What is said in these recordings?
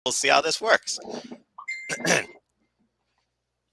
We'll see how this works.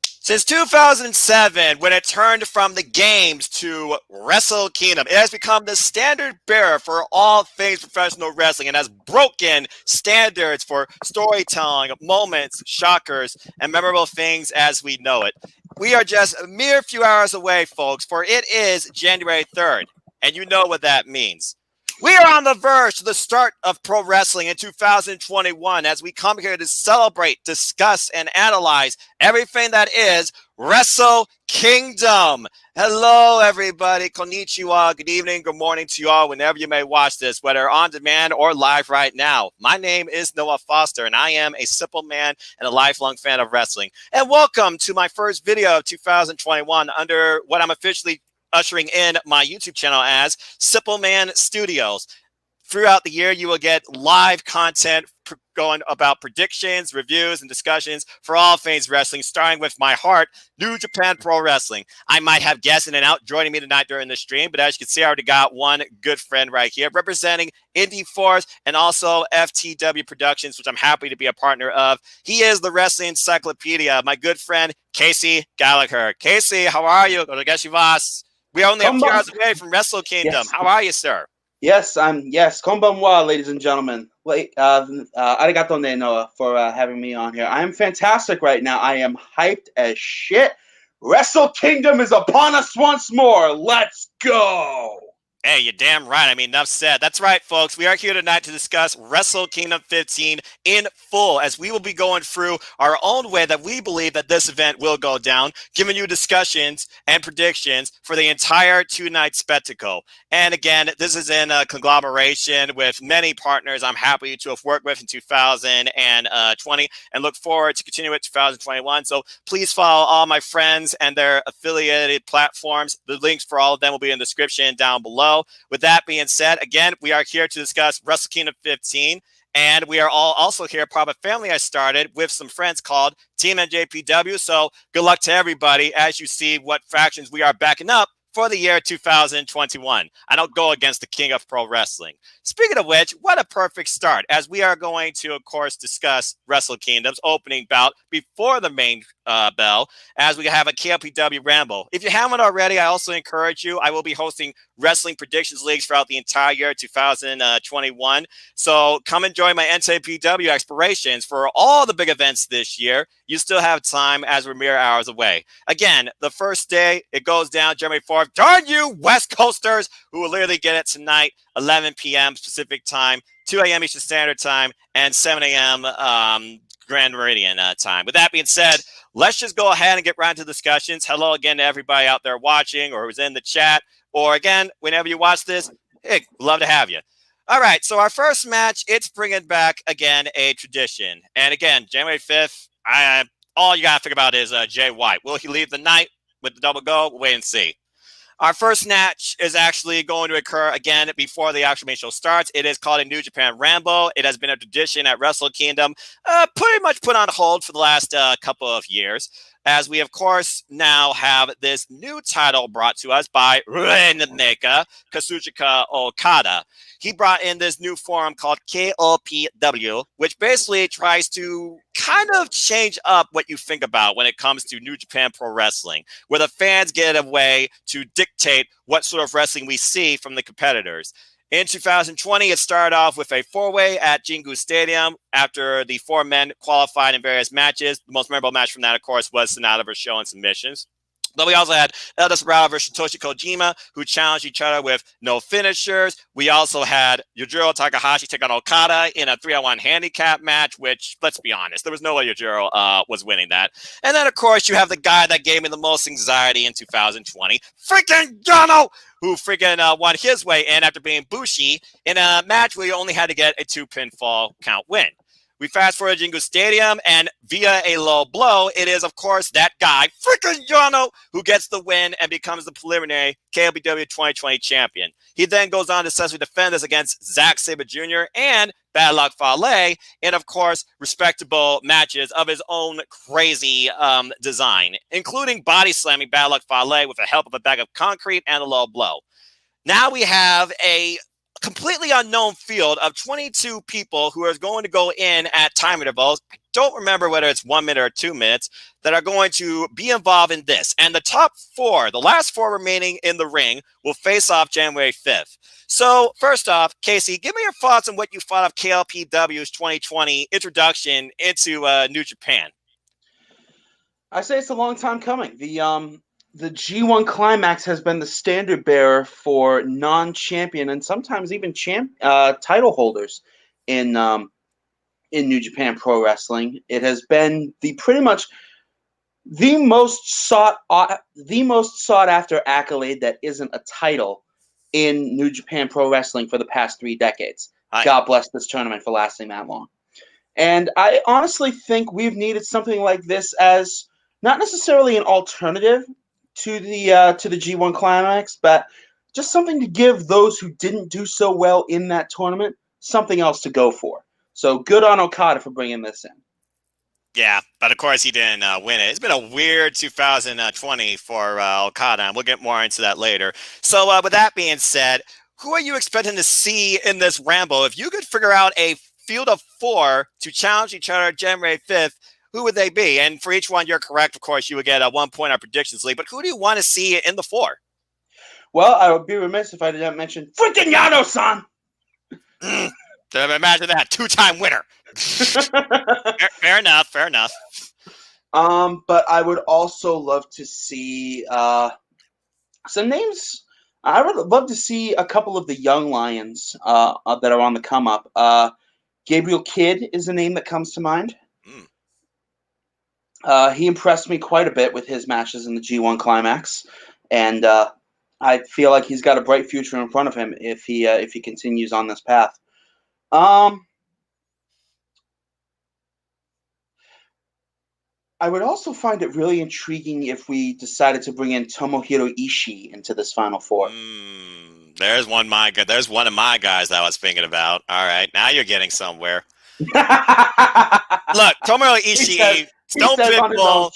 Since 2007, when it turned from the games to WrestleKingdom, it has become the standard bearer for all things professional wrestling and has broken standards for storytelling, moments, shockers, and memorable things as we know it. We are just a mere few hours away, folks, for it is January 3rd, and you know what that means. We are on the verge to the start of pro wrestling in 2021 as we come here to celebrate, discuss, and analyze everything that is WrestleKingdom. Hello, everybody. Konnichiwa. Good evening, good morning to you all whenever you may watch this, whether on demand or live right now. My name is Noah Foster, and I am a simple man and a lifelong fan of wrestling. And welcome to my first video of 2021 under what I'm officially ushering in my YouTube channel as Simple Man Studios. Throughout the year, you will get live content going about predictions, reviews, and discussions for all things wrestling, starting with my heart, New Japan Pro Wrestling. I might have guests in and out joining me tonight during the stream, but as you can see, I already got one good friend right here representing Indie Force and also FTW Productions, which I'm happy to be a partner of. He is the Wrestling Encyclopedia, my good friend, Casey Gallagher. Casey, how are you? We are only a few hours away from WrestleKingdom. Yes. How are you, sir? Yes, konbanwa, ladies and gentlemen. Arigato ne Noah for having me on here. I am fantastic right now. I am hyped as shit. WrestleKingdom is upon us once more. Let's go. Hey, you're damn right. I mean, enough said. That's right, folks. We are here tonight to discuss WrestleKingdom 15 in full, as we will be going through our own way that we believe that this event will go down, giving you discussions and predictions for the entire two-night spectacle. And again, this is in a conglomeration with many partners I'm happy to have worked with in 2020 and look forward to continue it 2021. So please follow all my friends and their affiliated platforms. The links for all of them will be in the description down below. With that being said, again, we are here to discuss WrestleKingdom 15, and we are all also here, part of a family I started with some friends called Team NJPW. So good luck to everybody as you see what factions we are backing up for the year 2021. I don't go against the king of pro wrestling. Speaking of which, what a perfect start, as we are going to, of course, discuss WrestleKingdom's opening bout before the main bell, as we have a KLPW Ramble. If you haven't already, I also encourage you. I will be hosting wrestling predictions leagues throughout the entire year 2021. So come and join my NJPW explorations for all the big events this year. You still have time as we're mere hours away. Again, the first day, it goes down January 4th. Darn you, West Coasters, who will literally get it tonight, 11 p.m. Pacific time, 2 a.m. Eastern Standard Time, and 7 a.m. Grand Meridian time. With that being said, let's just go ahead and get right into discussions. Hello again to everybody out there watching or who's in the chat. Or again, whenever you watch this, hey, love to have you. All right, so our first match, it's bringing back, again, a tradition. And again, January 5th, all you got to think about is Jay White. Will he leave the night with the double go? We'll wait and see. Our first match is actually going to occur again before the actual main show starts. It is called a New Japan Ramble. It has been a tradition at WrestleKingdom, pretty much put on hold for the last couple of years, as we, of course, now have this new title brought to us by Rainmaker Kazuchika Okada. He brought in this new forum called KLPW, which basically tries to kind of change up what you think about when it comes to New Japan Pro Wrestling, where the fans get a way to dictate what sort of wrestling we see from the competitors. In 2020, it started off with a four-way at Jingu Stadium after the four men qualified in various matches. The most memorable match from that, of course, was Sonata versus Show and submissions. But we also had El Desperado versus Toshi Kojima, who challenged each other with no finishers. We also had Yujiro Takahashi take on Okada in a 3-on-1 handicap match, which, let's be honest, there was no way Yujiro was winning that. And then, of course, you have the guy that gave me the most anxiety in 2020, freaking Yano, who freaking won his way in after being Bushi in a match where you only had to get a 2-pinfall count win. We fast forward to Jingu Stadium, and via a low blow, it is, of course, that guy, freaking Yano, who gets the win and becomes the preliminary KLPW 2020 champion. He then goes on to successfully defend this against Zack Sabre Jr. and Bad Luck Fale, and, of course, respectable matches of his own crazy design, including body slamming Bad Luck Fale with the help of a bag of concrete and a low blow. Now we have a completely unknown field of 22 people who are going to go in at time intervals. I don't remember whether it's 1 minute or 2 minutes that are going to be involved in this. And the top four, the last four remaining in the ring, will face off January 5th. So first off, Casey, give me your thoughts on what you thought of KLPW's 2020 introduction into New Japan. I say it's a long time coming. The G1 Climax has been the standard bearer for non-champion and sometimes even title holders in New Japan Pro Wrestling. It has been pretty much the most sought after accolade that isn't a title in New Japan Pro Wrestling for the past 3 decades. God bless this tournament for lasting that long. And I honestly think we've needed something like this as not necessarily an alternative to the G1 Climax, but just something to give those who didn't do so well in that tournament something else to go for. So good on Okada for bringing this in. Yeah, but of course he didn't win it. It's been a weird 2020 for Okada, and we'll get more into that later. So with that being said, who are you expecting to see in this Ramble? If you could figure out a field of 4 to challenge each other January 5th, who would they be? And for each one, you're correct. Of course, you would get a 1 point on predictions league. But who do you want to see in the 4? Well, I would be remiss if I did not mention freaking Yano-san. Imagine that 2-time winner. fair enough. Fair enough. But I would also love to see some names. I would love to see a couple of the young lions that are on the come up. Gabriel Kidd is a name that comes to mind. He impressed me quite a bit with his matches in the G1 Climax, and I feel like he's got a bright future in front of him if he continues on this path. I would also find it really intriguing if we decided to bring in Tomohiro Ishii into this Final Four. There's one of my guys that I was thinking about. All right, now you're getting somewhere. Look, Tomohiro Ishii, Stone Pitbull,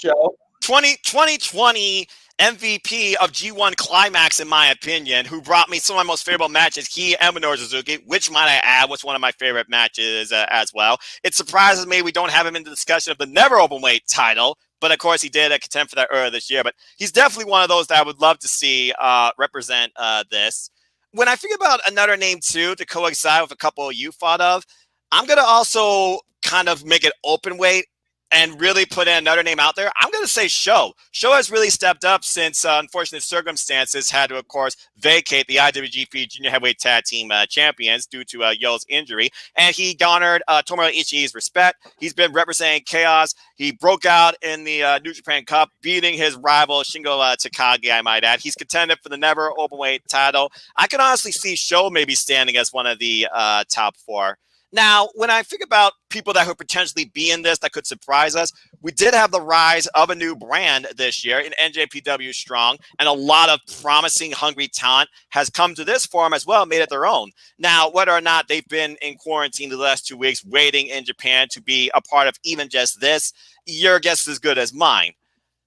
2020 MVP of G1 Climax, in my opinion, who brought me some of my most favorable matches, he and Minoru Suzuki, which, might I add, was one of my favorite matches as well. It surprises me we don't have him in the discussion of the never openweight title, but of course he did contend for that earlier this year. But he's definitely one of those that I would love to see represent this. When I think about another name, too, to coincide with a couple you thought of, I'm going to also kind of make it open weight and really put in another name out there. I'm going to say Sho. Sho has really stepped up since unfortunate circumstances had to, of course, vacate the IWGP Junior Heavyweight Tag Team Champions due to Yo's injury. And he garnered Tomohiro Ishii's respect. He's been representing Chaos. He broke out in the New Japan Cup, beating his rival Shingo Takagi, I might add. He's contended for the never openweight title. I can honestly see Sho maybe standing as one of the top 4. Now, when I think about people that could potentially be in this that could surprise us, we did have the rise of a new brand this year in NJPW Strong, and a lot of promising, hungry talent has come to this forum as well, made it their own. Now, whether or not they've been in quarantine the last 2 weeks, waiting in Japan to be a part of even just this, your guess is as good as mine.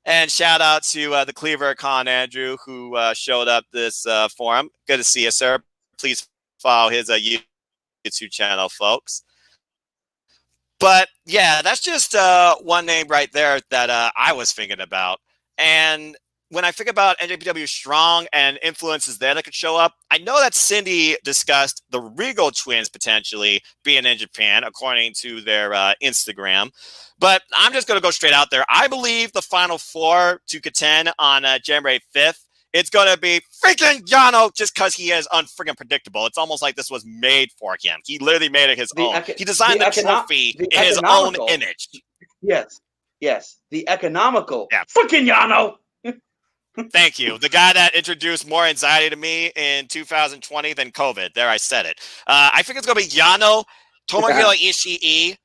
And shout out to the Cleaver Con Andrew, who showed up this forum. Good to see you, sir. Please follow his YouTube channel, folks. But yeah, that's just one name right there that I was thinking about. And when I think about NJPW Strong and influences there that could show up, I know that Cindy discussed the Regal twins potentially being in Japan, according to their Instagram. But I'm just going to go straight out there. I believe the Final Four to contend on January 5th, it's going to be freaking Yano just because he is unfreaking predictable. It's almost like this was made for him. He literally made it his own. He designed the trophy in his own image. Yes. The economical. Yeah. Freaking Yano. Thank you. The guy that introduced more anxiety to me in 2020 than COVID. There, I said it. I think it's going to be Yano, Tomohiro Ishii.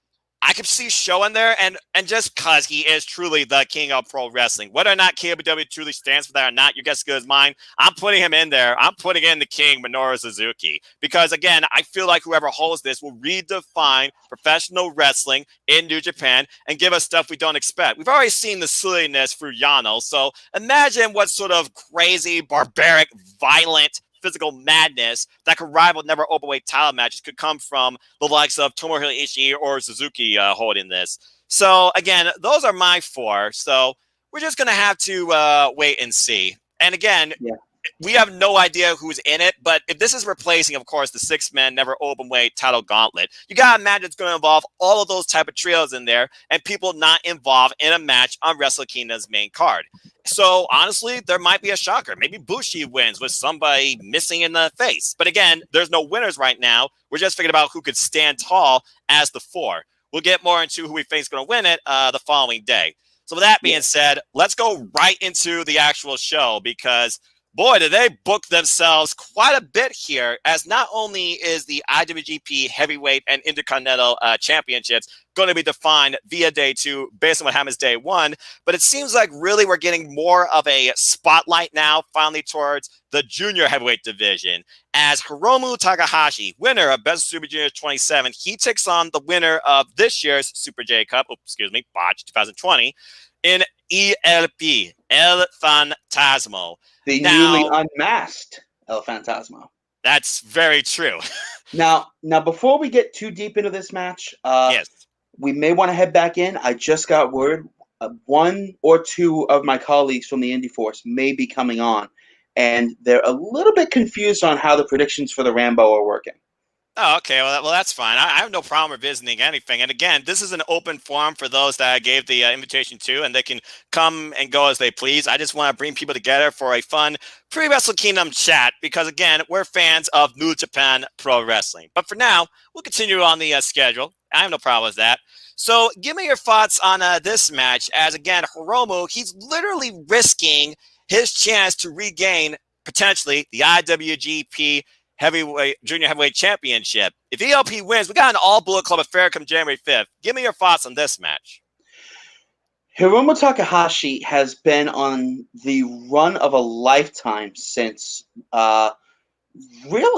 I could see Sho in there, and just because he is truly the king of pro wrestling. Whether or not KPW truly stands for that or not, your guess is good as mine. I'm putting him in there. I'm putting in the king, Minoru Suzuki. Because, again, I feel like whoever holds this will redefine professional wrestling in New Japan and give us stuff we don't expect. We've already seen the silliness through Yano, so imagine what sort of crazy, barbaric, violent physical madness that could rival never openweight title matches could come from the likes of Tomohiro Ishii or Suzuki holding this. So again, those are my 4. So we're just gonna have to wait and see. And again, Yeah. we have no idea who's in it, but if this is replacing, of course, the 6-man never openweight title gauntlet, you gotta imagine it's going to involve all of those type of trios in there and people not involved in a match on Wrestle Kingdom's main card. So honestly, there might be a shocker. Maybe Bushi wins with somebody missing in the face. But again, there's no winners right now. We're just thinking about who could stand tall as the 4. We'll get more into who we think is going to win it the following day. So with that being said, let's go right into the actual show because boy, did they book themselves quite a bit here, as not only is the IWGP Heavyweight and Intercontinental Championships going to be defined via day 2 based on what happens day 1, but it seems like really we're getting more of a spotlight now finally towards the Junior Heavyweight division, as Hiromu Takahashi, winner of Best of Super Juniors 27, he takes on the winner of this year's Super J Cup, botch 2020, in ELP, El Fantasmo. The newly unmasked El Fantasma. That's very true. Now, before we get too deep into this match, yes, we may want to head back in. I just got word 1 or 2 of my colleagues from the Indie Force may be coming on, and they're a little bit confused on how the predictions for the Rambo are working. Oh, okay. Well, that's fine. I have no problem revisiting anything. And again, this is an open forum for those that I gave the invitation to, and they can come and go as they please. I just want to bring people together for a fun pre-Wrestle Kingdom chat because, again, we're fans of New Japan Pro Wrestling. But for now, we'll continue on the schedule. I have no problem with that. So give me your thoughts on this match as, again, Hiromu, he's literally risking his chance to regain, potentially, the IWGP Junior Heavyweight Championship. If ELP wins, we got an all-Bullet Club affair come January 5th. Give me your thoughts on this match. Hiromu Takahashi has been on the run of a lifetime since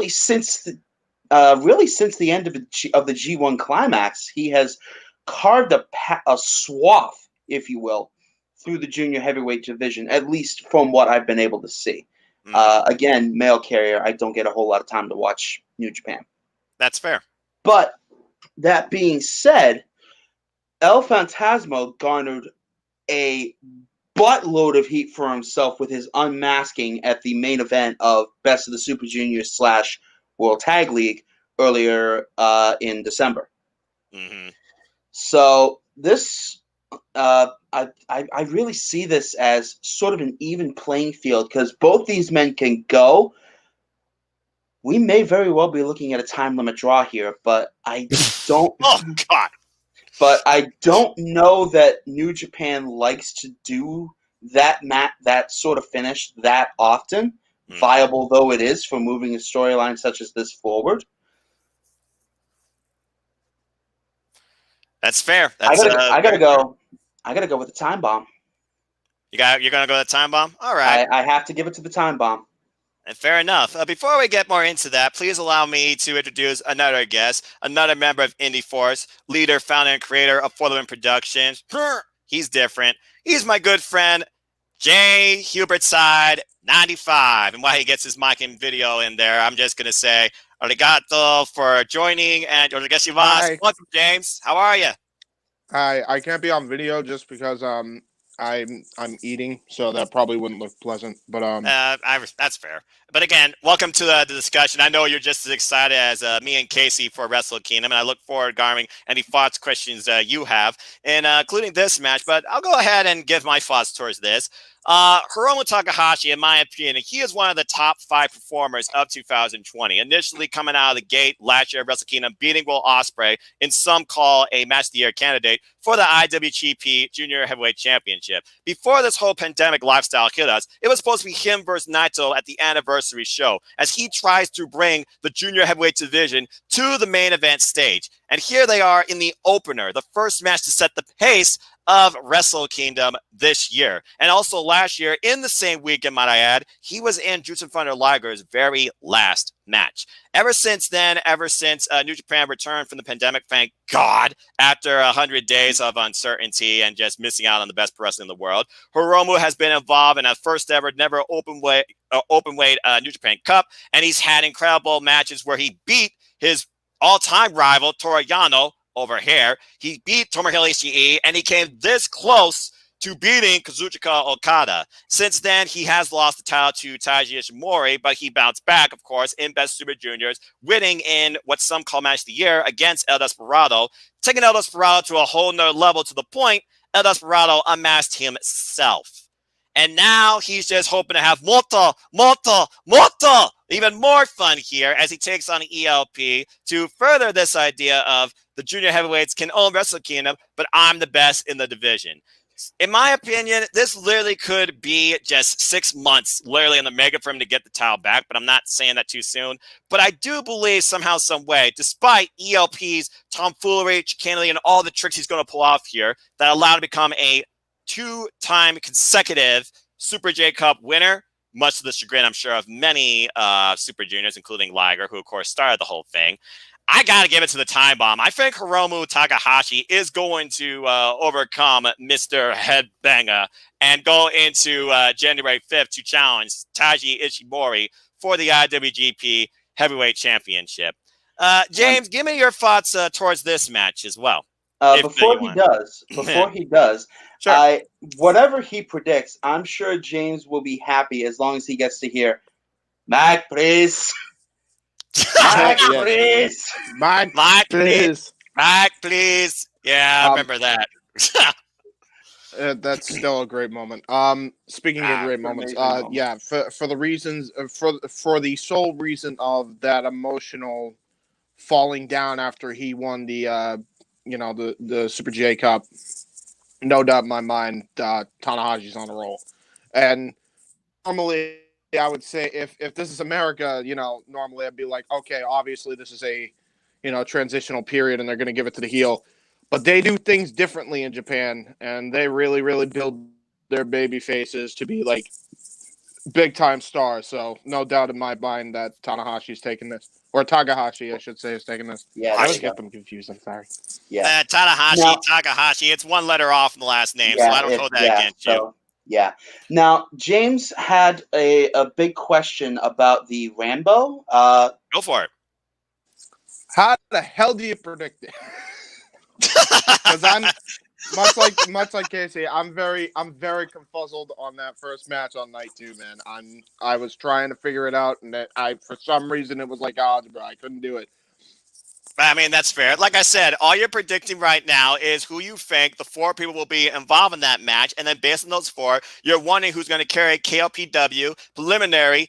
since the end of the G1 Climax. He has carved a swath, if you will, through the Junior Heavyweight division, at least from what I've been able to see. Again, mail carrier, I don't get a whole lot of time to watch New Japan. That's fair. But that being said, El Fantasmo garnered a buttload of heat for himself with his unmasking at the main event of Best of the Super Juniors / World Tag League earlier in December. Mm-hmm. So this... I really see this as sort of an even playing field because both these men can go. We may very well be looking at a time limit draw here, but I don't. Oh God! But I don't know that New Japan likes to do that sort of finish that often, viable though it is for moving a storyline such as this forward. That's fair. I gotta go. I gotta go with the time bomb. You're gonna go with the time bomb? All right. I have to give it to the time bomb. And fair enough. Before we get more into that, please allow me to introduce another guest, another member of Indie Force, leader, founder, and creator of For the Win Productions. He's different. He's my good friend, Jay Hebert Side 95. And while he gets his mic and video in there, I'm just gonna say arigato for joining and onegaishimasu. Welcome, James. How are you? I can't be on video just because I'm eating, so that probably wouldn't look pleasant. But that's fair. But again, welcome to the discussion. I know you're just as excited as me and Casey for Wrestle Kingdom, and I look forward to garnering any thoughts, questions you have, and including this match. But I'll go ahead and give my thoughts towards this. Hiromu Takahashi, in my opinion, he is one of the top 5 performers of 2020. Initially coming out of the gate last year at Wrestle Kingdom, beating Will Ospreay in some call a Match of the Year candidate for the IWGP Junior Heavyweight Championship. Before this whole pandemic lifestyle hit us, it was supposed to be him versus Naito at the anniversary show as he tries to bring the Junior Heavyweight division to the main event stage. And here they are in the opener, the first match to set the pace of Wrestle Kingdom this year. And also last year, in the same weekend, might I add, he was in Jushin Thunder Liger's very last match. Ever since then, ever since New Japan returned from the pandemic, thank God, after 100 days of uncertainty and just missing out on the best pro wrestling in the world, Hiromu has been involved in a first ever, never open weight New Japan Cup, and he's had incredible matches where he beat his all-time rival Toru Yano over here. He beat Tomohiro Ishii, and he came this close to beating Kazuchika Okada. Since then, he has lost the title to Taiji Ishimori, but he bounced back, of course, in Best Super Juniors, winning in what some call Match of the Year against El Desperado, taking El Desperado to a whole nother level to the point El Desperado unmasked himself. And now he's just hoping to have even more fun here as he takes on ELP to further this idea of the junior heavyweights can own Wrestle Kingdom, but I'm the best in the division. In my opinion, this literally could be just 6 months, literally in the mega for him to get the title back, but I'm not saying that too soon. But I do believe somehow, some way, despite ELP's tomfoolery, chicanery, and all the tricks he's going to pull off here, that allowed him to become a 2-time consecutive Super J Cup winner, much to the chagrin, I'm sure, of many Super Juniors, including Liger, who, of course, started the whole thing. I got to give it to the time bomb. I think Hiromu Takahashi is going to overcome Mr. Headbanger and go into January 5th to challenge Taiji Ishimori for the IWGP Heavyweight Championship. James, give me your thoughts towards this match as well. Before he does, sure. Whatever he predicts, I'm sure James will be happy as long as he gets to hear, Mac, please. Mac, please. Mac, please. Mac, please. Yeah, I remember that. That's still a great moment. Speaking of great moments, yeah, for the reasons, for the sole reason of that emotional falling down after he won the the Super J Cup, no doubt in my mind, Tanahashi's on a roll. And normally, I would say if this is America, normally I'd be like, okay, obviously this is a, transitional period and they're going to give it to the heel. But they do things differently in Japan, and they really, really build their baby faces to be like big time stars. So no doubt in my mind that Tanahashi's taking this, or Takahashi, I should say, is taking this. Yeah, I always get them confused. I'm sorry. Yeah, Takahashi. It's one letter off in the last name, so I don't hold that against you. Yeah. Now, James had a big question about the Rambo. Go for it. How the hell do you predict it? Because I'm much like Casey. I'm very confuzzled on that first match on night 2, man. I was trying to figure it out, and for some reason it was like algebra. I couldn't do it. I mean, that's fair. Like I said, all you're predicting right now is who you think the 4 people will be involved in that match. And then based on those 4, you're wondering who's going to carry KLPW preliminary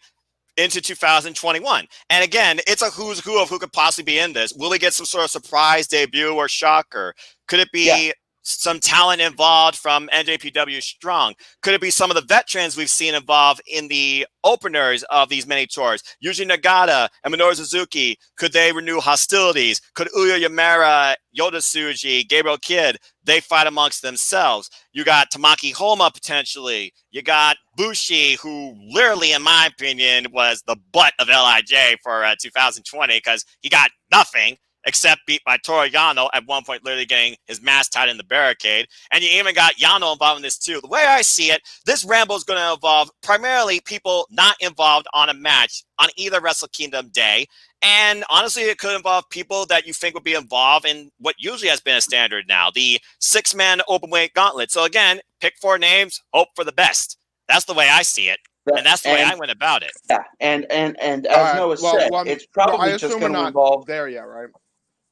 into 2021. And again, it's a who's who of who could possibly be in this. Will he get some sort of surprise debut or shocker? Could it be some talent involved from NJPW Strong? Could it be some of the veterans we've seen involved in the openers of these many tours? Yuji Nagata and Minoru Suzuki, could they renew hostilities? Could Uyo Yamera, Yoda Tsuji, Gabriel Kidd, they fight amongst themselves? You got Tamaki Homa potentially. You got Bushi, who literally, in my opinion, was the butt of LIJ for 2020 because he got nothing except beat by Toru Yano at one point, literally getting his mask tied in the barricade. And you even got Yano involved in this too. The way I see it, this Rambo is going to involve primarily people not involved on a match on either Wrestle Kingdom day. And honestly, it could involve people that you think would be involved in what usually has been a standard now, the 6-man openweight gauntlet. So again, pick 4 names, hope for the best. That's the way I see it. And that's the way I went about it. Yeah, and as Noah said, it's probably just going to involve there yet, right?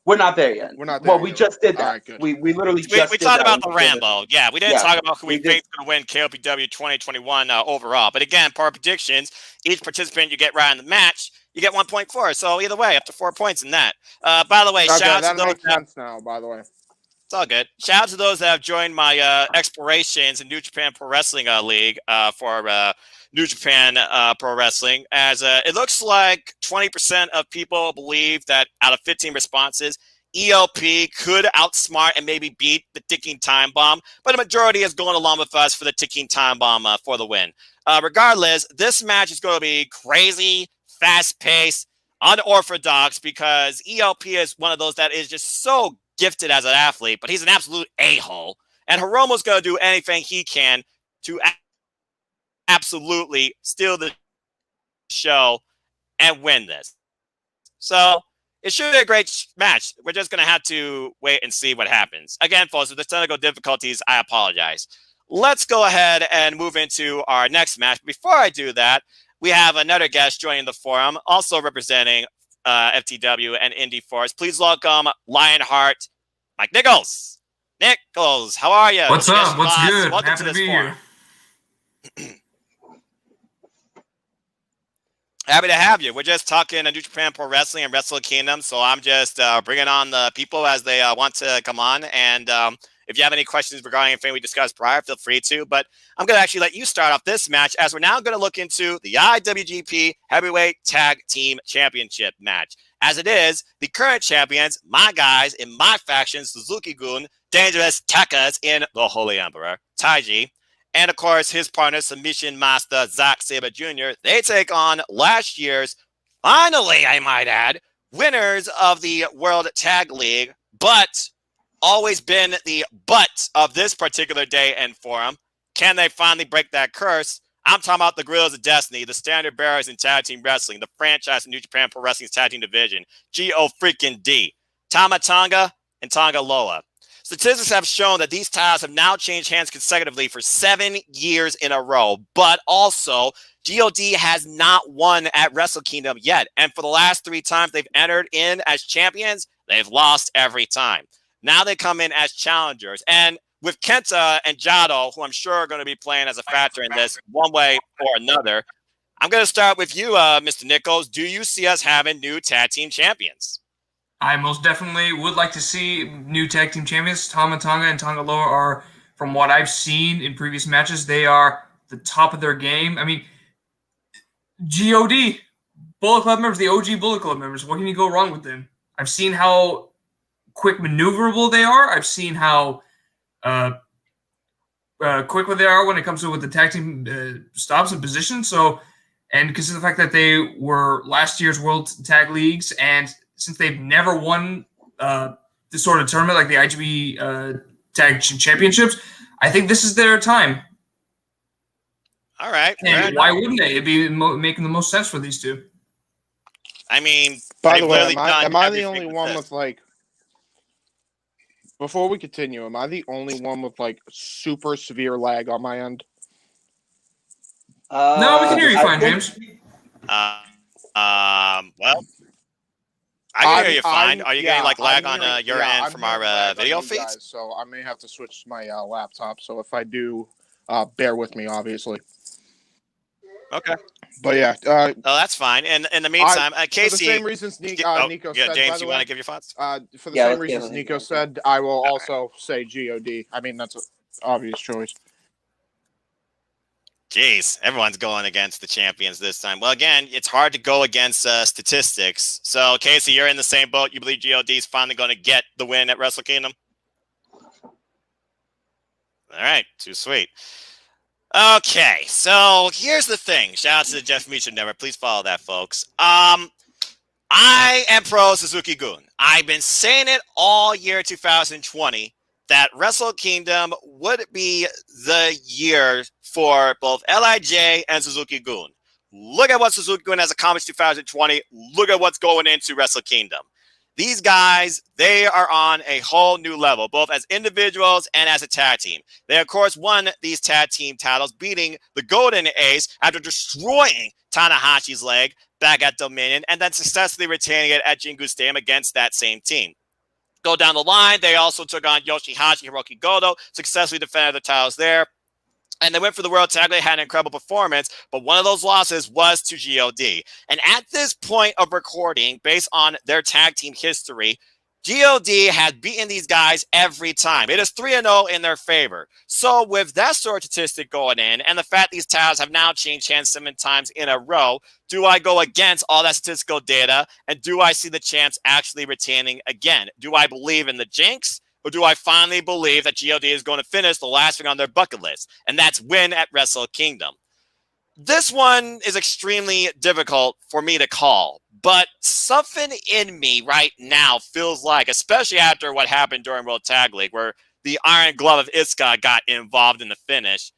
We're not there yet. We're not there. Well, we just did that. All right, good. We literally just we talked about the Rambo. Yeah, we didn't talk about who we think is going to win KLPW 2021 overall. But again, per predictions, each participant you get right in the match, you get 1 point for. So either way, up to 4 points in that. By the way, shout out to those makes sense now, by the way. It's all good. Shout out to those that have joined my explorations in New Japan Pro Wrestling League for New Japan Pro Wrestling, as it looks like 20% of people believe that out of 15 responses, ELP could outsmart and maybe beat the ticking time bomb, but the majority is going along with us for the ticking time bomb for the win. Regardless, this match is going to be crazy, fast-paced, unorthodox because ELP is one of those that is just so gifted as an athlete, but he's an absolute a-hole. And Hiromu's going to do anything he can to absolutely steal the show and win this. So it should be a great match. We're just going to have to wait and see what happens. Again, folks, with the technical difficulties, I apologize. Let's go ahead and move into our next match. Before I do that, we have another guest joining the forum, also representing FTW and Indie Force. Please welcome Lionheart, Mike Nichols. Nichols, how are you? What's up? What's good? Welcome Happy to this be forum. Here. Happy to have you. We're just talking New Japan Pro Wrestling and WrestleKingdom, so I'm just bringing on the people as they want to come on. And if you have any questions regarding anything we discussed prior, feel free to. But I'm going to actually let you start off this match as we're now going to look into the IWGP Heavyweight Tag Team Championship match. As it is, the current champions, my guys in my faction, Suzuki-gun, Dangerous Tekkas in the Holy Emperor, Taiji, and, of course, his partner, submission master, Zack Sabre Jr., they take on last year's, finally, I might add, winners of the World Tag League, but always been the butt of this particular day and forum. Can they finally break that curse? I'm talking about the Gorillas of Destiny, the standard bearers in tag team wrestling, the franchise in New Japan Pro Wrestling's tag team division, G.O.D., Tama Tonga and Tonga Loa. Statistics have shown that these titles have now changed hands consecutively for 7 years in a row, but also G.O.D. has not won at Wrestle Kingdom yet. And for the last 3 times they've entered in as champions, they've lost every time. Now they come in as challengers. And with Kenta and Jado, who I'm sure are going to be playing as a factor in this one way or another, I'm going to start with you, Mr. Nichols. Do you see us having new tag team champions? I most definitely would like to see new tag team champions. Tama Tonga and Tonga Loa are, from what I've seen in previous matches, they are the top of their game. I mean, G.O.D., Bullet Club members, the OG Bullet Club members, what can you go wrong with them? I've seen how quick maneuverable they are. I've seen how quick they are when it comes to with the tag team stops and positions. So, and because of the fact that they were last year's World Tag Leagues, and since they've never won this sort of tournament like the IGB Tag Championships, I think this is their time. All right. And why wouldn't they? It'd be making the most sense for these two. I mean, by the way, am I the only one with like? Before we continue, am I the only one with like super severe lag on my end? No, we can hear you fine, James. Well, I can hear you fine. Are you getting like lag on your end from our video feeds? Guys, so I may have to switch to my laptop. So if I do, bear with me, obviously. Okay. But yeah. Oh, that's fine. And in the meantime, Casey. For the same reasons Nico said. James, you want to give your thoughts? For the same reasons Nico said, I will also say G.O.D. I mean, that's an obvious choice. Jeez, everyone's going against the champions this time. Well, again, it's hard to go against statistics. So, Casey, you're in the same boat. You believe G.O.D. is finally going to get the win at Wrestle Kingdom? All right, too sweet. Okay, so here's the thing. Shout out to the Jeff Meacham Network. Please follow that, folks. I am pro Suzuki-gun. I've been saying it all year 2020 that Wrestle Kingdom would be the year for both LIJ and Suzuki-gun. Look at what Suzuki-gun has accomplished 2020. Look at what's going into Wrestle Kingdom. These guys, they are on a whole new level, both as individuals and as a tag team. They, of course, won these tag team titles, beating the Golden Ace after destroying Tanahashi's leg back at Dominion, and then successfully retaining it at Jingu Stadium against that same team. Go down the line, they also took on Yoshihashi Hiroki Goto, successfully defended the titles there. And they went for the World Tag League, had an incredible performance, but one of those losses was to G.O.D. And at this point of recording, based on their tag team history, God has beaten these guys every time. It is 3-0 in their favor. So with that sort of statistic going in, and the fact these titles have now changed hands 7 times in a row, do I go against all that statistical data, and do I see the champs actually retaining again? Do I believe in the jinx, or do I finally believe that God is going to finish the last thing on their bucket list, and that's win at WrestleKingdom? This one is extremely difficult for me to call, but something in me right now feels like, especially after what happened during World Tag League, where the Iron Glove of Iska got involved in the finish,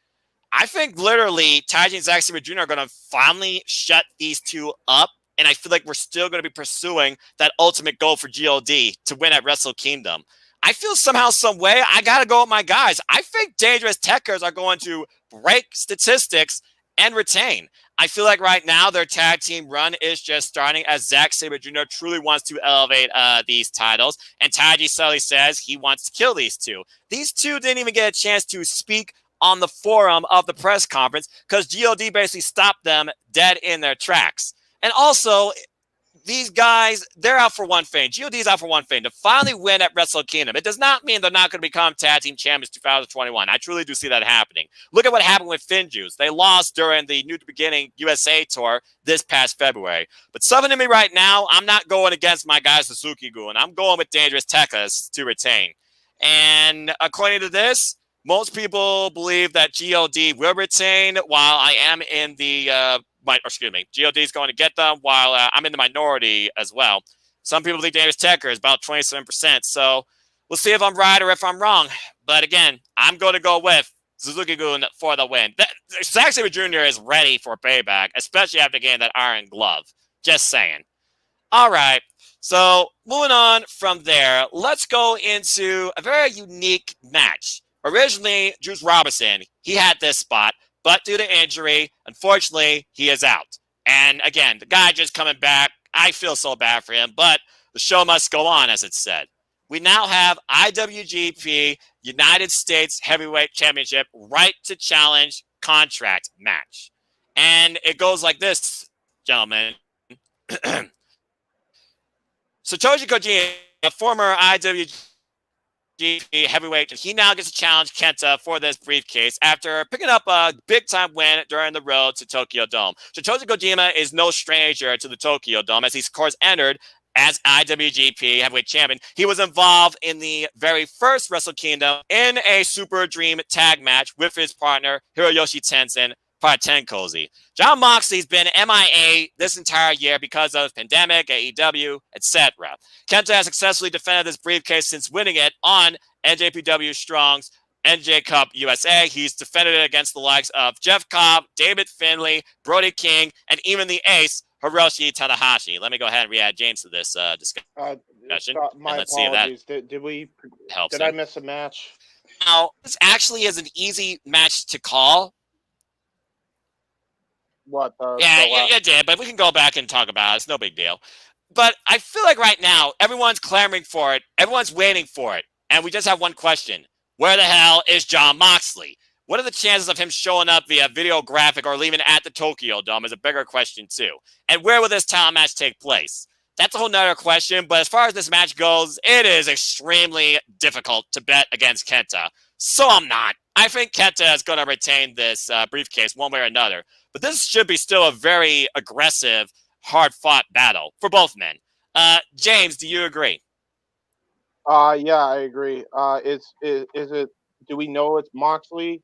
I think literally Taiji and Zack Sabre Jr. are going to finally shut these two up, and I feel like we're still going to be pursuing that ultimate goal for God to win at Wrestle Kingdom. I feel somehow, some way, I got to go with my guys. I think Dangerous Techers are going to break statistics and retain. I feel like right now their tag team run is just starting as Zack Sabre Jr. truly wants to elevate these titles, and Taiji Sully says he wants to kill these two. These two didn't even get a chance to speak on the forum of the press conference because God basically stopped them dead in their tracks. And also, these guys, they're out for one thing. GOD's out for one thing, to finally win at Wrestle Kingdom. It does not mean they're not going to become tag team champions 2021. I truly do see that happening. Look at what happened with Finjuice. They lost during the New Beginning USA tour this past February. But something in me right now, I'm not going against my guy Suzuki-gun. I'm going with Dangerous Tekkers to retain. And according to this, most people believe that God will retain, while I am in the God is going to get them, while I'm in the minority as well. Some people think Dangerous Tekker is about 27%. So we'll see if I'm right or if I'm wrong. But again, I'm going to go with Suzuki-gun for the win. Zack Sabre Jr. is ready for payback, especially after getting that Iron Glove. Just saying. All right. So moving on from there, let's go into a very unique match. Originally, Juice Robinson, he had this spot, but due to injury, unfortunately, he is out. And again, the guy just coming back, I feel so bad for him, but the show must go on, as it's said. We now have IWGP United States Heavyweight Championship right to challenge contract match. And it goes like this, gentlemen. Satoshi Kojima, a former IWGP heavyweight, he now gets to challenge Kenta for this briefcase after picking up a big-time win during the road to Tokyo Dome. Satoshi Kojima is no stranger to the Tokyo Dome, as he's, of course, entered as IWGP heavyweight champion. He was involved in the very first Wrestle Kingdom in a Super Dream tag match with his partner, Hiroyoshi Tenzin, part 10 Cozy. Jon Moxley's been MIA this entire year because of pandemic, AEW, etc. Kenta has successfully defended this briefcase since winning it on NJPW Strong's NJ Cup USA. He's defended it against the likes of Jeff Cobb, David Finlay, Brody King, and even the ace, Hiroshi Tanahashi. Let me go ahead and re-add James to this discussion. My let's see if apologies. that helps. Did I miss a match? Now, this actually is an easy match to call. What? You did, but we can go back and talk about it. It's no big deal. But I feel like right now, everyone's clamoring for it. Everyone's waiting for it. And we just have one question. Where the hell is Jon Moxley? What are the chances of him showing up via video graphic or leaving at the Tokyo Dome is a bigger question, too. And where will this talent match take place? That's a whole nother question. But as far as this match goes, it is extremely difficult to bet against Kenta. So I'm not. I think Kenta is going to retain this briefcase one way or another. But this should be still a very aggressive, hard-fought battle for both men. James, do you agree? Yeah, I agree. Is it? Do we know it's Moxley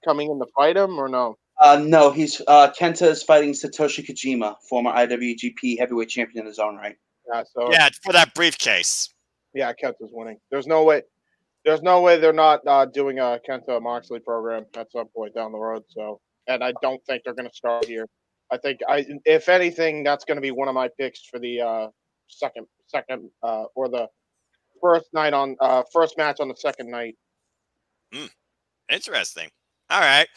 coming in to fight him or no? No, he's Kenta is fighting Satoshi Kojima, former IWGP Heavyweight Champion in his own right. Yeah, for that briefcase. Yeah, Kenta's winning. There's no way. There's no way they're not doing a Kenta Moxley program at some point down the road. So. And I don't think they're going to start here. I think, if anything, that's going to be one of my picks for the second or the first match on the second night. Interesting. All right.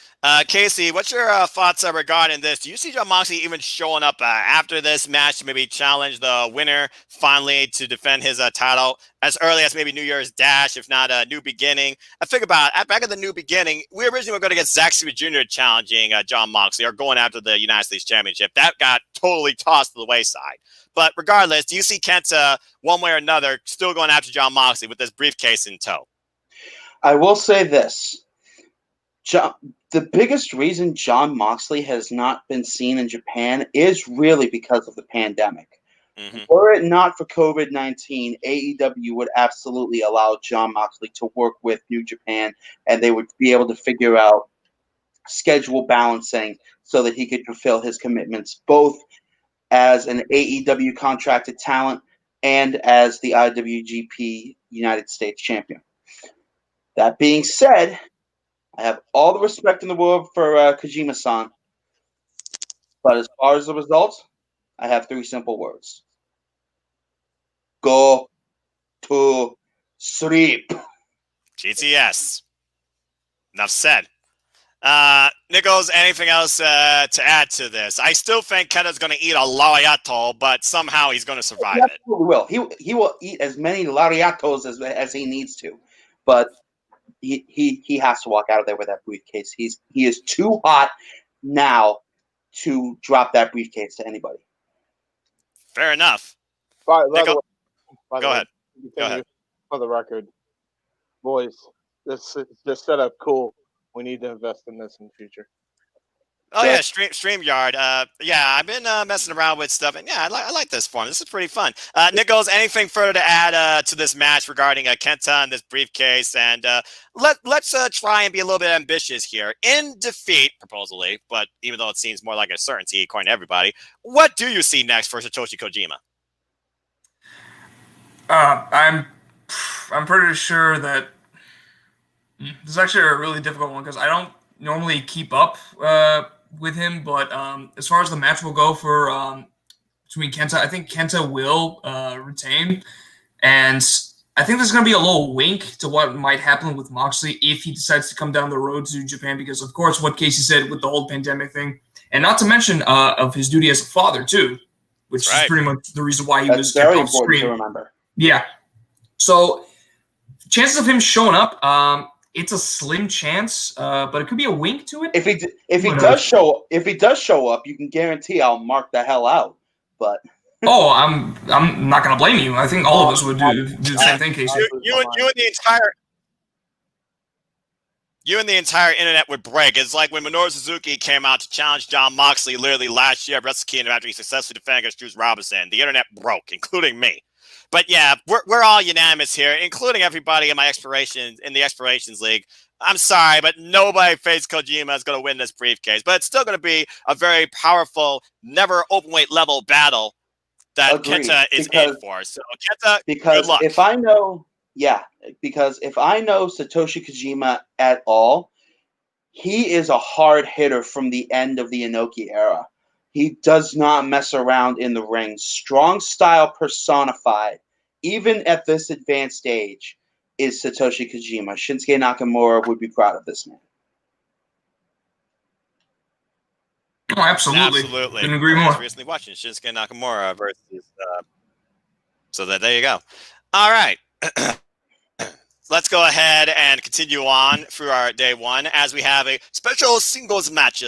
Casey, what's your thoughts regarding this? Do you see Jon Moxley even showing up after this match to maybe challenge the winner finally to defend his title as early as maybe New Year's Dash, if not a New Beginning? I think about it, back at the New Beginning, we originally were going to get Zack Sabre Jr. challenging Jon Moxley or going after the United States Championship. That got totally tossed to the wayside. But regardless, do you see Kenta, one way or another, still going after Jon Moxley with this briefcase in tow? I will say this. The biggest reason Jon Moxley has not been seen in Japan is really because of the pandemic. Mm-hmm. Were it not for COVID-19, AEW would absolutely allow Jon Moxley to work with New Japan, and they would be able to figure out schedule balancing so that he could fulfill his commitments, both as an AEW contracted talent and as the IWGP United States champion. That being said, I have all the respect in the world for Kojima-san, but as far as the results, I have 3 simple words. Go to sleep. GTS. Enough said. Nichols, anything else to add to this? I still think Kenta's going to eat a lariato, but somehow he's going to survive it. He will. He will eat as many lariatos as he needs to, but he has to walk out of there with that briefcase. He is too hot now to drop that briefcase to anybody. Fair enough. By the way, go ahead. For the record, boys, this setup cool. We need to invest in this in the future. Oh yeah, StreamYard. Yeah, I've been messing around with stuff, and yeah, I like this form. This is pretty fun. Nichols, anything further to add to this match regarding Kenta and this briefcase? And let's try and be a little bit ambitious here. In defeat, supposedly, but even though it seems more like a certainty according to everybody, what do you see next for Satoshi Kojima? I'm pretty sure that this is actually a really difficult one because I don't normally keep up with him, but as far as the match will go for between Kenta, I think Kenta will retain, and I think there's going to be a little wink to what might happen with Moxley if he decides to come down the road to Japan, because of course what Casey said with the whole pandemic thing, and not to mention of his duty as a father too, which is pretty much the reason why he was kept off screen. To remember. Yeah, so chances of him showing up, it's a slim chance, but it could be a wink to it. If he does show up, you can guarantee I'll mark the hell out. But I'm not gonna blame you. I think all of us would do the same thing, Casey. You and the entire internet would break. It's like when Minoru Suzuki came out to challenge Jon Moxley literally last year at WrestleKingdom after he successfully defended against Juice Robinson. The internet broke, including me. But yeah, we're all unanimous here, including everybody in the Explorations League. I'm sorry, but nobody thinks Kojima is going to win this briefcase. But it's still going to be a very powerful, never open weight level battle that Kenta is in for. So Kenta, good luck. If I know Satoshi Kojima at all, he is a hard hitter from the end of the Inoki era. He does not mess around in the ring. Strong style personified, even at this advanced age, is Satoshi Kojima. Shinsuke Nakamura would be proud of this man. Oh, absolutely. Couldn't agree more. I was recently watching Shinsuke Nakamura versus. So there you go. All right. Let's go ahead and continue on through our day one as we have a special singles match.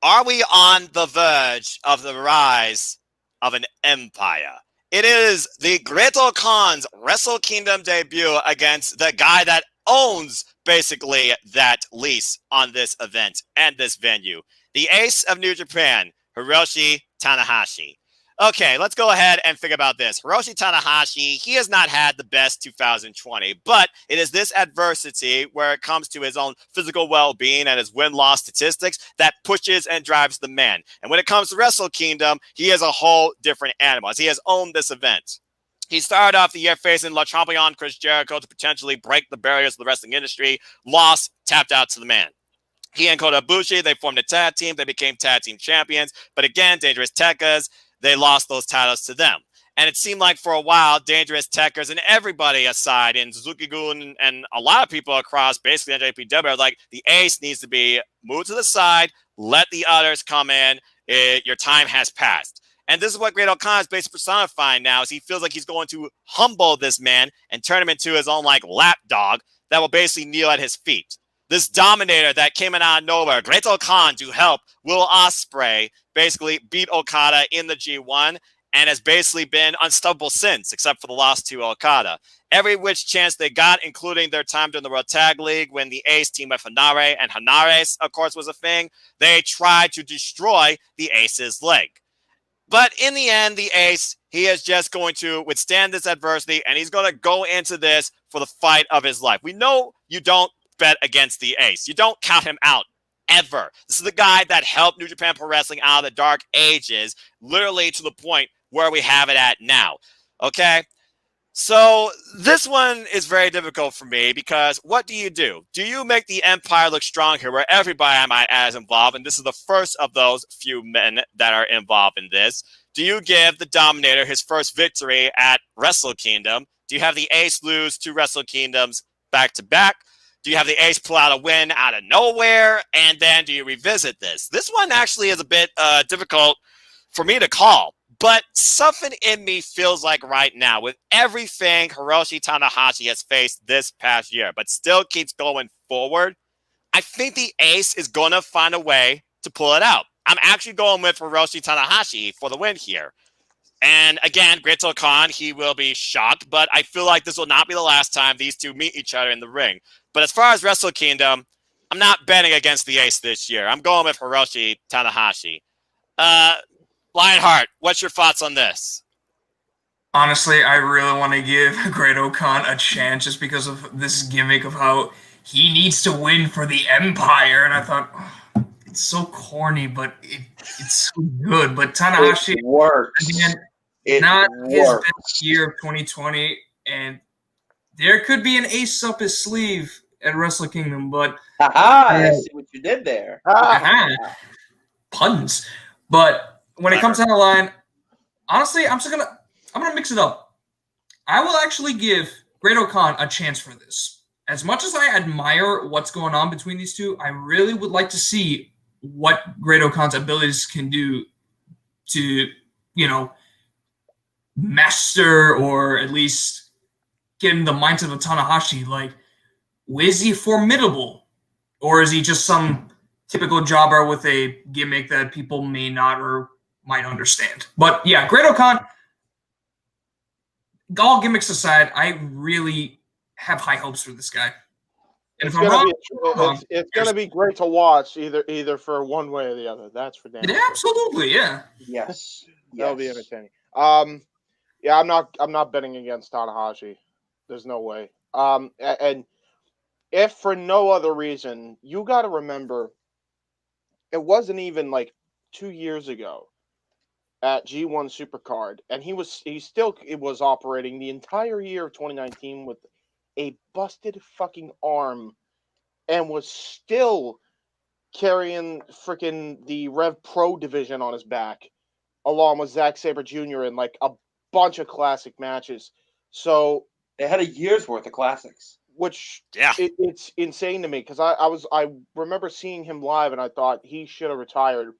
Are we on the verge of the rise of an empire? It is the Great Khan's WrestleKingdom debut against the guy that owns basically that lease on this event and this venue. The ace of New Japan, Hiroshi Tanahashi. Okay, let's go ahead and think about this. Hiroshi Tanahashi, he has not had the best 2020, but it is this adversity where it comes to his own physical well-being and his win-loss statistics that pushes and drives the man. And when it comes to Wrestle Kingdom, he is a whole different animal, as he has owned this event. He started off the year facing Le Champion Chris Jericho to potentially break the barriers of the wrestling industry, lost, tapped out to the man. He and Kota Ibushi, they formed a tag team. They became tag team champions. But again, Dangerous Tekkas, they lost those titles to them. And it seemed like for a while, Dangerous Techers and everybody aside, and Suzuki-gun and a lot of people across basically NJPW are like, the ace needs to be moved to the side, let the others come in, your time has passed. And this is what Great O'Khan is basically personifying now, is he feels like he's going to humble this man and turn him into his own like lapdog that will basically kneel at his feet. This Dominator that came in out of nowhere, Great O'Khan, to help Will Ospreay basically beat Okada in the G1, and has basically been unstoppable since, except for the loss to Okada. Every which chance they got, including their time during the World Tag League when the Ace teamed with Hanare, and Hanare, of course, was a thing, they tried to destroy the Ace's leg. But in the end, the Ace, he is just going to withstand this adversity, and he's going to go into this for the fight of his life. We know you don't bet against the Ace. You don't count him out. Ever. This is the guy that helped New Japan Pro Wrestling out of the dark ages, literally to the point where we have it at now. Okay? So this one is very difficult for me because what do? Do you make the Empire look strong here where everybody I might add is involved, and this is the first of those few men that are involved in this? Do you give the Dominator his first victory at Wrestle Kingdom? Do you have the Ace lose 2 Wrestle Kingdoms back to back? Do you have the Ace pull out a win out of nowhere? And then do you revisit this? This one actually is a bit difficult for me to call. But something in me feels like right now, with everything Hiroshi Tanahashi has faced this past year, but still keeps going forward, I think the Ace is going to find a way to pull it out. I'm actually going with Hiroshi Tanahashi for the win here. And again, Great O'Khan, he will be shocked, but I feel like this will not be the last time these two meet each other in the ring. But as far as Wrestle Kingdom, I'm not betting against the Ace this year. I'm going with Hiroshi Tanahashi. Lionheart, what's your thoughts on this? Honestly, I really want to give Great O'Khan a chance just because of this gimmick of how he needs to win for the Empire. And I thought, oh, it's so corny, but it's so good. But Tanahashi, it works. Again, it not works. His best year of 2020. And there could be an ace up his sleeve at Wrestle Kingdom, but I see what you did there. Puns. But when it comes down the line, honestly, I'm gonna mix it up. I will actually give Great O'Khan a chance for this. As much as I admire what's going on between these two, I really would like to see what Great O'Khan's abilities can do to, master or at least get in the mindset of Tanahashi. Like, is he formidable? Or is he just some typical jobber with a gimmick that people may not or might understand? But yeah, Great O'Khan, all gimmicks aside, I really have high hopes for this guy. And it's going to be great to watch either for one way or the other. That's for damn sure. Absolutely, yeah. Yes. That'll be entertaining. Yeah, I'm not betting against Tanahashi. There's no way. And if for no other reason, you got to remember, it wasn't even like 2 years ago at G1 Supercard, and he still was operating the entire year of 2019 with a busted fucking arm, and was still carrying freaking the Rev Pro division on his back, along with Zack Sabre Jr. in like a bunch of classic matches. So they had a year's worth of classics, which it's insane to me because I remember seeing him live and I thought he should have retired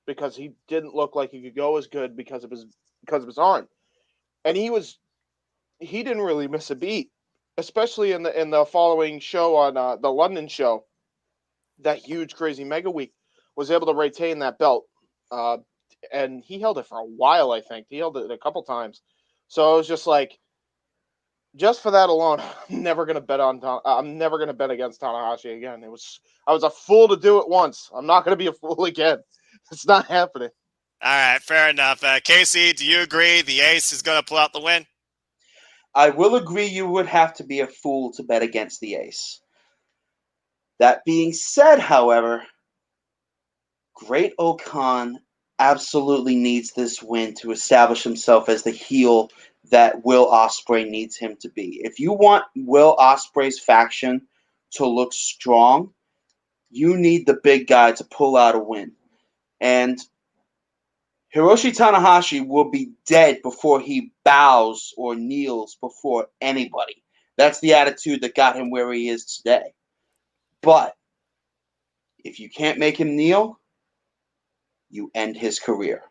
because he didn't look like he could go as good because of his arm, and he didn't really miss a beat, especially in the following show on the London show, that huge crazy mega week, was able to retain that belt, and he held it for a while. I think he held it a couple times, so it was just like, just for that alone, I'm never gonna bet against Tanahashi again. I was a fool to do it once. I'm not gonna be a fool again. It's not happening. All right, fair enough. Casey, do you agree the Ace is going to pull out the win? I will agree you would have to be a fool to bet against the Ace. That being said, however, Great O'Khan absolutely needs this win to establish himself as the heel that Will Ospreay needs him to be. If you want Will Ospreay's faction to look strong, you need the big guy to pull out a win. And Hiroshi Tanahashi will be dead before he bows or kneels before anybody. That's the attitude that got him where he is today. But if you can't make him kneel, you end his career.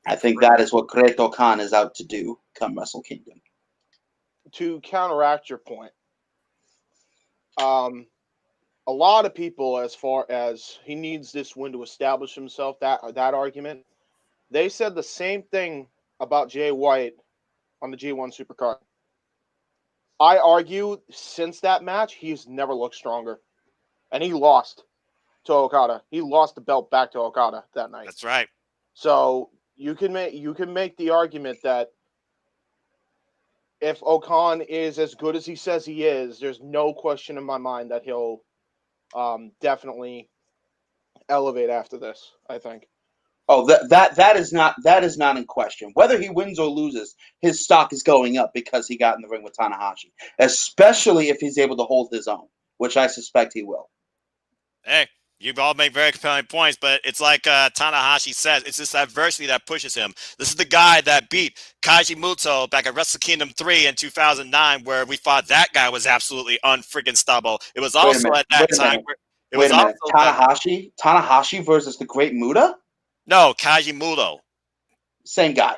I think that is what Great Khan is out to do come Wrestle Kingdom. To counteract your point, a lot of people, as far as he needs this win to establish himself, that argument, they said the same thing about Jay White on the G1 Supercard. I argue since that match, he's never looked stronger. And he lost to Okada. He lost the belt back to Okada that night. That's right. So you can make the argument that if Okan is as good as he says he is, there's no question in my mind that he'll definitely elevate after this, I think. Oh, that is not in question. Whether he wins or loses, his stock is going up because he got in the ring with Tanahashi, especially if he's able to hold his own, which I suspect he will. Hey, you've all made very compelling points, but it's like Tanahashi says, it's this adversity that pushes him. This is the guy that beat Kaiji Muto back at Wrestle Kingdom 3 in 2009, where we thought that guy was absolutely unfreaking stubble. It was also at that time where it was also Tanahashi versus the Great Muta? No, Kaiji Muto. Same guy.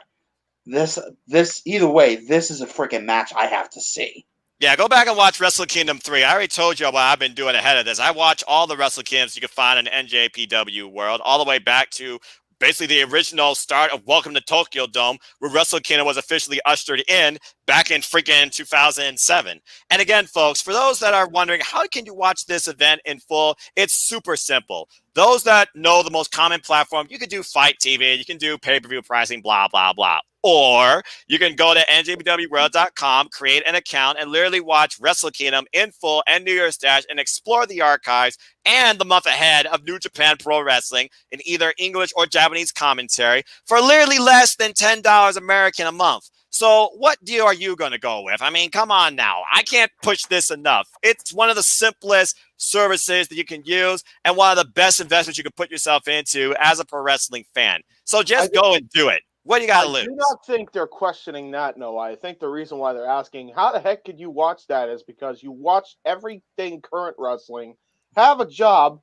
This either way, this is a freaking match I have to see. Yeah, go back and watch Wrestle Kingdom 3. I already told you what I've been doing ahead of this. I watch all the Wrestle Kingdoms you can find in the NJPW world, all the way back to basically the original start of Welcome to Tokyo Dome, where Wrestle Kingdom was officially ushered in back in freaking 2007. And again, folks, for those that are wondering, how can you watch this event in full? It's super simple. Those that know the most common platform, you can do Fight TV, you can do pay-per-view pricing, blah, blah, blah. Or you can go to njpwworld.com, create an account, and literally watch Wrestle Kingdom in full and New Year's Dash and explore the archives and the month ahead of New Japan Pro Wrestling in either English or Japanese commentary for literally less than $10 American a month. So what deal are you going to go with? I mean, come on now. I can't push this enough. It's one of the simplest services that you can use and one of the best investments you can put yourself into as a pro wrestling fan. So just go and do it. What do you got to lose? I do not think they're questioning that, Noah. I think the reason why they're asking, how the heck could you watch that, is because you watch everything current wrestling, have a job.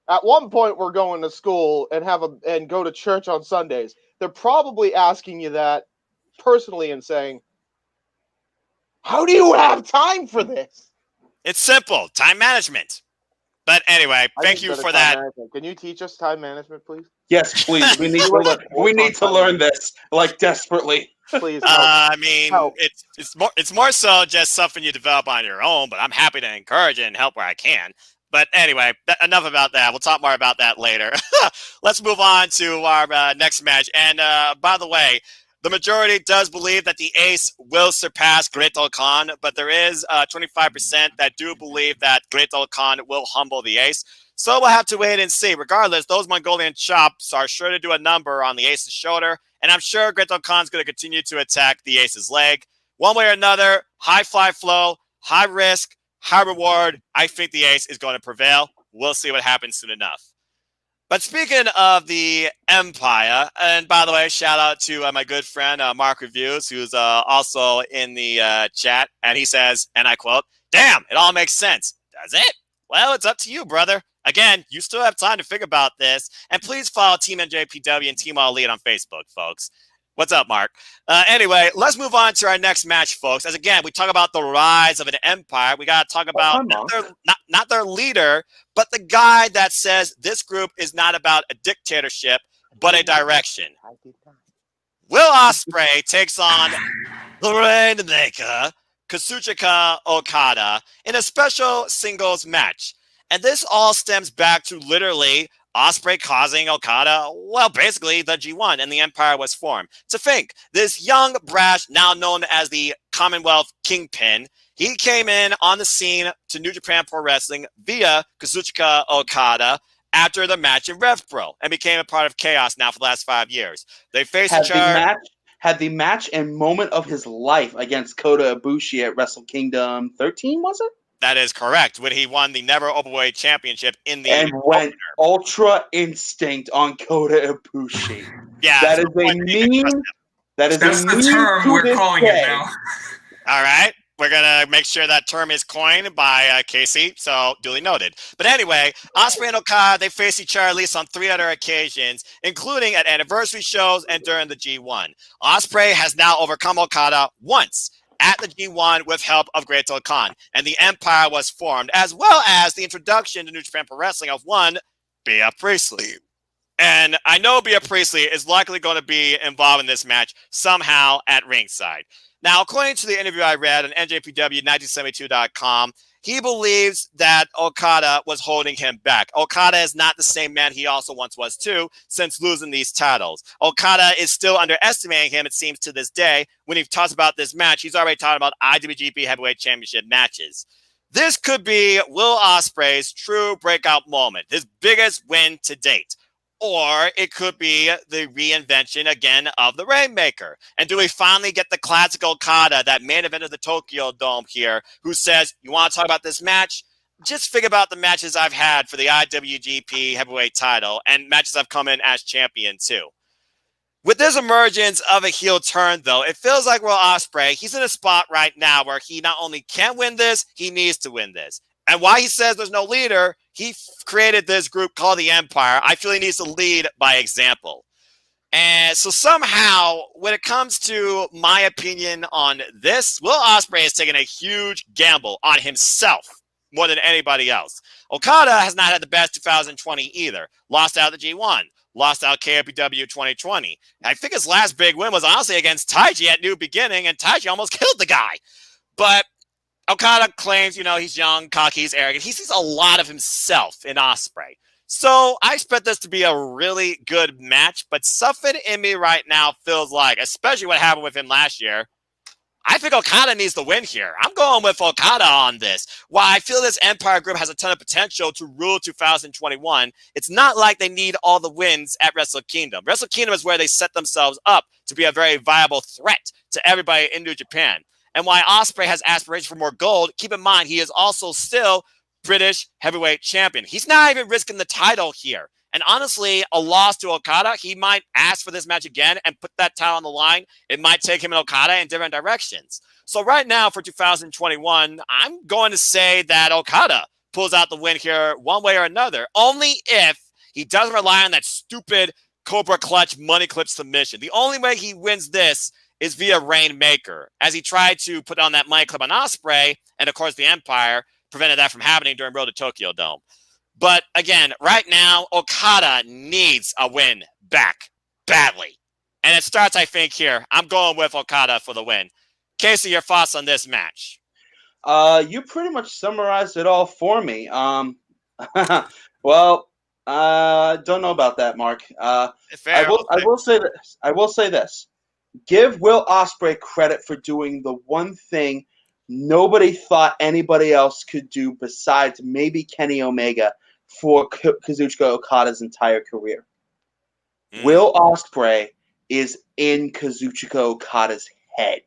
At one point, we're going to school and go to church on Sundays. They're probably asking you that personally and saying, how do you have time for this? It's simple. Time management. But anyway, thank you for that. Management. Can you teach us time management, please? Yes, please. We need to learn. We need to learn this, like, desperately. Please. I mean, it's more so just something you develop on your own. But I'm happy to encourage it and help where I can. But anyway, enough about that. We'll talk more about that later. Let's move on to our next match. And by the way, the majority does believe that the Ace will surpass Great Khan, but there is 25% that do believe that Great Khan will humble the Ace. So we'll have to wait and see. Regardless, those Mongolian chops are sure to do a number on the Ace's shoulder, and I'm sure Great Khan's going to continue to attack the Ace's leg. One way or another, high fly flow, high risk, high reward. I think the Ace is going to prevail. We'll see what happens soon enough. But speaking of the Empire, and by the way, shout out to my good friend Mark Reviews, who's also in the chat, and he says, and I quote, "Damn, it all makes sense." Does it? Well, it's up to you, brother. Again, you still have time to think about this, and please follow Team NJPW and Team All Elite on Facebook, folks. What's up, Mark? Anyway, let's move on to our next match, folks. As again, we talk about the rise of an empire. We got to talk about not their leader, but the guy that says this group is not about a dictatorship, but a direction. Will Ospreay takes on the Rainmaker, Kazuchika Okada, in a special singles match. And this all stems back to literally Ospreay causing Okada, well, basically the G1, and the Empire was formed. To think, this young brash, now known as the Commonwealth Kingpin, he came in on the scene to New Japan Pro Wrestling via Kazuchika Okada after the match in Rev Pro and became a part of Chaos now for the last 5 years. They faced had the match and moment of his life against Kota Ibushi at Wrestle Kingdom 13, was it? That is correct. When he won the Never Openweight Championship in the and went opener. Ultra Instinct on Kota Ibushi. Yeah, That to is the point a that he could trust meme. him. That is That's a the meme term to we're this calling it day. now. All right. We're going to make sure that term is coined by Casey, so duly noted. But anyway, Ospreay and Okada, they faced each other at least on 3 other occasions, including at anniversary shows and during the G1. Ospreay has now overcome Okada once at the G1 with help of Great Khan, and the Empire was formed, as well as the introduction to New Japan Pro Wrestling of one Bea Priestley. And I know Bea Priestley is likely going to be involved in this match somehow at ringside. Now, according to the interview I read on NJPW1972.com, he believes that Okada was holding him back. Okada is not the same man he also once was too, since losing these titles. Okada is still underestimating him, it seems, to this day. When he talks about this match, he's already talking about IWGP Heavyweight Championship matches. This could be Will Ospreay's true breakout moment, his biggest win to date. Or it could be the reinvention again of the Rainmaker. And do we finally get the classic Okada, that main event of the Tokyo Dome here, who says, you want to talk about this match? Just think about the matches I've had for the IWGP heavyweight title and matches I've come in as champion too. With this emergence of a heel turn, though, it feels like Will Ospreay, he's in a spot right now where he not only can win this, he needs to win this. And why he says there's no leader, he created this group called the Empire. I feel he needs to lead by example. And so somehow, when it comes to my opinion on this, Will Ospreay has taken a huge gamble on himself more than anybody else. Okada has not had the best 2020 either. Lost out the G1. Lost out KOPW 2020. I think his last big win was honestly against Taiji at New Beginning, and Taiji almost killed the guy. But Okada claims, he's young, cocky, he's arrogant. He sees a lot of himself in Ospreay. So I expect this to be a really good match, but something in me right now feels like, especially what happened with him last year, I think Okada needs to win here. I'm going with Okada on this. While I feel this Empire group has a ton of potential to rule 2021, it's not like they need all the wins at WrestleKingdom. WrestleKingdom is where they set themselves up to be a very viable threat to everybody in New Japan. And while Ospreay has aspirations for more gold, keep in mind he is also still British heavyweight champion. He's not even risking the title here. And honestly, a loss to Okada, he might ask for this match again and put that title on the line. It might take him and Okada in different directions. So right now for 2021, I'm going to say that Okada pulls out the win here one way or another, only if he doesn't rely on that stupid Cobra Clutch money clip submission. The only way he wins this is via Rainmaker, as he tried to put on that money clip on Ospreay, and of course the Empire prevented that from happening during Road to Tokyo Dome. But again, right now, Okada needs a win back badly. And it starts, I think, here. I'm going with Okada for the win. Casey, your thoughts on this match? You pretty much summarized it all for me. Well, don't know about that, Mark. Fair, I will say this. I will say this. Give Will Ospreay credit for doing the one thing nobody thought anybody else could do besides maybe Kenny Omega for Kazuchika Okada's entire career. Will Ospreay is in Kazuchika Okada's head.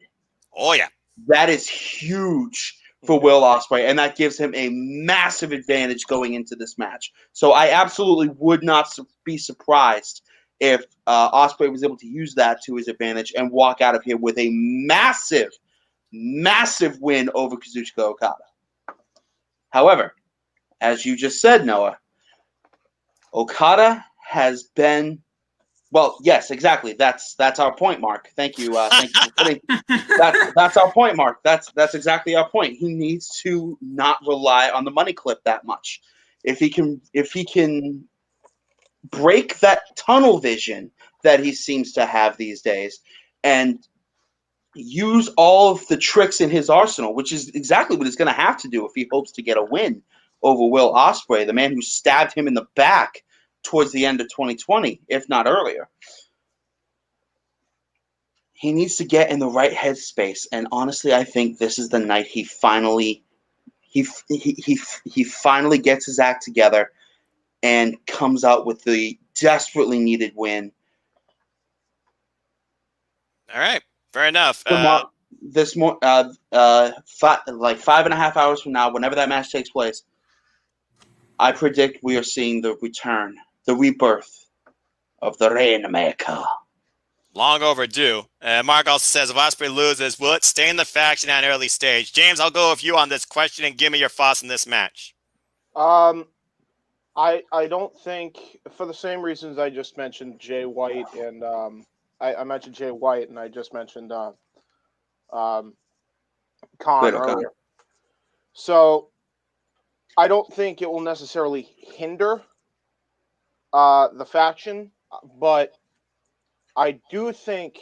Oh, yeah. That is huge for Will Ospreay, and that gives him a massive advantage going into this match. So I absolutely would not be surprised if Ospreay was able to use that to his advantage and walk out of here with a massive, massive win over Kazuchika Okada. However, as you just said, Noah, Okada has been, well, yes, exactly. That's our point, Mark. Thank you. Thank you for putting that's our point, Mark. That's exactly our point. He needs to not rely on the money clip that much. If he can break that tunnel vision that he seems to have these days and use all of the tricks in his arsenal, which is exactly what he's going to have to do if he hopes to get a win over Will Ospreay, the man who stabbed him in the back towards the end of 2020, if not earlier. He needs to get in the right headspace, and honestly, I think this is the night he finally gets his act together and comes out with the desperately needed win. All right, fair enough. like 5.5 hours from now, whenever that match takes place, I predict we are seeing the return, the rebirth of the Rainmaker. Long overdue. Mark also says, if Ospreay loses, will it stay in the faction at an early stage? James, I'll go with you on this question and give me your thoughts on this match. I don't think, for the same reasons I just mentioned, Jay White and I mentioned Jay White and I just mentioned Khan earlier. So I don't think it will necessarily hinder the faction, but I do think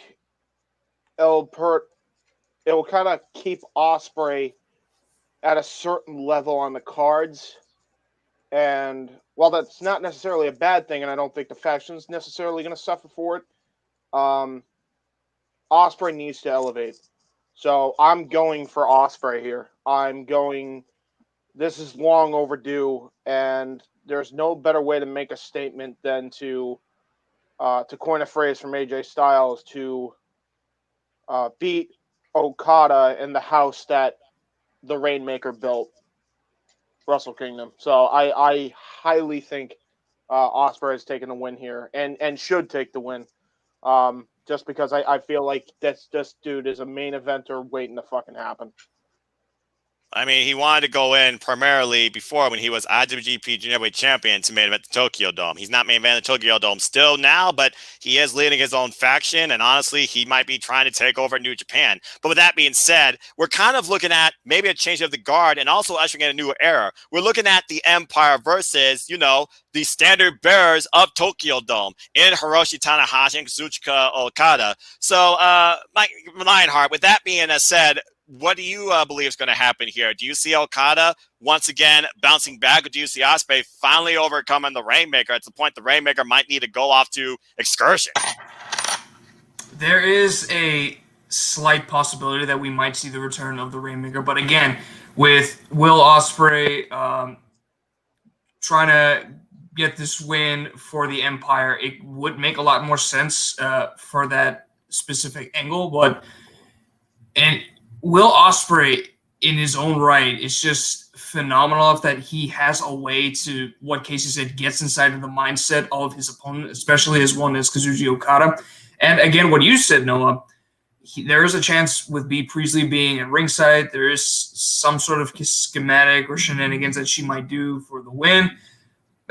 it'll kind of keep Ospreay at a certain level on the cards. And while that's not necessarily a bad thing, and I don't think the faction's necessarily going to suffer for it, Ospreay needs to elevate. So I'm going for Ospreay here. This is long overdue, and there's no better way to make a statement than to coin a phrase from AJ Styles, to beat Okada in the house that the Rainmaker built, WrestleKingdom. So I highly think Ospreay is taking the win here and should take the win. Just because I feel like this dude is a main eventer waiting to fucking happen. I mean, he wanted to go in primarily before when he was IWGP Junior Heavyweight Champion to main event the Tokyo Dome. He's not main event the Tokyo Dome still now, but he is leading his own faction, and honestly, he might be trying to take over New Japan. But with that being said, we're kind of looking at maybe a change of the guard and also ushering in a new era. We're looking at the Empire versus, the standard bearers of Tokyo Dome in Hiroshi Tanahashi and Kazuchika Okada. So, Mike Lionheart, with that being said, what do you believe is going to happen here? Do you see Okada once again bouncing back, or do you see Ospreay finally overcoming the Rainmaker at the point the Rainmaker might need to go off to excursion? There is a slight possibility that we might see the return of the Rainmaker, but again, with Will Ospreay trying to get this win for the Empire, it would make a lot more sense for that specific angle, and Will Ospreay, in his own right, is just phenomenal that he has a way to, what Casey said, gets inside of the mindset of his opponent, especially as one as Kazuchi Okada. And again, what you said, Noah, there is a chance with B. Priestley being at ringside. There is some sort of schematic or shenanigans that she might do for the win.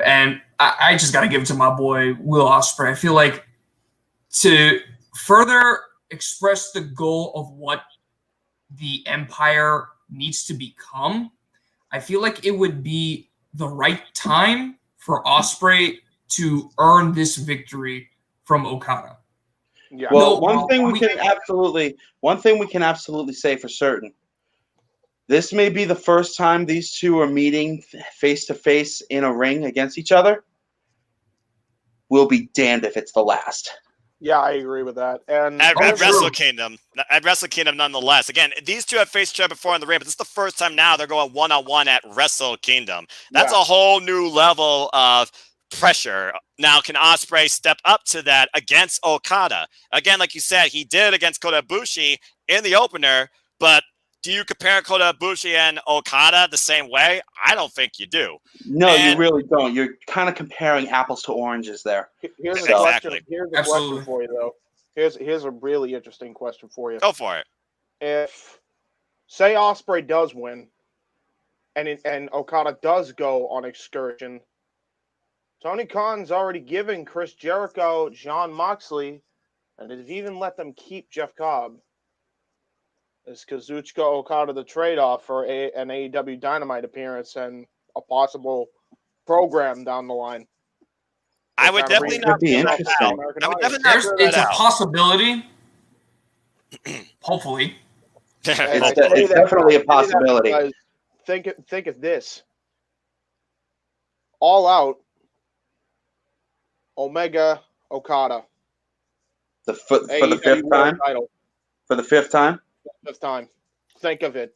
And I just got to give it to my boy, Will Ospreay. I feel like to further express the goal of what the Empire needs to become, I feel like it would be the right time for Ospreay to earn this victory from Okada. Yeah. Well, one thing we can absolutely say for certain: this may be the first time these two are meeting face to face in a ring against each other. We'll be damned if it's the last. Yeah, I agree with that. And at WrestleKingdom, nonetheless. Again, these two have faced each other before in the ring, but this is the first time now they're going one-on-one at WrestleKingdom. That's a whole new level of pressure. Now, can Ospreay step up to that against Okada? Again, like you said, he did against Kota Ibushi in the opener, but do you compare Kota Ibushi and Okada the same way? I don't think you do. No, you really don't. You're kind of comparing apples to oranges there. Here's a question for you, though. Here's a really interesting question for you. Go for it. If, say, Ospreay does win, and Okada does go on excursion, Tony Khan's already given Chris Jericho, Jon Moxley, and has even let them keep Jeff Cobb. Is Kazuchika Okada the trade-off for an AEW Dynamite appearance and a possible program down the line? I would definitely not be interested. It's a possibility. Hopefully. It's definitely a possibility. Think of this. All Out, Omega, Okada. For the fifth time? Title. For the fifth time? Fifth time. Think of it.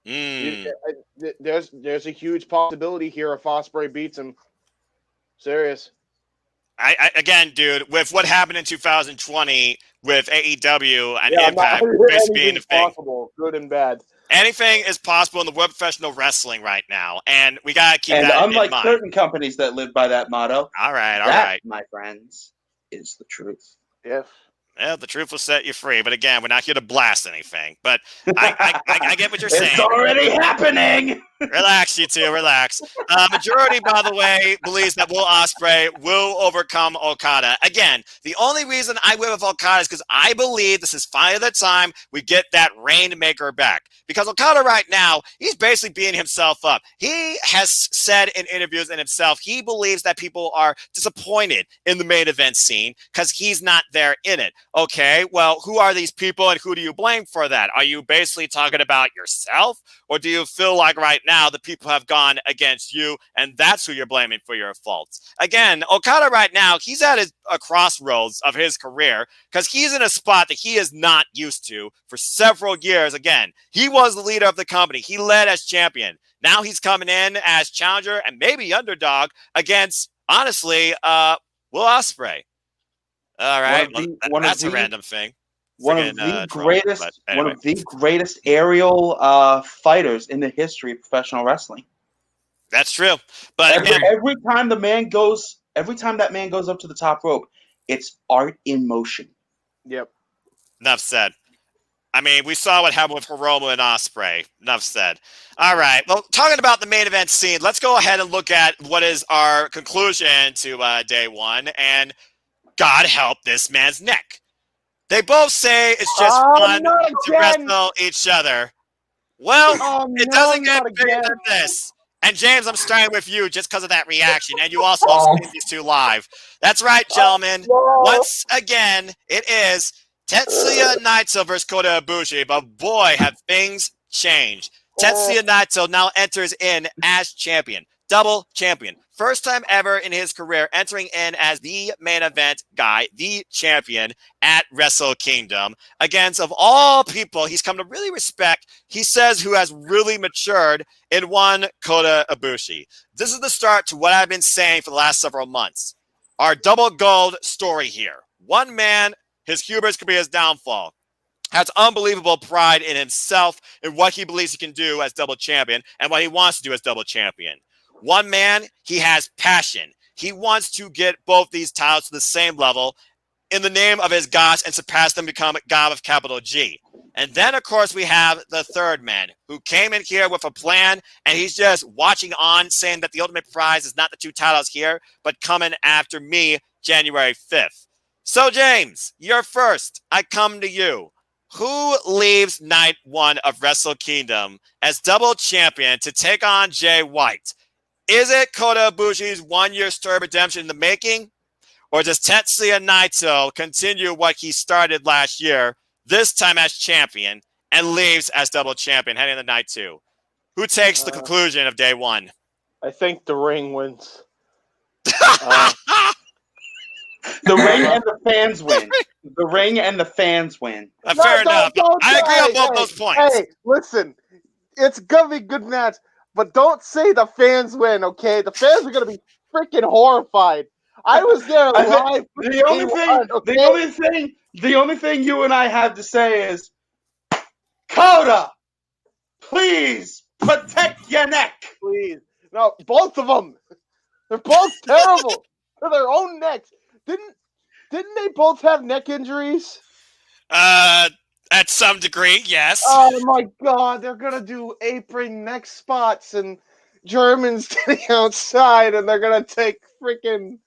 There's a huge possibility here if Ospreay beats him. Serious. Again, dude, with what happened in 2020, with AEW and Yeah, Impact basically being the anything's thing. possible, good and bad. Anything is possible in the world of professional wrestling right now, and we gotta keep And that in unlike mind. certain companies that live by that motto, All right. that, my friends, is the truth. Yes. Yeah, the truth will set you free. But again, we're not here to blast anything. But I get what you're saying. It's already happening. Relax, you two. Relax. Majority, by the way, believes that Will Ospreay will overcome Okada. Again, the only reason I went with Okada is because I believe this is finally the time we get that Rainmaker back. Because Okada right now, he's basically beating himself up. He has said in interviews and himself, he believes that people are disappointed in the main event scene because he's not there in it. Okay, well, who are these people and who do you blame for that? Are you basically talking about yourself? Or do you feel like right now the people have gone against you and that's who you're blaming for your faults? Again, Okada right now, he's at a crossroads of his career because he's in a spot that he is not used to for several years. Again, he was the leader of the company. He led as champion. Now he's coming in as challenger and maybe underdog against, honestly, Will Ospreay. All right, that's a random thing. One of the greatest aerial fighters in the history of professional wrestling. That's true. But every time that man goes up to the top rope, it's art in motion. Yep. Enough said. I mean, we saw what happened with Hiromu and Ospreay. Enough said. All right. Well, talking about the main event scene, let's go ahead and look at what is our conclusion to day one. And God help this man's neck. They both say it's just fun to wrestle each other. Well, it doesn't get bigger than this. And James, I'm starting with you just because of that reaction. And you also have seen these two live. That's right, gentlemen. Once again, it is Tetsuya Naito versus Kota Ibushi. But boy, have things changed. Tetsuya Naito now enters in as champion. Double champion. First time ever in his career entering in as the main event guy, the champion at WrestleKingdom. Against, of all people, he's come to really respect, he says, who has really matured in one Kota Ibushi. This is the start to what I've been saying for the last several months. Our double gold story here. One man, his hubris could be his downfall. Has unbelievable pride in himself and what he believes he can do as double champion and what he wants to do as double champion. One man, he has passion. He wants to get both these titles to the same level in the name of his gods and surpass them, become God with capital G. And then, of course, we have the third man who came in here with a plan, and he's just watching on, saying that the ultimate prize is not the two titles here, but coming after me January 5th. So, James, you're first. I come to you. Who leaves night one of Wrestle Kingdom as double champion to take on Jay White? Is it Kota Ibushi's one-year story of redemption in the making? Or does Tetsuya Naito continue what he started last year, this time as champion, and leaves as double champion heading into night two? Who takes the conclusion of day one? I think the ring wins. The ring and the fans win. The ring and the fans win. Fair enough. I agree on both those points. Hey, listen. It's going to be a good match. But don't say the fans win, okay? The fans are going to be freaking horrified. I was there live. The only thing you and I have to say is, Kota, please protect your neck. Please. No, both of them. They're both terrible to their own necks. Didn't they both have neck injuries? At some degree, yes. Oh my God, they're gonna do apron neck spots and Germans standing outside, and they're gonna take freaking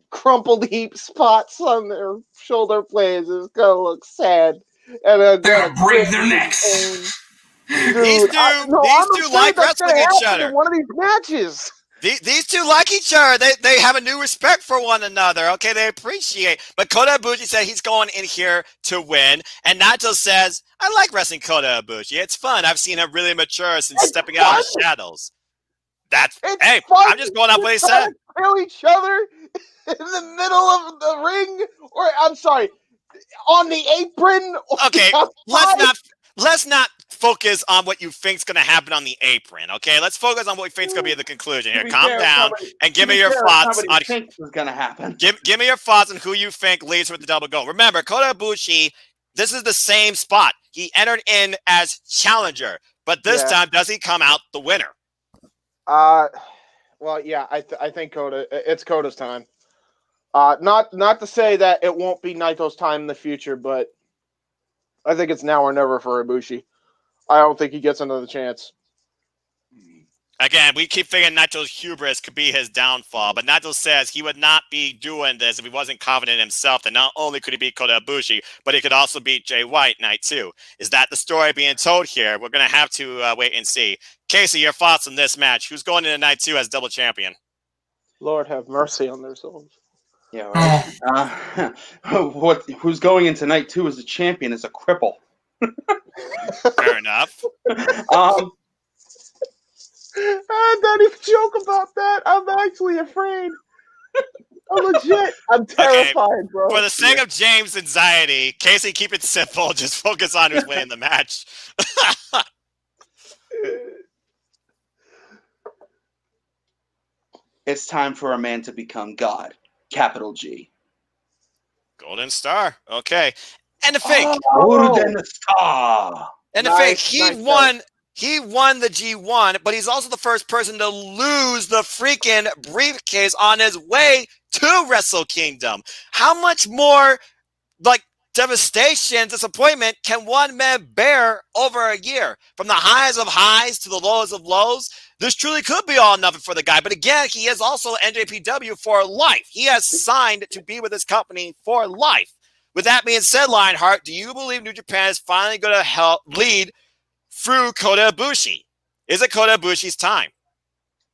crumpled heap spots on their shoulder blades. It's gonna look sad, and they're gonna break their necks. Dude, these two like wrestling each other. In one of these matches. These two like each other. They have a new respect for one another. Okay, they appreciate. But Kota Ibushi said he's going in here to win. And Naito says, I like wrestling Kota Ibushi. It's fun. I've seen him really mature since stepping out of the shadows. Hey, I'm just going off what he said. Kill each other in the middle of the ring, or I'm sorry, on the apron. Okay, let's not focus on what you think's going to happen on the apron, okay? Let's focus on what we think's going to be at the conclusion here. Calm down and give me your thoughts on is going to happen. Give me your thoughts on who you think leads with the double goal. Remember, Kota Ibushi, this is the same spot. He entered in as challenger, but this time, does he come out the winner? Well, yeah, I think Kota. It's Kota's time. Not to say that it won't be Naito's time in the future, but I think it's now or never for Ibushi. I don't think he gets another chance. Again, we keep thinking Naito's hubris could be his downfall, but Naito says he would not be doing this if he wasn't confident in himself that not only could he beat Kota Ibushi, but he could also beat Jay White night 2. Is that the story being told here? We're going to have to wait and see. Casey, your thoughts on this match? Who's going into night 2 as double champion? Lord have mercy on their souls. Yeah, right. Who's going into night 2 as a champion is a cripple. Fair enough. I don't even joke about that. I'm actually afraid. I'm legit. I'm terrified, bro. For the sake of James' anxiety, Casey, keep it simple. Just focus on who's winning the match. It's time for a man to become God. Capital G. Golden Star. Okay. And the fake. Golden Star. And the fake. He won the G1, but he's also the first person to lose the freaking briefcase on his way to WrestleKingdom. How much more, devastation, disappointment can one man bear over a year? From the highs of highs to the lows of lows, this truly could be all nothing for the guy. But again, he is also NJPW for life. He has signed to be with his company for life. With that being said, Lionheart, do you believe New Japan is finally going to lead through Kota Ibushi? Is it Kota Ibushi's time?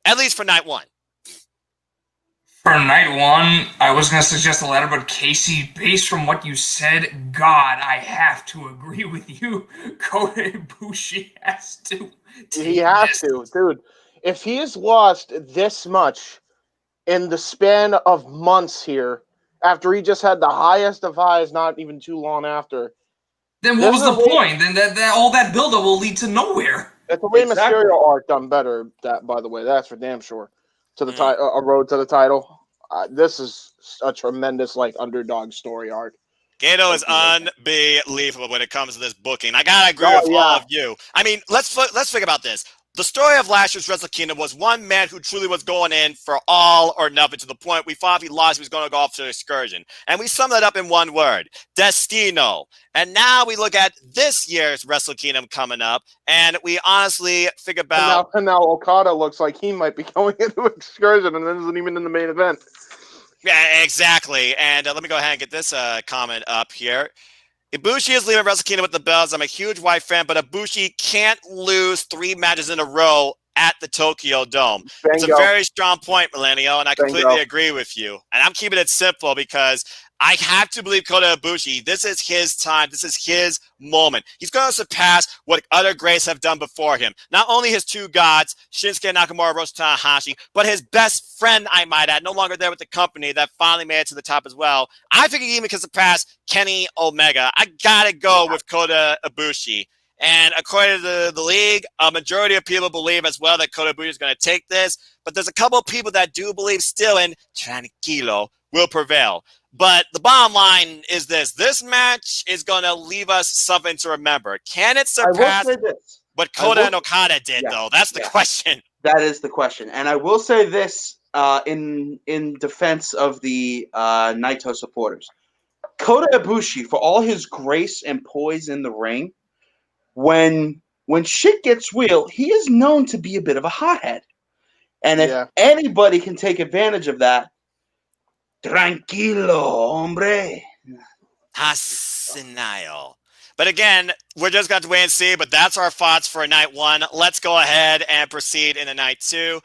At least for night 1. For night 1, I was going to suggest the latter, but Casey, based from what you said, God, I have to agree with you. Kota Ibushi has to. He has to, dude. If he has lost this much in the span of months here, after he just had the highest of highs not even too long after, then what was the point? Then that all that buildup will lead to nowhere. It's a Rey Mysterio arc done better. That, by the way, that's for damn sure. To the a road to the title. This is a tremendous underdog story arc. Gato is unbelievable when it comes to this booking. I gotta agree with all of you. I mean, let's think about this. The story of last year's Wrestle Kingdom was one man who truly was going in for all or nothing, to the point we thought if he lost, he was going to go off to an excursion. And we summed that up in one word: Destino. And now we look at this year's Wrestle Kingdom coming up, and we honestly think about... And now Okada looks like he might be going into an excursion and isn't even in the main event. Yeah, exactly. And let me go ahead and get this comment up here. Ibushi is leaving Wrestle Kingdom with the bells. I'm a huge White fan, but Ibushi can't lose 3 matches in a row at the Tokyo Dome. Bingo. It's a very strong point, Millennial, and I completely agree with you. And I'm keeping it simple because I have to believe Kota Ibushi. This is his time. This is his moment. He's going to surpass what other greats have done before him. Not only his 2 gods, Shinsuke Nakamura, Roshi Tanahashi, but his best friend, I might add, no longer there with the company, that finally made it to the top as well. I think he even can surpass Kenny Omega. I got to go with Kota Ibushi. And according to the league, a majority of people believe as well that Kota Ibushi is going to take this. But there's a couple of people that do believe still in Tranquilo will prevail. But the bottom line is this. This match is going to leave us something to remember. Can it surpass what Kota and Okada did, though? That's the question. That is the question. And I will say this in defense of the Naito supporters. Kota Ibushi, for all his grace and poise in the ring, when shit gets real, he is known to be a bit of a hothead. And if anybody can take advantage of that, tranquilo, hombre. Hasinayo. But again, we're just going to wait and see. But that's our thoughts for night 1. Let's go ahead and proceed into night 2.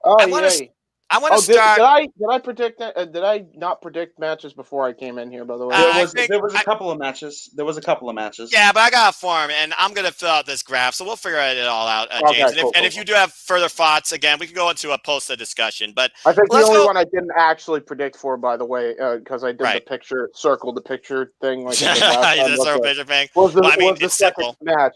I I want to start. Did I predict that? Did I not predict matches before I came in here? By the way, there was a couple of matches. There was a couple of matches. Yeah, but I got a form, and I'm gonna fill out this graph, so we'll figure it all out, James. Okay, And if you do have further thoughts, again, we can go into a post-it discussion. But I think the only one I didn't actually predict for, by the way, because I did the picture, circle the picture thing. Like I did last time, the circle picture thing. It's simple. Match.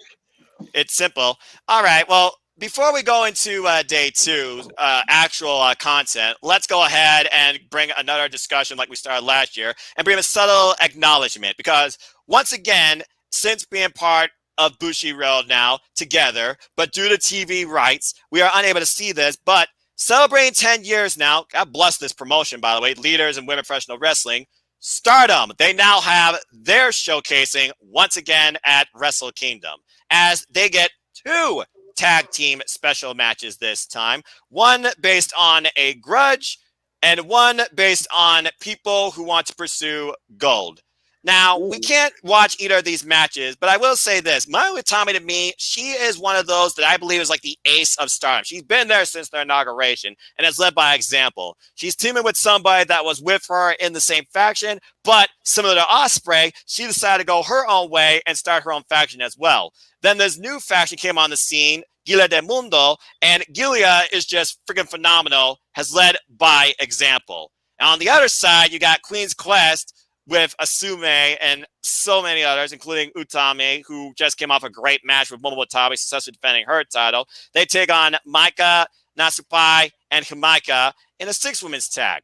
It's simple. All right. Well, before we go into day two, actual content, let's go ahead and bring another discussion like we started last year and bring a subtle acknowledgement because once again, since being part of Bushiroad now together, but due to TV rights, we are unable to see this, but celebrating 10 years now, God bless this promotion, by the way, leaders in women professional wrestling, Stardom, they now have their showcasing once again at WrestleKingdom as they get 2 tag team special matches this time. One based on a grudge and one based on people who want to pursue gold. Now, we can't watch either of these matches, but I will say this. Mayu Utami, to me, she is one of those that I believe is like the ace of Stardom. She's been there since their inauguration and has led by example. She's teaming with somebody that was with her in the same faction, but similar to Ospreay, she decided to go her own way and start her own faction as well. Then this new faction came on the scene, Gilia del Mundo, and Gilia is just freaking phenomenal, has led by example. And on the other side, you got Queen's Quest, with Asume and so many others, including Utami, who just came off a great match with Momo Watabe, successfully defending her title. They take on Maika, Nasupai, and Hamaika in a 6-women's tag.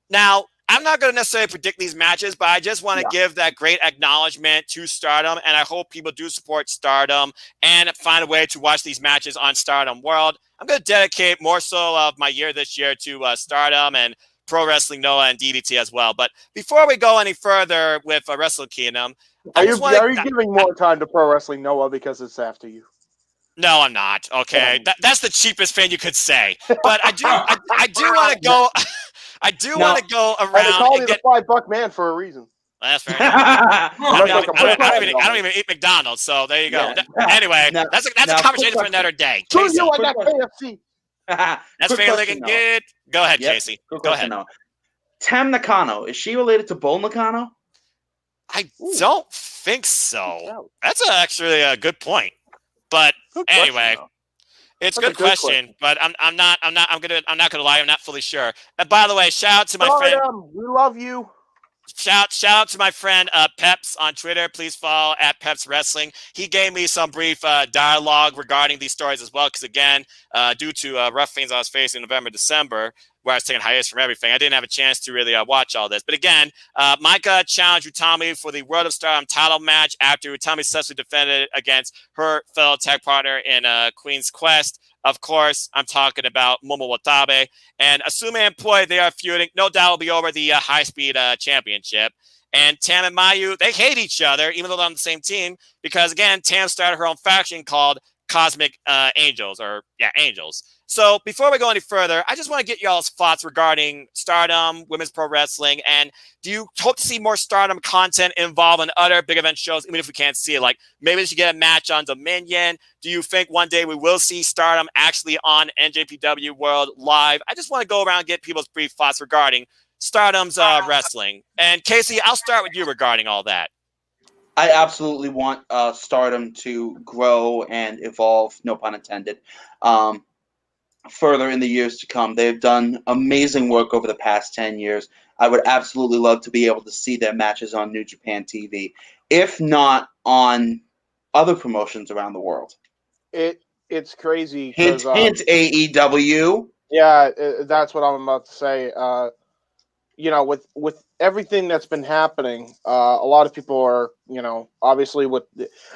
Now, I'm not going to necessarily predict these matches, but I just want to give that great acknowledgement to Stardom, and I hope people do support Stardom and find a way to watch these matches on Stardom World. I'm going to dedicate more so of my year this year to Stardom and Pro Wrestling Noah and DDT as well. But before we go any further with Wrestle Kingdom, are you giving more time to Pro Wrestling Noah because it's after you? No, I'm not. Okay, that's the cheapest thing you could say. But I do want to go. I do want to go around. And they call you the $5 man for a reason. That's fair enough. I don't even eat McDonald's, so there you go. Yeah. Anyway, that's a conversation for another day. Casey, you like that KFC? That's fair looking good. Go ahead, Casey. Go ahead. Tam Nakano, is she related to Bull Nakano? I don't think so. That's actually a good point. But anyway, it's a good question. But I'm not gonna lie. I'm not fully sure. And by the way, shout out to my friend. We love you. Shout out to my friend Peps on Twitter. Please follow at Peps Wrestling. He gave me some brief dialogue regarding these stories as well. Because again, due to rough things I was facing in November, December, where I was taking hiatus from everything, I didn't have a chance to really watch all this. But again, Maika challenged Utami for the World of Stardom title match after Utami successfully defended against her fellow tag partner in Queen's Quest. Of course, I'm talking about Momo Watabe. And Asume and Poi, they are feuding. No doubt will be over the high-speed championship. And Tam and Mayu, they hate each other, even though they're on the same team. Because, again, Tam started her own faction called Cosmic Angels. Angels. So before we go any further, I just want to get y'all's thoughts regarding Stardom, women's pro wrestling, and do you hope to see more Stardom content involved in other big event shows, even if we can't see it? Like maybe they should get a match on Dominion. Do you think one day we will see Stardom actually on NJPW World Live? I just want to go around and get people's brief thoughts regarding Stardom's wrestling. And Casey, I'll start with you regarding all that. I absolutely want Stardom to grow and evolve, no pun intended, further in the years to come. They've done amazing work over the past 10 years. I would absolutely love to be able to see their matches on New Japan TV, if not on other promotions around the world. It's crazy. Hint, AEW. Yeah, that's what I'm about to say. With everything that's been happening, a lot of people are, obviously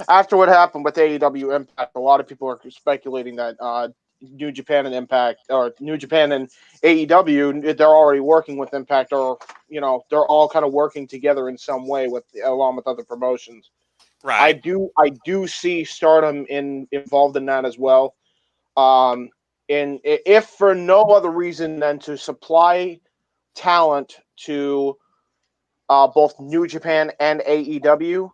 after what happened with AEW Impact, a lot of people are speculating that New Japan and Impact, or New Japan and AEW, they're already working with Impact, or they're all kind of working together in some way along with other promotions. Right. I do see Stardom involved in that as well. And if for no other reason than to supply talent to both New Japan and AEW.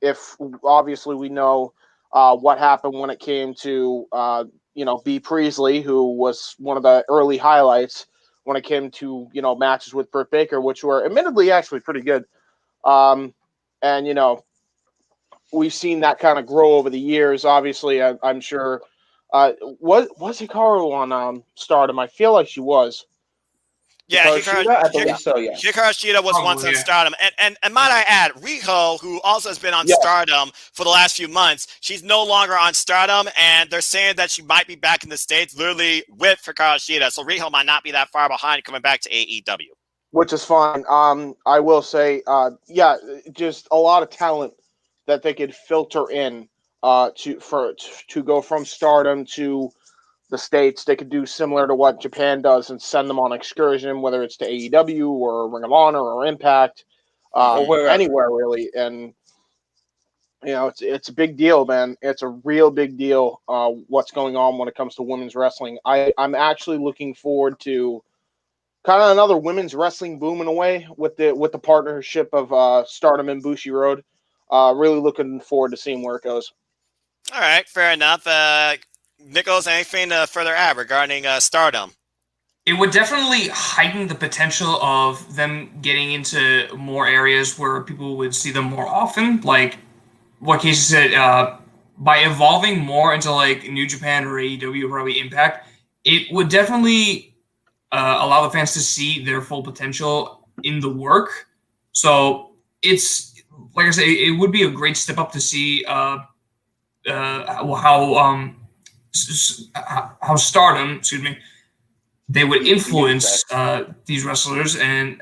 If obviously we know what happened when it came to B. Priestley, who was one of the early highlights when it came to, matches with Britt Baker, which were admittedly actually pretty good. And, we've seen that kind of grow over the years. Obviously, I'm sure. Was Hikaru on Stardom? I feel like she was. Yeah, Shida, I believe so. Yeah, Hikaru Shida was once on Stardom, and might I add, Riho, who also has been on Stardom for the last few months, she's no longer on Stardom, and they're saying that she might be back in the States, literally with Hikaru Shida. So Riho might not be that far behind coming back to AEW, which is fine. I will say, just a lot of talent that they could filter in to go from Stardom to the States. They could do similar to what Japan does and send them on excursion, whether it's to AEW or Ring of Honor or Impact, or anywhere really. And it's a big deal, man. It's a real big deal. What's going on when it comes to women's wrestling? I'm actually looking forward to kind of another women's wrestling boom in a way with the partnership of Stardom and Bushiroad. Really looking forward to seeing where it goes. All right, fair enough. Nichols, anything to further add regarding Stardom? It would definitely heighten the potential of them getting into more areas where people would see them more often. Like what Casey said, by evolving more into like New Japan or AEW, probably Impact, it would definitely allow the fans to see their full potential in the work. So it's, like I say, it would be a great step up to see how Stardom, they would influence these wrestlers and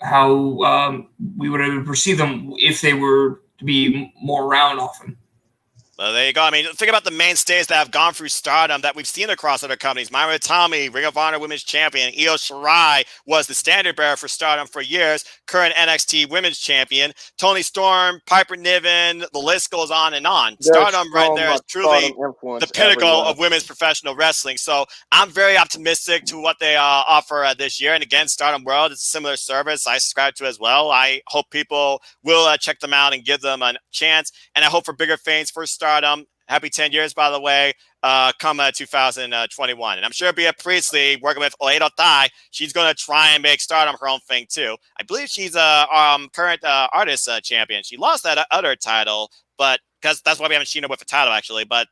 how we would perceive them if they were to be more around often. Well, there you go. I mean, think about the mainstays that have gone through Stardom that we've seen across other companies. Myra Tomei, Ring of Honor Women's Champion. Io Shirai was the standard bearer for Stardom for years. Current NXT Women's Champion. Toni Storm, Piper Niven, the list goes on and on. Stardom right there is truly the pinnacle of women's professional wrestling. So I'm very optimistic to what they offer this year. And again, Stardom World is a similar service I subscribe to as well. I hope people will check them out and give them a chance. And I hope for bigger things for Stardom. Happy 10 years, by the way, come 2021. And I'm sure Bea Priestley, working with Oedo Tai, she's going to try and make Stardom her own thing, too. I believe she's a current artist champion. She lost that other title, but because that's why we haven't seen her with a title, actually. But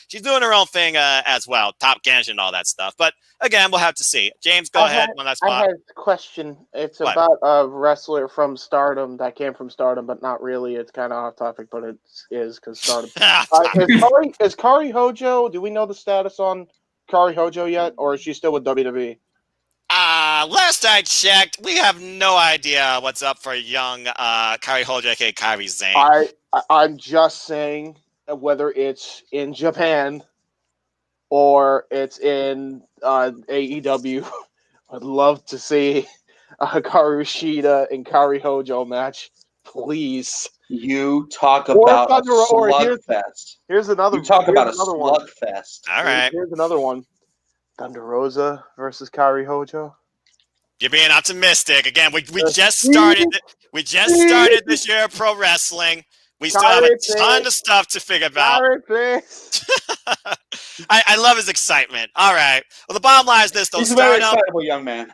she's doing her own thing as well, Top Ganshin and all that stuff. But again, we'll have to see. James, go ahead on that spot. I have a question. It's about a wrestler from Stardom that came from Stardom, but not really. It's kind of off topic, but it is because Stardom. Is Kari Hojo, do we know the status on Kari Hojo yet, or is she still with WWE? Last I checked, we have no idea what's up for young Kari Hojo, aka Kairi Sane. I'm just saying whether it's in Japan or it's in AEW. I'd love to see a Hikaru Shida and Kari Hojo match, please. You talk about a slugfest. Here's another. You talk about a slugfest. All right. Here's another one. Thunder Rosa versus Kari Hojo. You're being optimistic again. We just started. We just started this year of pro wrestling. We still have a ton of stuff to figure out. I love his excitement. All right. Well, the bottom line is this, though. He's a very excitable young man.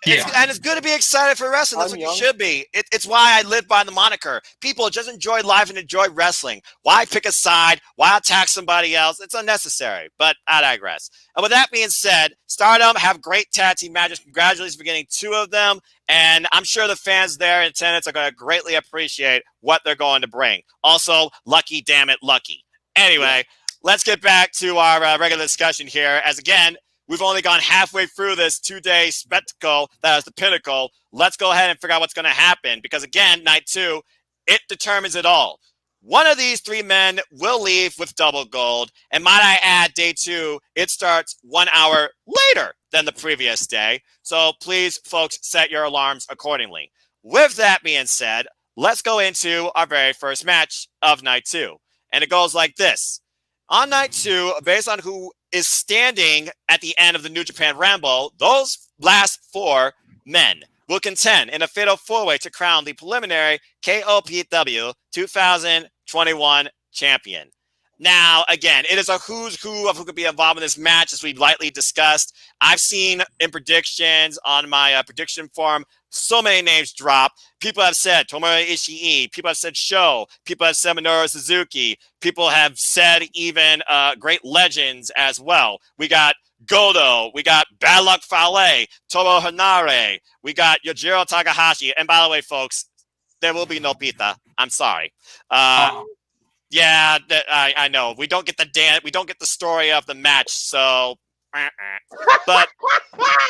And it's good to be excited for wrestling. That's what you should be. It's why I live by the moniker. People just enjoy life and enjoy wrestling. Why pick a side? Why attack somebody else? It's unnecessary, but I digress. And with that being said, Stardom have great tag team matches. Congratulations for getting 2 of them. And I'm sure the fans there in attendance are going to greatly appreciate what they're going to bring. Also, lucky, damn it, lucky. Anyway, let's get back to our regular discussion here. As again, we've only gone halfway through this 2-day spectacle that is the pinnacle. Let's go ahead and figure out what's going to happen. Because again, night 2, it determines it all. One of these 3 men will leave with double gold. And might I add, day 2, it starts 1 hour later than the previous day. So please, folks, set your alarms accordingly. With that being said, let's go into our very first match of night 2. And it goes like this. On night 2, based on who is standing at the end of the New Japan Ramble, those last 4 men will contend in a fatal 4-way to crown the preliminary KOPW 2021 champion. Now, again, it is a who's who of who could be involved in this match, as we lightly discussed. I've seen in predictions on my prediction forum so many names drop. People have said Tomohiro Ishii. People have said Sho. People have said Minoru Suzuki. People have said even great legends as well. We got Godo. We got Bad Luck Fale. Tomo Hanare. We got Yujiro Takahashi. And by the way, folks, there will be no pita. I'm sorry. Yeah, I know. We don't get the story of the match, so. But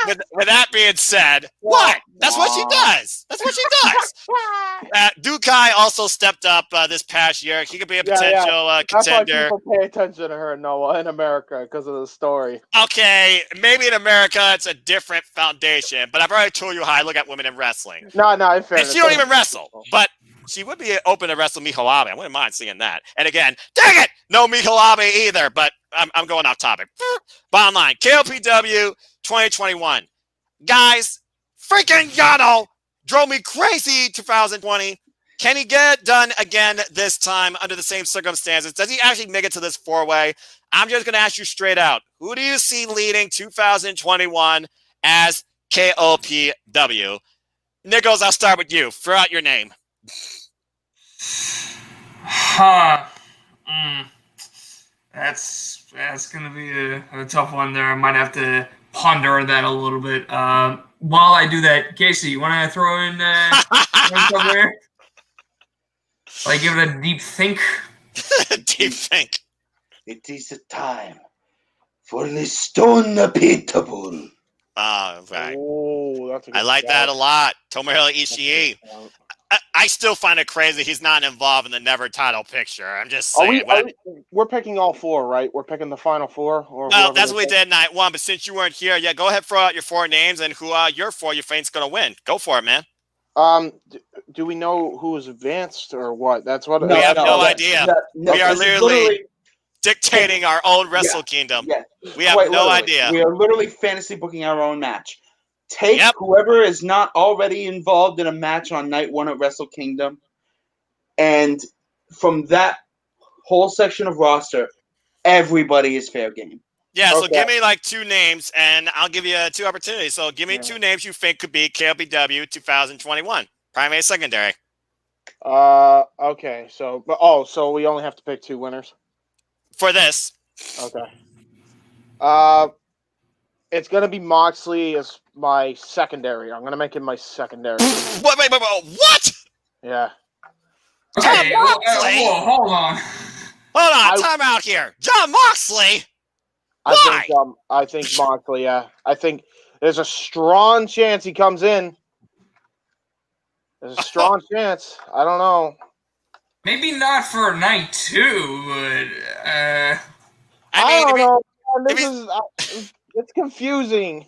with that being said, what? That's what she does. That's what she does. Dukai also stepped up this past year. He could be a potential contender. That's why people pay attention to her, Noah, in America because of the story. Okay, maybe in America it's a different foundation, but I've already told you how I look at women in wrestling. No, in fairness. And she don't even wrestle, but she would be open to wrestle Miho Abe. I wouldn't mind seeing that. And again, dang it, no Miho Abe either, but I'm going off topic. Bottom line, KOPW 2021. Guys, freaking Yano drove me crazy 2020. Can he get it done again this time under the same circumstances? Does he actually make it to this four-way? I'm just going to ask you straight out. Who do you see leading 2021 as KOPW? Nichols, I'll start with you. Throw out your name. That's gonna be a tough one there. I might have to ponder that a little bit. While I do that, Casey, you want to throw in somewhere? Like give it a deep think. Deep think. It is a time for the stone pitbull. Right. Oh, that's a good I like shout. that a lot. Tomohiro Ishii. I still find it crazy he's not involved in the never title picture. I'm just saying. We're picking all four, right? We're picking the final four? Well, that's what we did night one, but since you weren't here, yeah, go ahead, throw out your four names and who your think's going to win. Go for it, man. Do we know who is advanced or what? That's what we have no idea. We are literally dictating our own WrestleKingdom. Yeah. We have no idea. We are literally fantasy booking our own match. Take whoever is not already involved in a match on night one at WrestleKingdom, and from that whole section of roster, everybody is fair game. Yeah, so give me like two names, and I'll give you two opportunities. So give me two names you think could be KOPW 2021, primary, secondary. Okay. So we only have to pick two winners for this. Okay. It's gonna be Moxley as my secondary. I'm gonna make him my secondary. Wait, what? Yeah. Okay, hold on. Time out here. John Moxley. Why? I think Moxley. Yeah, I think there's a strong chance he comes in. There's a strong chance. I don't know. Maybe not for night two, but I don't know. It's confusing.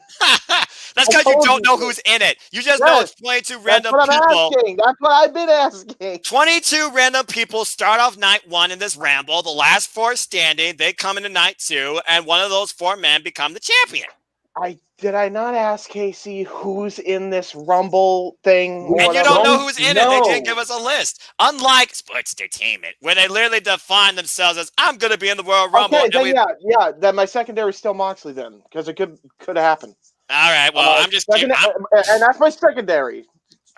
That's because you don't know who's in it. You just know it's 22 random people. That's what I've been asking. 22 random people start off night one in this ramble. The last four standing, they come into night two, and one of those four men become the champion. Did I not ask Casey who's in this Rumble thing? And you don't know who's in it. They didn't give us a list. Unlike Sports Entertainment, where they literally define themselves as, I'm going to be in the Royal Rumble. Okay, then my secondary is still Moxley then, because it could happen. All right, well, I'm just kidding. And that's my secondary.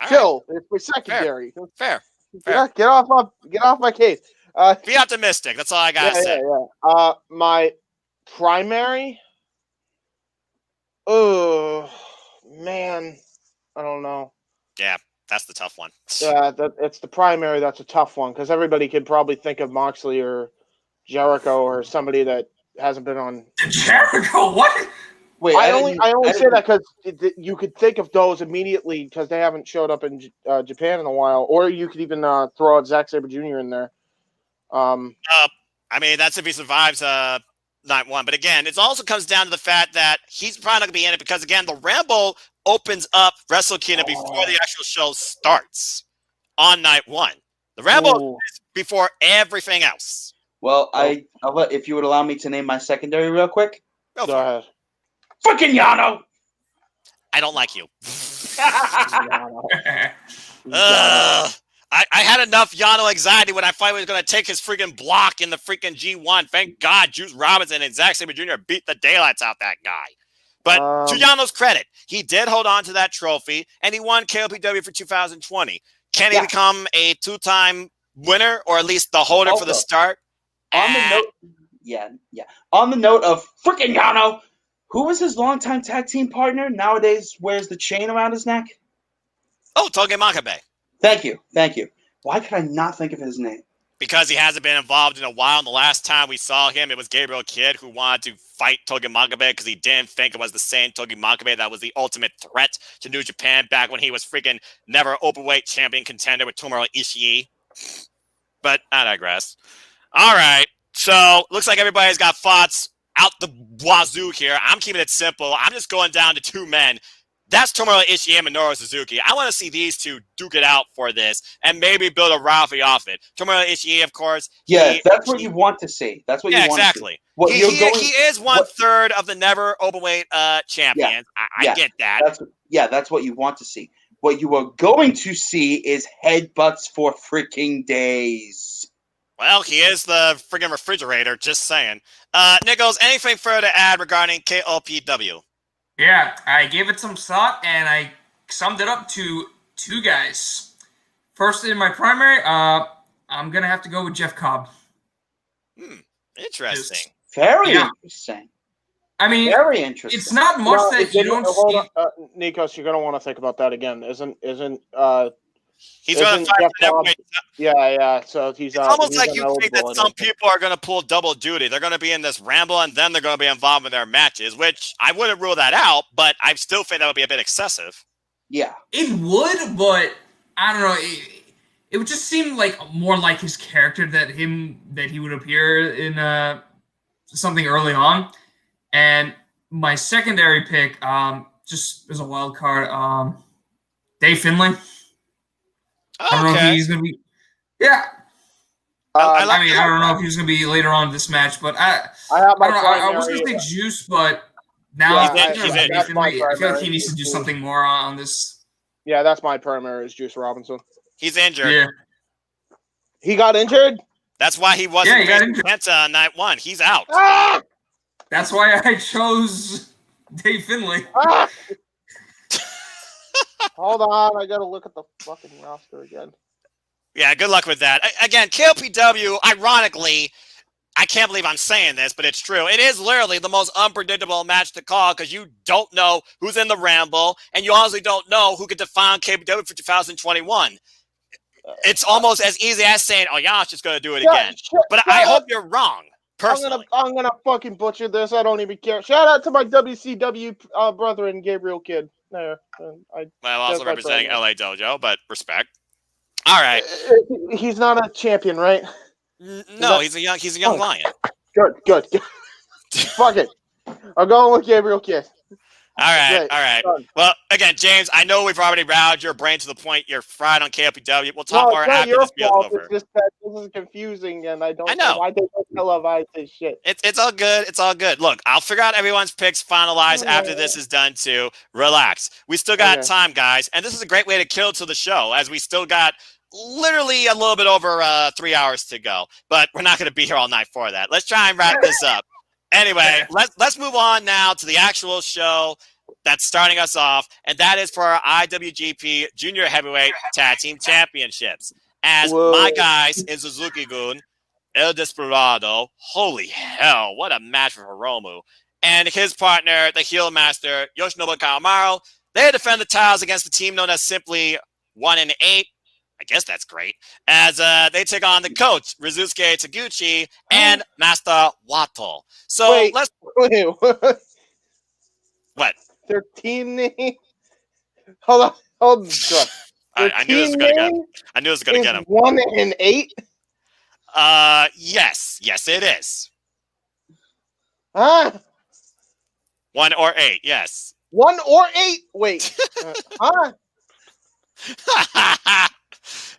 Still, it's my secondary. Fair. Get off my case. Be optimistic. That's all I got to say. Yeah. My primary... Oh, man. I don't know. Yeah, that's the tough one. Yeah, it's the primary that's a tough one, because everybody could probably think of Moxley or Jericho or somebody that hasn't been on... Jericho? What? Wait, I only say that because you could think of those immediately because they haven't showed up in Japan in a while, or you could even throw out Zack Sabre Jr. in there. I mean, that's if he survives night one. But again, it also comes down to the fact that he's probably not going to be in it because, again, the Ramble opens up WrestleKingdom before the actual show starts on night one. The Ramble is before everything else. Well, if you would allow me to name my secondary real quick. Go ahead. Fucking Yano! I don't like you. I had enough Yano anxiety when I finally was going to take his freaking block in the freaking G1. Thank God Juice Robinson and Zack Sabre Jr. beat the daylights out that guy. But to Yano's credit, he did hold on to that trophy, and he won KOPW for 2020. Can he become a two-time winner, or at least the holder for the start? On the note, on the note of freaking Yano, who was his longtime tag team partner? Nowadays wears the chain around his neck. Oh, Toge Makabe. Thank you. Why could I not think of his name? Because he hasn't been involved in a while. And the last time we saw him, it was Gabriel Kidd who wanted to fight Toge Makabe because he didn't think it was the same Toge Makabe that was the ultimate threat to New Japan back when he was freaking never openweight champion contender with Tomohiro Ishii. But I digress. All right. So looks like everybody's got thoughts out the wazoo here. I'm keeping it simple. I'm just going down to two men. That's Tomohiro Ishii and Minoru Suzuki. I want to see these two duke it out for this and maybe build a rivalry off it. Tomohiro Ishii, of course. That's what you want to see. That's what you want exactly. to see. He is one-third of the never openweight champions. I get that. That's what you want to see. What you are going to see is headbutts for freaking days. Well, he is the freaking refrigerator, just saying. Nichols, anything further to add regarding KOPW? Yeah, I gave it some thought, and I summed it up to two guys. First, in my primary, I'm going to have to go with Jeff Cobb. Interesting. Very interesting. I mean, very interesting. It's not much that you don't see. Nikos, you're going to want to think about that again. Isn't he's going to fight for that. Yeah. So he's almost like you think that some people are going to pull double duty. They're going to be in this ramble, and then they're going to be involved in their matches, which I wouldn't rule that out, but I still think that would be a bit excessive. Yeah. It would, but I don't know. It would just seem like more like his character that he would appear in something early on. And my secondary pick, just as a wild card, Dave Finlay. I don't know if he's going to be. Yeah. I don't know if he's going to be later on in this match, but I was going to say Juice, but now I feel like he needs to do something more on this. Yeah, that's my primary is Juice Robinson. He's injured. Yeah. He got injured? That's why he wasn't facing Penta on night one. He's out. Ah! That's why I chose Dave Finlay. Ah! Hold on, I gotta look at the fucking roster again. Yeah, good luck with that. Again, KOPW, ironically, I can't believe I'm saying this, but it's true. It is literally the most unpredictable match to call because you don't know who's in the Ramble, and you honestly don't know who could define KOPW for 2021. It's almost as easy as saying, "Oh, Yash just going to do it again." But I hope you're wrong. Personally, I'm gonna fucking butcher this. I don't even care. Shout out to my WCW brethren, Gabriel Kidd. There, also representing LA Dojo, but respect. All right. He's not a champion, right? No, he's a young lion. Good. Fuck it. I'm going with Gabriel Kidd. All right. Well, again, James, I know we've already routed your brain to the point you're fried on KOPW. We'll talk more after this feels over. It's just that this is confusing, and I don't know why they don't televise this shit. It's all good. It's all good. Look, I'll figure out everyone's picks finalized after this is done too. Relax. We still got time, guys, and this is a great way to kill to the show, as we still got literally a little bit over 3 hours to go. But we're not going to be here all night for that. Let's try and wrap this up. Anyway, let's move on now to the actual show that's starting us off, and that is for our IWGP Junior Heavyweight Tag Team Championships. As my guys in Suzuki-gun, El Desperado, holy hell, what a match for Hiromu, and his partner, the heel master, Yoshinobu Kawamaro, they defend the titles against the team known as simply 1 and 8. I guess that's great. As they take on the coach, Rizusuke Taguchi, and Master Wato. So let's... What? Their team name? Hold on. I knew this was going to get him. I knew this was going to get him. 1 and 8? Yes. Yes, it is. Huh? 1 or 8, yes. 1 or 8? Wait. Huh?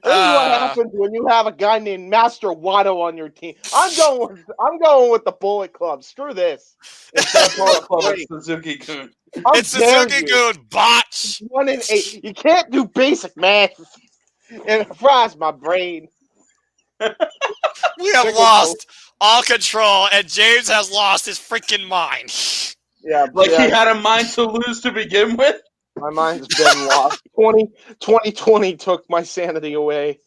This is what happens when you have a guy named Master Wato on your team. I'm going with the Bullet Club. Screw this. It's the Bullet Club. It's Suzuki-gun. It's Suzuki-gun, botch. 1 and 8. You can't do basic math. It fries my brain. We have Chicken lost all control, and James has lost his freaking mind. Yeah, Like he had a mind to lose to begin with. my mind's been lost. 2020 took my sanity away.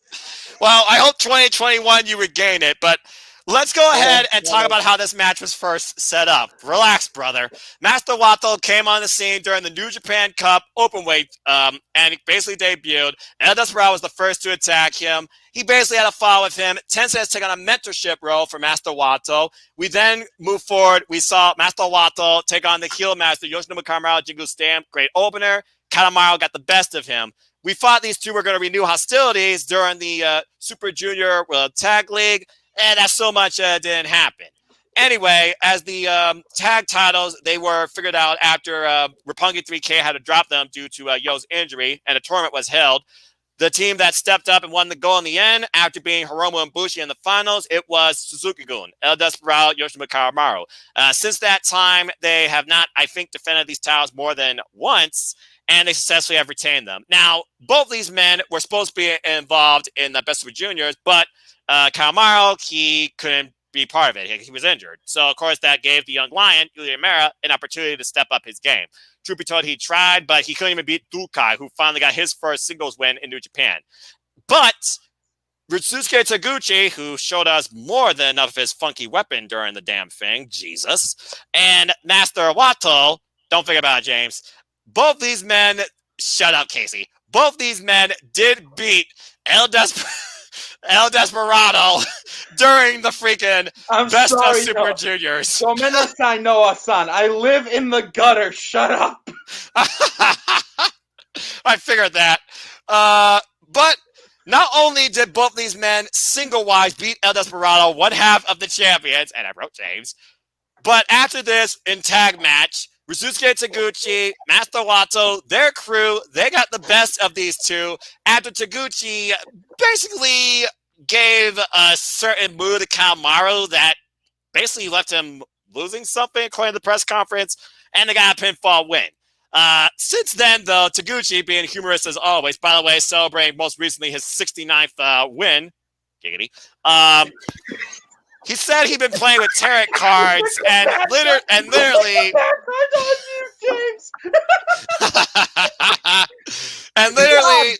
Well, I hope 2021 you regain it, but let's go ahead and talk about how this match was first set up. Relax, brother. Master Wato came on the scene during the New Japan Cup Openweight, and he basically debuted. El Desperado was the first to attack him. He basically had a follow with him. Tensei has taken on a mentorship role for Master Wato. We then move forward. We saw Master Wato take on the heel master, Yoshinobu Kanemaru, Jingu Stamp. Great opener. Kanemaru got the best of him. We thought these two were going to renew hostilities during the Super Junior Tag League, and that so much didn't happen. Anyway, as the tag titles, they were figured out after Roppongi 3K had to drop them due to Yo's injury, and a tournament was held. The team that stepped up and won the goal in the end, after being Hiromu and Bushi in the finals, it was Suzuki-gun, El Desperado, Yoshinobu Kanemaru. Since that time, they have not, I think, defended these titles more than once, and they successfully have retained them. Now, both these men were supposed to be involved in the Best of Juniors, but Kanemaru, he couldn't be part of it. He was injured. So, of course, that gave the young lion, Yuya Mera, an opportunity to step up his game. Truth be told, he tried, but he couldn't even beat Dukai, who finally got his first singles win in New Japan. But Ryusuke Taguchi, who showed us more than enough of his funky weapon during the damn thing, Jesus, and Master Wato, don't think about it, James. Both these men, shut up, Casey. Both these men did beat El Desperado during the freaking Best of Super Juniors. Gomenasai Noah-san. I live in the gutter. Shut up. I figured that. But not only did both these men single-wise beat El Desperado, one half of the champions, and I wrote James, but after this, in tag match, Ryusuke Taguchi, Master Wato, their crew, they got the best of these two after Taguchi basically gave a certain move to Kanemaru that basically left him losing something, according to the press conference, and they got a pinfall win. Since then, though, Taguchi, being humorous as always, by the way, celebrating most recently his 69th win, giggity, he said he'd been playing with tarot cards and literally James. and literally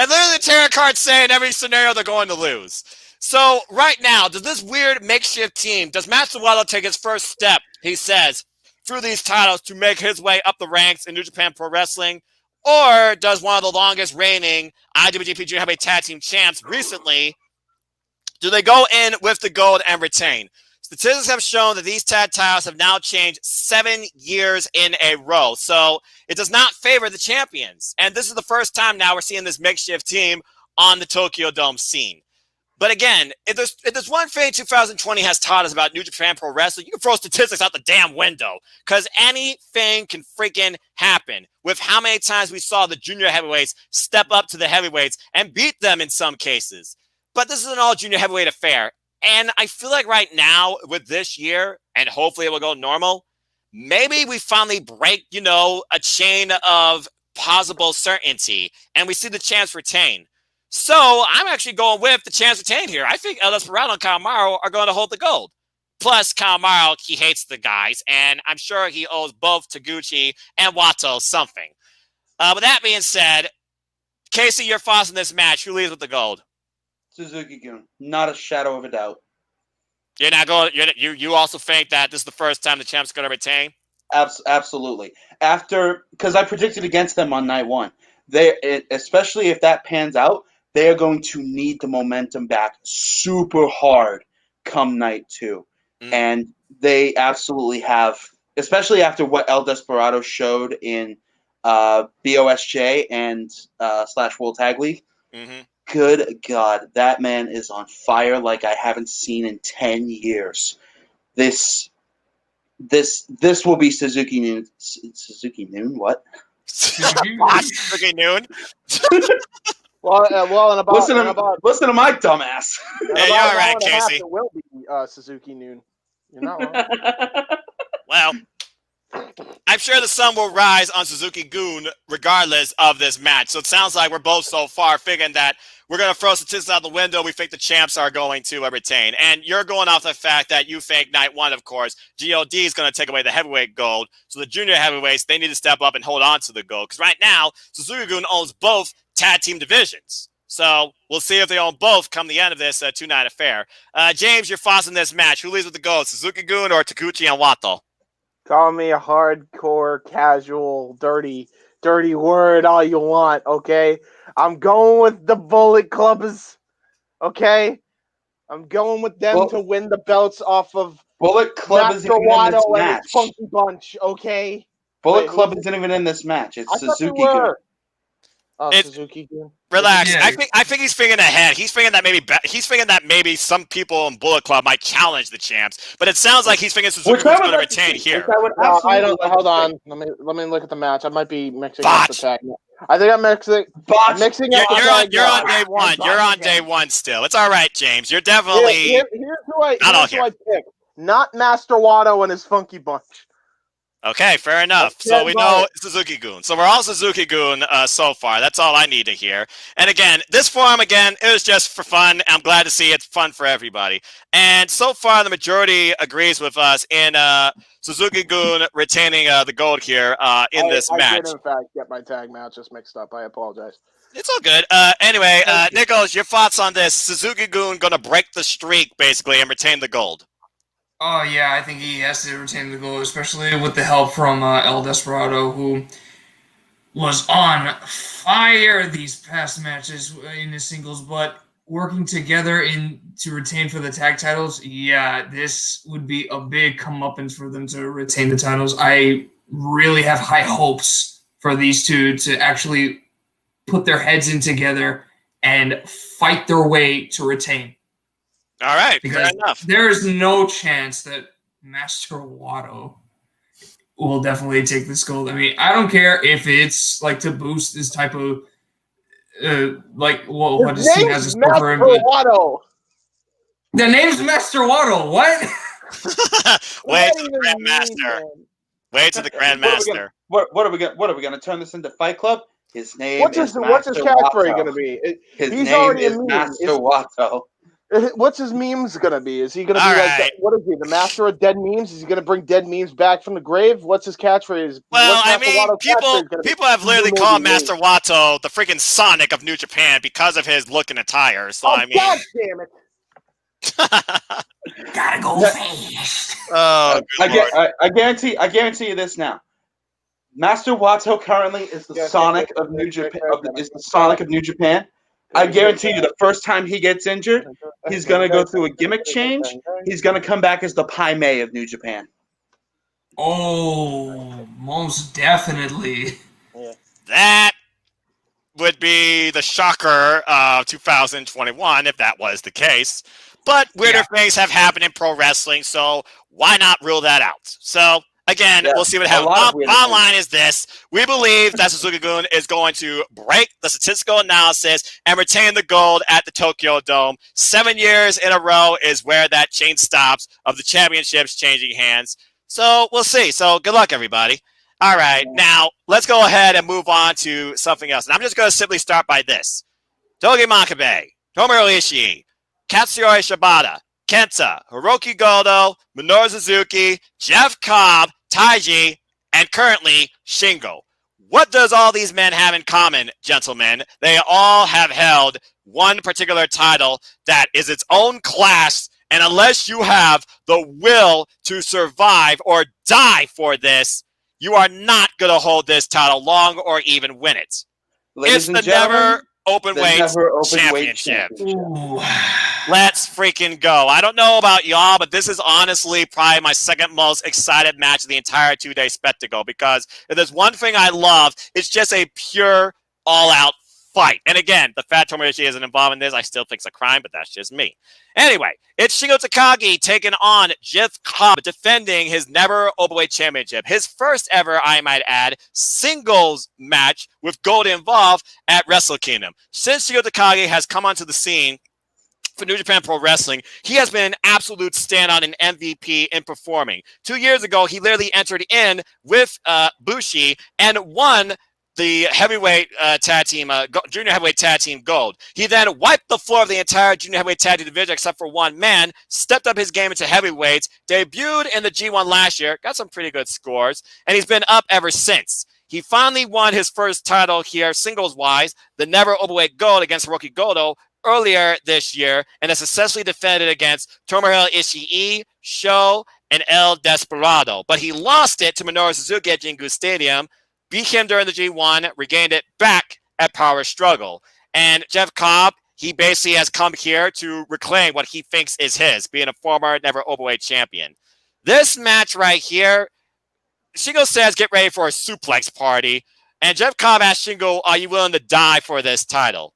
the tarot cards say in every scenario they're going to lose. So right now, does this weird makeshift team, does Master Wato take his first step, he says, through these titles to make his way up the ranks in New Japan Pro Wrestling? Or does one of the longest reigning IWGP Junior Heavyweight Tag Team champs recently, do they go in with the gold and retain? Statistics have shown that these tag titles have now changed 7 years in a row. So it does not favor the champions. And this is the first time now we're seeing this makeshift team on the Tokyo Dome scene. But again, if there's one thing 2020 has taught us about New Japan Pro Wrestling, you can throw statistics out the damn window because anything can freaking happen. With how many times we saw the junior heavyweights step up to the heavyweights and beat them in some cases. But this is an all junior heavyweight affair. And I feel like right now with this year, and hopefully it will go normal, maybe we finally break, a chain of possible certainty and we see the chance retain. So I'm actually going with the chance retained here. I think El Desperado and Kanemaru are going to hold the gold. Plus, Kanemaru, he hates the guys, and I'm sure he owes both Taguchi and Wato something. With that being said, Casey, your thoughts on this match. Who leads with the gold? Suzuki-gun. Not a shadow of a doubt. You're not going. You also think that this is the first time the champ's going to retain? Absolutely. Because I predicted against them on night one. Especially if that pans out, they are going to need the momentum back super hard come night two. And they absolutely have, especially after what El Desperado showed in BOSJ and / World Tag League. Mm-hmm. Good God, that man is on fire like I haven't seen in 10 years. This will be Suzuki Noon. Suzuki Noon? What? Suzuki Noon? Well, listen to my dumbass. Yeah, you're all right, Casey. It will be Suzuki Noon. You're not wrong. Well, I'm sure the sun will rise on Suzuki-gun regardless of this match. So it sounds like we're both so far figuring that we're going to throw statistics out the window. We think the champs are going to retain. And you're going off the fact that you think night one, of course, GOD is going to take away the heavyweight gold. So the junior heavyweights, they need to step up and hold on to the gold. Because right now, Suzuki-gun owns both tag team divisions. So we'll see if they own both come the end of this two-night affair. James, your thoughts on this match. Who leads with the gold, Suzuki-gun or Taguchi and Wato? Call me a hardcore, casual, dirty word all you want, okay? I'm going with the Bullet Clubbers, okay? I'm going with them to win the belts off of Bullet Club isn't even in this match. and his Funky Bunch, okay? Bullet Club isn't even in this match. It's Suzuki-gun. Suzuki-gun. Relax. Yeah. I think he's thinking ahead. He's thinking that maybe some people in Bullet Club might challenge the champs, but it sounds like he's thinking Suzuki was going to retain here. I don't. Hold on. Let me look at the match. I might be mixing up the tag. I think I'm mixing. You're on day one. You're on day one still. It's all right, James. You're definitely. Here's who I pick. Not Master Wato and his Funky Bunch. Okay, fair enough. So we know Suzuki-gun. So we're all Suzuki-gun so far. That's all I need to hear. And again, this forum, it was just for fun. I'm glad to see it's fun for everybody. And so far, the majority agrees with us in Suzuki-gun retaining the gold here in this match. I did, in fact, get my tag matches mixed up. I apologize. It's all good. Anyway, Nichols, your thoughts on this? Suzuki-gun going to break the streak, basically, and retain the gold. Oh, yeah, I think he has to retain the gold, especially with the help from El Desperado, who was on fire these past matches in his singles, but working together to retain for the tag titles, yeah, this would be a big comeuppance for them to retain the titles. I really have high hopes for these two to actually put their heads in together and fight their way to retain. All right, because fair enough. There is no chance that Master Wato will definitely take this gold. I mean, I don't care if it's like to boost this type of what his team has to store for him. Wato. The name's Master Wato. What? Wait to the Grandmaster. Wait to the Grandmaster. What are we gonna turn this into Fight Club? His name what's his catchphrase gonna be? His name is Master Wato. What's his memes gonna be? Is he gonna be what is he, the master of dead memes? Is he gonna bring dead memes back from the grave? What's his catchphrase? Well, I mean, people have literally called Master Wato the freaking Sonic of New Japan because of his look and attire. So I mean, God damn it! Gotta go fast. Oh, I guarantee you this now. Master Wato currently is the Sonic of New Japan. Is the Sonic of New Japan. I guarantee you the first time he gets injured, he's going to go through a gimmick change. He's going to come back as the Pai Mei of New Japan. Oh, most definitely. That would be the shocker of 2021 if that was the case. But weirder things have happened in pro wrestling, so why not rule that out? So again, we'll see what happens. Bottom line is this. We believe that Suzuki-gun is going to break the statistical analysis and retain the gold at the Tokyo Dome. 7 years in a row is where that chain stops of the championships changing hands. So we'll see. So good luck, everybody. All right. Now, let's go ahead and move on to something else. And I'm just going to simply start by this. Togi Makabe, Tomohiro Ishii, Katsuyori Shibata, Kenta, Hiroki Goto, Minoru Suzuki, Jeff Cobb, Taiji, and currently Shingo. What does all these men have in common, gentlemen? They all have held one particular title that is its own class, and unless you have the will to survive or die for this, you are not going to hold this title long or even win it. Ladies it's the never open weight championship. Let's freaking go. I don't know about y'all, but this is honestly probably my second most excited match of the entire two-day spectacle, because if there's one thing I love, it's just a pure all-out fight. And again, the fact Tomohiro Ishii isn't involved in this, I still think it's a crime, but that's just me. Anyway, it's Shingo Takagi taking on Jeff Cobb, defending his never openweight championship. His first ever, I might add, singles match with gold involved at WrestleKingdom. Since Shingo Takagi has come onto the scene, for New Japan Pro Wrestling, he has been an absolute standout and MVP in performing. 2 years ago, he literally entered in with Bushi and won the heavyweight junior heavyweight tag team gold. He then wiped the floor of the entire junior heavyweight tag team division except for one man, stepped up his game into heavyweights, debuted in the G1 last year, got some pretty good scores, and he's been up ever since. He finally won his first title here, singles-wise, the never overweight gold against Hiroki Goto earlier this year, and has successfully defended against Tomohiro Ishii, Sho, and El Desperado. But he lost it to Minoru Suzuki at Jingu Stadium, beat him during the G1, regained it back at Power Struggle. And Jeff Cobb, he basically has come here to reclaim what he thinks is his, being a former never overweight champion. This match right here, Shingo says, get ready for a suplex party. And Jeff Cobb asks Shingo, are you willing to die for this title?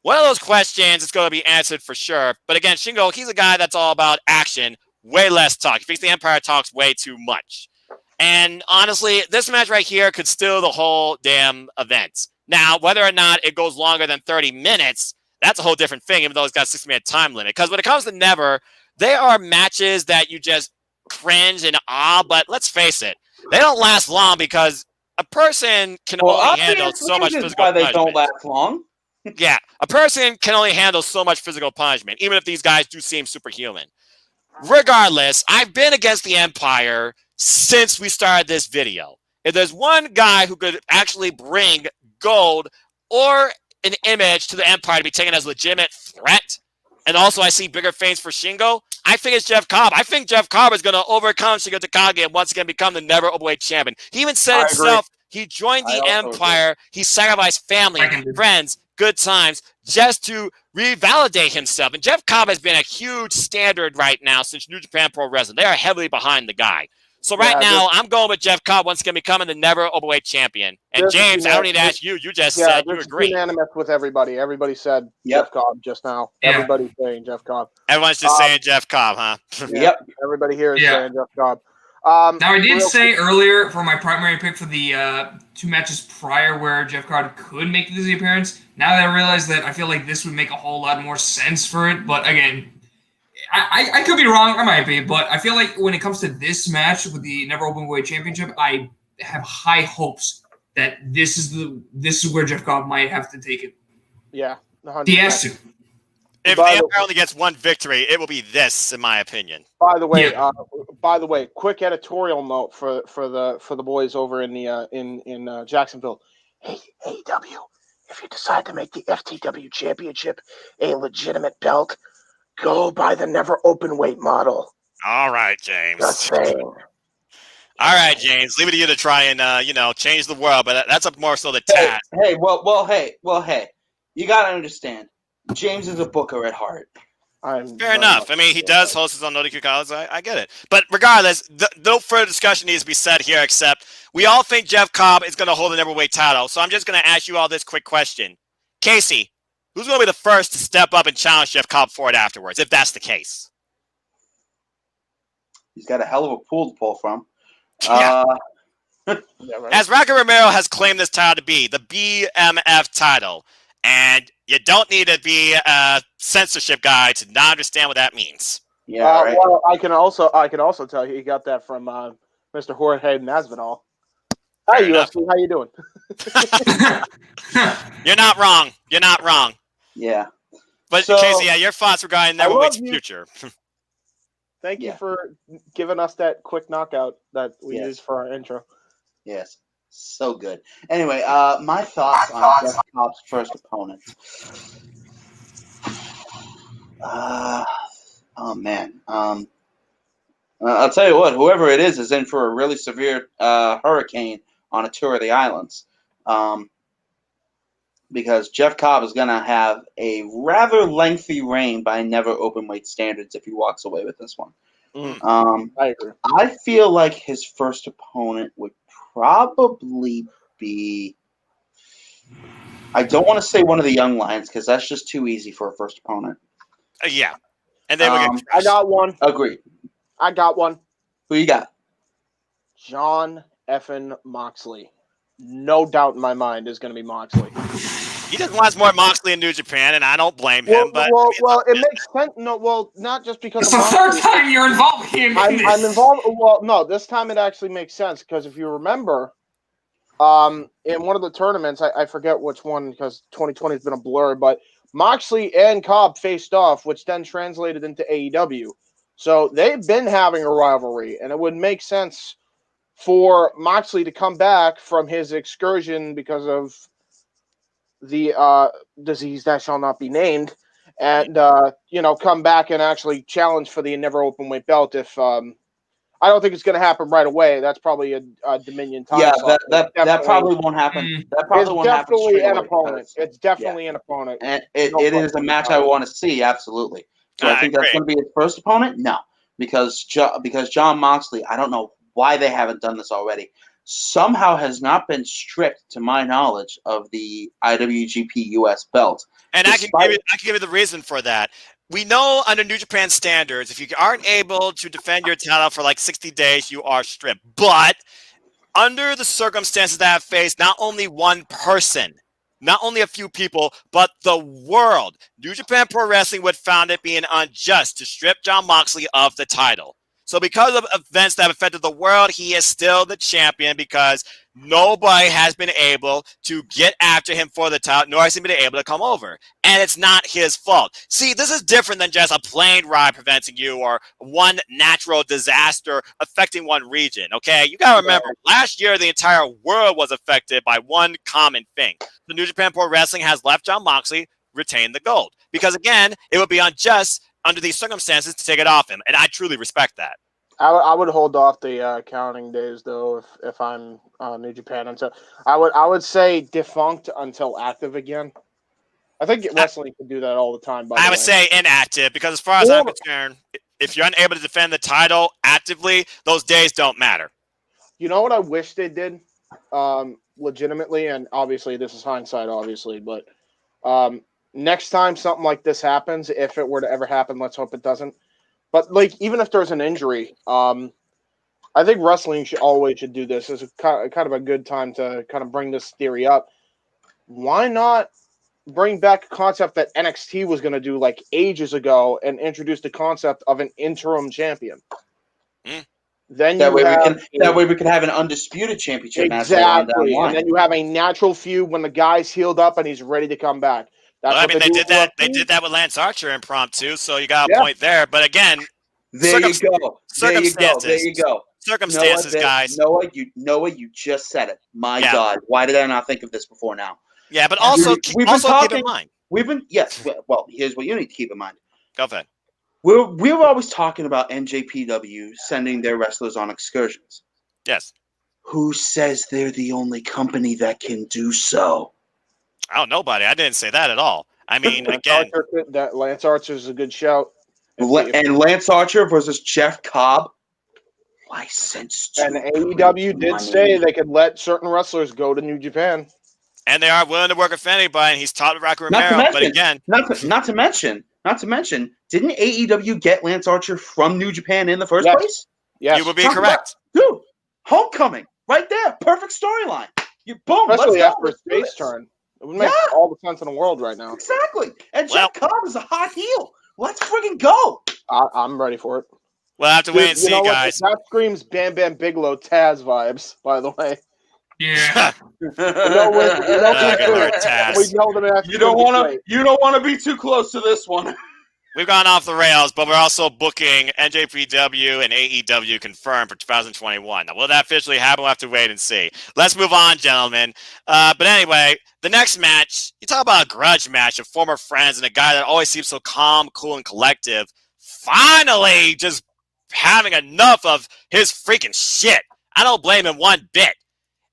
One of those questions is going to be answered for sure. But again, Shingo, he's a guy that's all about action, way less talk. He thinks the Empire talks way too much. And honestly, this match right here could steal the whole damn event. Now, whether or not it goes longer than 30 minutes, that's a whole different thing, even though it's got a 6-minute time limit. Because when it comes to Never, they are matches that you just cringe and awe, but let's face it, they don't last long because a person can only handle so much physical punishment. They don't last long. Yeah, a person can only handle so much physical punishment, even if these guys do seem superhuman. Regardless, I've been against the Empire since we started this video. If there's one guy who could actually bring gold or an image to the Empire to be taken as a legitimate threat, and also I see bigger things for Shingo, I think it's Jeff Cobb. I think Jeff Cobb is going to overcome Shingo Takagi and once again become the never overweight champion. He even said himself, he joined the Empire, he sacrificed family, friends, good times, just to revalidate himself. And Jeff Cobb has been a huge standard right now since New Japan Pro Wrestling. They are heavily behind the guy. So now, I'm going with Jeff Cobb once again becoming the never overweight champion. And James, I don't need to ask you. You just said you agree. Unanimous with everybody. Everybody said Jeff Cobb just now. Yeah. Everybody's saying Jeff Cobb. Everyone's just saying Jeff Cobb, huh? Yep. Everybody here is saying Jeff Cobb. Now, I did say earlier for my primary pick for the 2 matches prior where Jeff Cobb could make the Disney appearance. Now that I realize that, I feel like this would make a whole lot more sense for it. But again, I could be wrong. I might be. But I feel like when it comes to this match with the Never Openweight Championship, I have high hopes that this is where Jeff Cobb might have to take it. Yeah. 100%. He has to. If the Empire only gets one victory, it will be this, in my opinion. By the way, quick editorial note for the boys over in the in Jacksonville. Hey, AEW, if you decide to make the FTW Championship a legitimate belt, go by the never open weight model. All right, James. Just saying. All right, James. Leave it to you to try and change the world, but that's up more so the task. Hey. You gotta understand. James is a booker at heart. Fair enough. I mean, he does host his own NoDQ college. I get it. But regardless, no further discussion needs to be said here, except we all think Jeff Cobb is going to hold the neverweight title. So I'm just going to ask you all this quick question. Casey, who's going to be the first to step up and challenge Jeff Cobb for it afterwards, if that's the case? He's got a hell of a pool to pull from. Yeah. As Rocky Romero has claimed this title to be the BMF title, and you don't need to be a censorship guy to not understand what that means. Yeah, right. Well, I can also tell you he got that from Mr. Jorge Masvidal. Hi, UFC. How you doing? You're not wrong. Yeah. But Casey, your thoughts regarding Neverweight's future. Thank you for giving us that quick knockout that we used for our intro. Yes. So good. Anyway, my thoughts on Jeff Cobb's first opponent. Oh man. I'll tell you what. Whoever it is in for a really severe hurricane on a tour of the islands. Because Jeff Cobb is going to have a rather lengthy reign by never open weight standards if he walks away with this one. I agree. I feel like his first opponent would probably be, I don't want to say one of the young lions because that's just too easy for a first opponent. Yeah. And then I got one. Agreed. I got one. Who you got? John effing Moxley. No doubt in my mind is going to be Moxley. He just wants more Moxley in New Japan, and I don't blame him. But it makes sense. No, well, not just because It's of the third Moxley. time you're involving him in this. I'm involved. Well, no, this time it actually makes sense because if you remember, in one of the tournaments, I forget which one because 2020 has been a blur, but Moxley and Cobb faced off, which then translated into AEW. So they've been having a rivalry, and it would make sense for Moxley to come back from his excursion because of the disease that shall not be named, and come back and actually challenge for the never open weight belt. If I don't think it's going to happen right away. That's probably a Dominion time. Yeah, slot. that probably won't happen. That probably won't happen. Definitely Straight an away opponent. because, It's definitely an opponent. And it is a match I want to see. Absolutely. Do I think that's going to be his first opponent? No, because John Moxley, I don't know why they haven't done this already. Somehow has not been stripped, to my knowledge, of the IWGP US belt. And I can give you the reason for that. We know under New Japan standards, if you aren't able to defend your title for like 60 days, you are stripped. But under the circumstances that I've faced, not only one person, not only a few people, but the world, New Japan Pro Wrestling would found it being unjust to strip John Moxley of the title. So because of events that have affected the world, he is still the champion because nobody has been able to get after him for the title, nor has he been able to come over. And it's not his fault. See, this is different than just a plane ride preventing you or one natural disaster affecting one region, okay? You got to remember, last year, the entire world was affected by one common thing. The New Japan Pro Wrestling has left John Moxley retain the gold. Because, again, it would be unjust under these circumstances to take it off him. And I truly respect that. I would hold off the counting days though if I'm New Japan until I would say defunct until active again. I think wrestling can do that all the time. By the way, I would say inactive because as far as I'm concerned, if you're unable to defend the title actively, those days don't matter. You know what I wish they did, legitimately, and obviously this is hindsight, obviously, but next time something like this happens, if it were to ever happen, let's hope it doesn't. But like, even if there's an injury, I think wrestling should do this. It's kind of a good time to kind of bring this theory up. Why not bring back a concept that NXT was going to do like ages ago and introduce the concept of an interim champion? Then that way we can have an undisputed championship match later on down the line. And then you have a natural feud when the guy's healed up and he's ready to come back. Well, I mean, they did that. They did that with Lance Archer impromptu, so you got a point there. But again, there you go. Circumstances, guys. Noah, you just said it. My God, why did I not think of this before now? Yeah, but also keep in mind. Well, here's what you need to keep in mind. Go ahead. We're always talking about NJPW sending their wrestlers on excursions. Yes. Who says they're the only company that can do so? Oh, nobody. I didn't say that at all. I mean, again, Lance Archer is a good shout. And Lance Archer versus Jeff Cobb, licensed. And AEW did say they could let certain wrestlers go to New Japan, and they are willing to work with anybody. And he's taught to Rocky Romero. But again, not to mention, didn't AEW get Lance Archer from New Japan in the first place? Yes, you would be correct, dude. Homecoming, right there, perfect storyline. You boom, especially after a space turn. It would make all the sense in the world right now. Exactly. And Jeff Cobb is a hot heel. Let's friggin' go. I'm ready for it. We'll have to wait and see, guys. That screams Bam Bam Bigelow Taz vibes, by the way. Yeah. You don't want to be too close to this one. We've gone off the rails, but we're also booking NJPW and AEW confirmed for 2021. Now, will that officially happen? We'll have to wait and see. Let's move on, gentlemen. But anyway, the next match, you talk about a grudge match of former friends and a guy that always seems so calm, cool, and collective. Finally, just having enough of his freaking shit. I don't blame him one bit.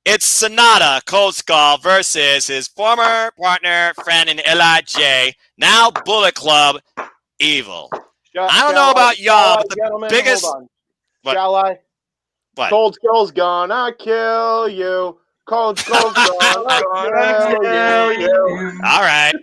It's Sonata Cold Skull versus his former partner, friend in LIJ, now Bullet Club, Evil. I don't know about y'all, but the biggest... Shall I? What? Cold Skull's gonna kill you. Cold Skull's gonna kill you. All right.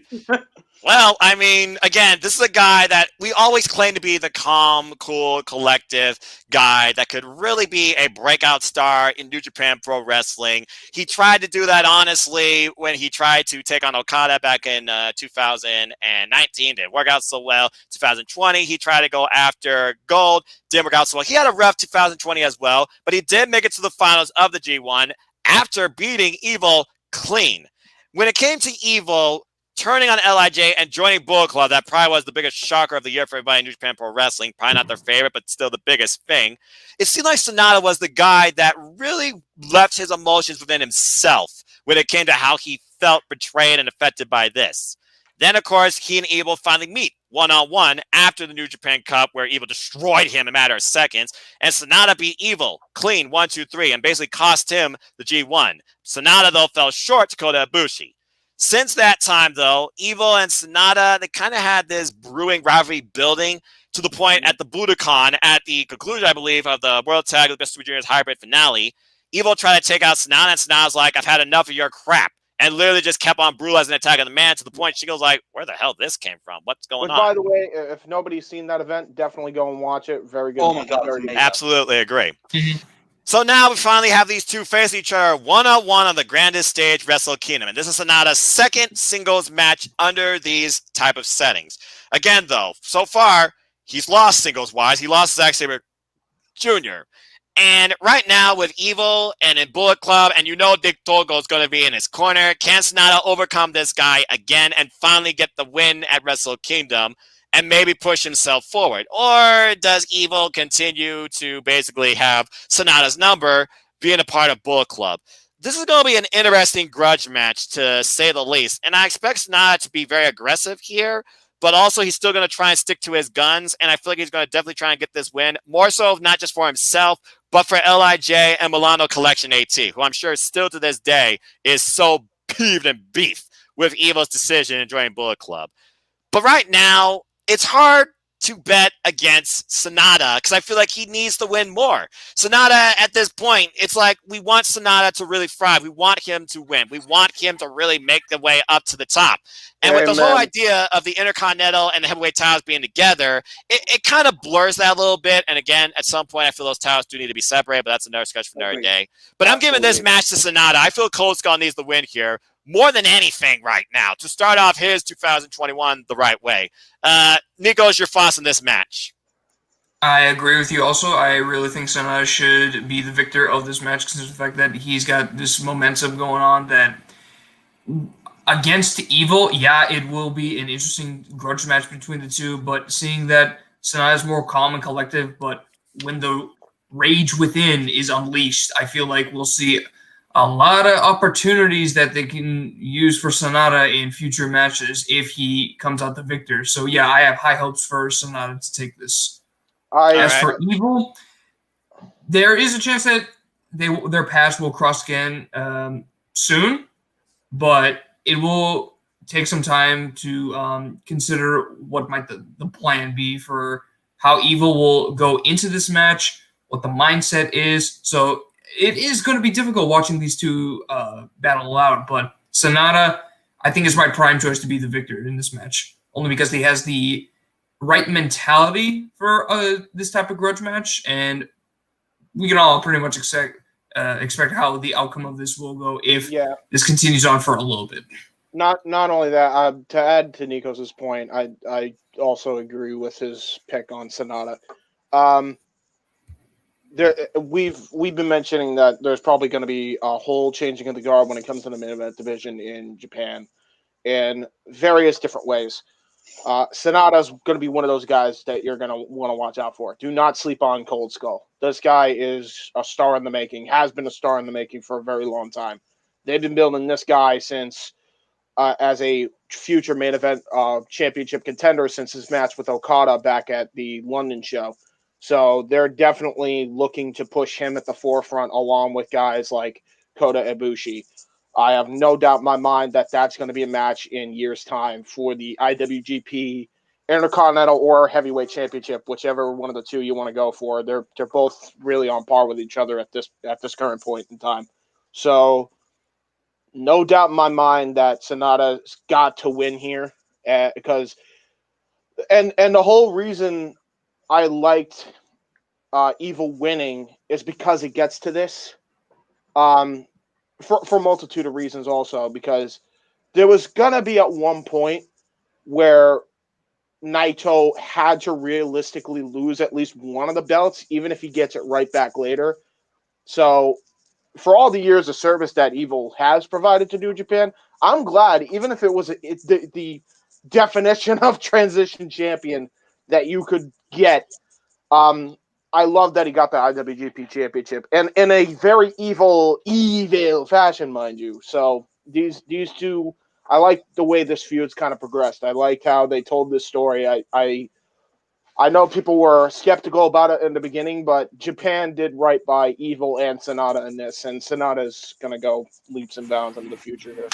Well, I mean, again, this is a guy that we always claim to be the calm, cool, collective guy that could really be a breakout star in New Japan Pro Wrestling. He tried to do that, honestly, when he tried to take on Okada back in 2019. Didn't work out so well. 2020, he tried to go after Gold. Didn't work out so well. He had a rough 2020 as well, but he did make it to the finals of the G1 after beating Evil clean. When it came to Evil, turning on LIJ and joining Bullet Club, that probably was the biggest shocker of the year for everybody in New Japan Pro Wrestling. Probably not their favorite, but still the biggest thing. It seemed like Sonata was the guy that really left his emotions within himself when it came to how he felt betrayed and affected by this. Then, of course, he and Evil finally meet one-on-one after the New Japan Cup, where Evil destroyed him in a matter of seconds, and Sonata beat Evil clean 1-2-3 and basically cost him the G1. Sonata, though, fell short to Kota Ibushi. Since that time, though, Evil and Sonata, they kind of had this brewing rivalry building to the point at the Budokan, at the conclusion, I believe, of the World Tag of the Best Super Juniors hybrid finale. Evil tried to take out Sonata, and Sonata's like, I've had enough of your crap. And literally just kept on brutalizing and attacking the man to the point she goes like, where the hell this came from? What's going on? By the way, if nobody's seen that event, definitely go and watch it. Very good. Oh my God, very it's Absolutely agree. So now we finally have these two face each other one-on-one on the grandest stage, WrestleKingdom. And this is Sonata's second singles match under these type of settings. Again, though, so far, he's lost singles-wise. He lost Zack Sabre Jr. And right now with Evil and in Bullet Club, and you know Dick Togo is going to be in his corner, can Sonata overcome this guy again and finally get the win at WrestleKingdom and maybe push himself forward? Or does Evil continue to basically have Sonata's number being a part of Bullet Club? This is going to be an interesting grudge match, to say the least. And I expect Sonata to be very aggressive here, but also he's still going to try and stick to his guns. And I feel like he's going to definitely try and get this win, more so not just for himself, but for LIJ and Milano Collection AT, who I'm sure still to this day is so peeved and beefed with Evil's decision in joining Bullet Club. But right now, it's hard to bet against Sonata because I feel like he needs to win more. Sonata, at this point, it's like we want Sonata to really thrive. We want him to win. We want him to really make the way up to the top. And with the whole idea of the Intercontinental and the Heavyweight titles being together, it kind of blurs that a little bit. And again, at some point, I feel those titles do need to be separated, but that's another discussion for another day. But I'm giving this match to Sonata. I feel Cold Skull needs the win here more than anything right now to start off his 2021 the right way. Nico's your thoughts on this match? I agree with you also. I really think Sonata should be the victor of this match because of the fact that he's got this momentum going on that against Evil, yeah, it will be an interesting grudge match between the two, but seeing that Sonata is more calm and collective, but when the rage within is unleashed, I feel like we'll see a lot of opportunities that they can use for Sonata in future matches if he comes out the victor. So yeah, I have high hopes for Sonata to take this. As for Evil, there is a chance that their paths will cross again soon, but it will take some time to consider what might the plan be for how Evil will go into this match, what the mindset is. So it is going to be difficult watching these two battle out, but Sonata, I think, is my prime choice to be the victor in this match, only because he has the right mentality for this type of grudge match, and we can all pretty much expect how the outcome of this will go if this continues on for a little bit. Not only that, to add to Nikos' point, I also agree with his pick on Sonata. We've been mentioning that there's probably going to be a whole changing of the guard when it comes to the main event division in Japan in various different ways. Sonata's going to be one of those guys that you're going to want to watch out for. Do not sleep on Cold Skull. This guy is a star in the making, has been a star in the making for a very long time. They've been building this guy since as a future main event championship contender since his match with Okada back at the London show. So they're definitely looking to push him at the forefront along with guys like Kota Ibushi. I have no doubt in my mind that that's going to be a match in years' time for the IWGP Intercontinental or Heavyweight Championship, whichever one of the two you want to go for. They're both really on par with each other at this current point in time. So no doubt in my mind that Sonata's got to win here. because and the whole reason I liked Evil winning is because it gets to this, for a multitude of reasons. Also, because there was gonna be at one point where Naito had to realistically lose at least one of the belts, even if he gets it right back later. So, for all the years of service that Evil has provided to New Japan, I'm glad, even if it was the definition of transition champion that you could get. I love that he got the IWGP Championship, and in a very evil fashion, mind you. So these two, I like the way this feud's kind of progressed. I like how they told this story. I know people were skeptical about it in the beginning, but Japan did right by Evil and Sonata in this, and Sonata's gonna go leaps and bounds into the future here.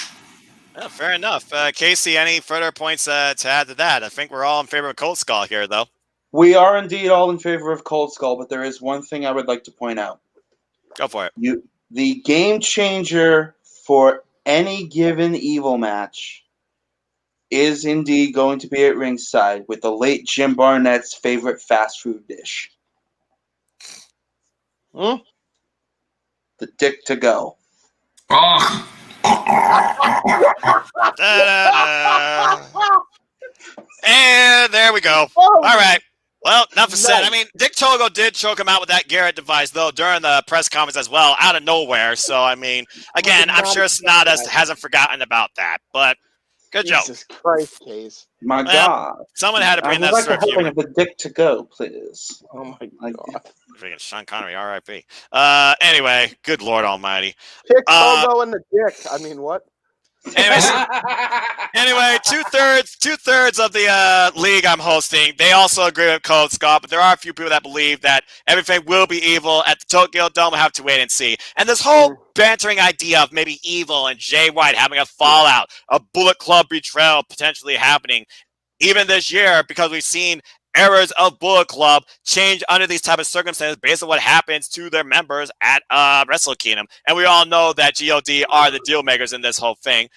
Yeah, fair enough. Casey, any further points to add to that? I think we're all in favor of Cold Skull here, though. We are indeed all in favor of Cold Skull, but there is one thing I would like to point out. Go for it. The game changer for any given Evil match is indeed going to be at ringside with the late Jim Barnett's favorite fast food dish. The dick to go. Oh. And there we go. All right. Well, enough is said. Nice. I mean, Dick Togo did choke him out with that Garrett device, though, during the press conference as well, out of nowhere. So, I mean, again, I'm sure Sonata hasn't forgotten about that. But good joke. Jesus Christ, Case. My God. Someone had to bring that like sort of helping humor. the dick to go, please. Oh my God. Freaking Sean Connery, R.I.P. Anyway, good Lord Almighty. Kick Togo in the dick. I mean, what? Anyway, two-thirds of the league I'm hosting, they also agree with Cold Skull, but there are a few people that believe that everything will be Evil at the Tokyo Dome. We'll have to wait and see. And this whole bantering idea of maybe Evil and Jay White having a fallout, a Bullet Club betrayal potentially happening even this year, because we've seen eras of Bullet Club change under these type of circumstances based on what happens to their members at WrestleKingdom. And we all know that GOD are the deal makers in this whole thing.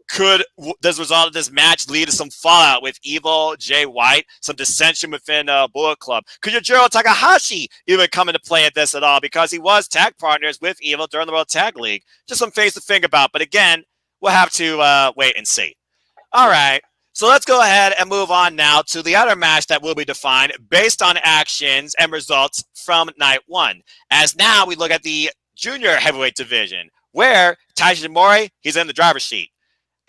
Could this result of this match lead to some fallout with Evil, Jay White, some dissension within Bullet Club? Could Yujiro Takahashi even come into play at this at all? Because he was tag partners with Evil during the World Tag League. Just some things to think about. But again, we'll have to wait and see. All right. So let's go ahead and move on now to the other match that will be defined based on actions and results from night one. As now we look at the junior heavyweight division, where Taiji Mori, he's in the driver's seat.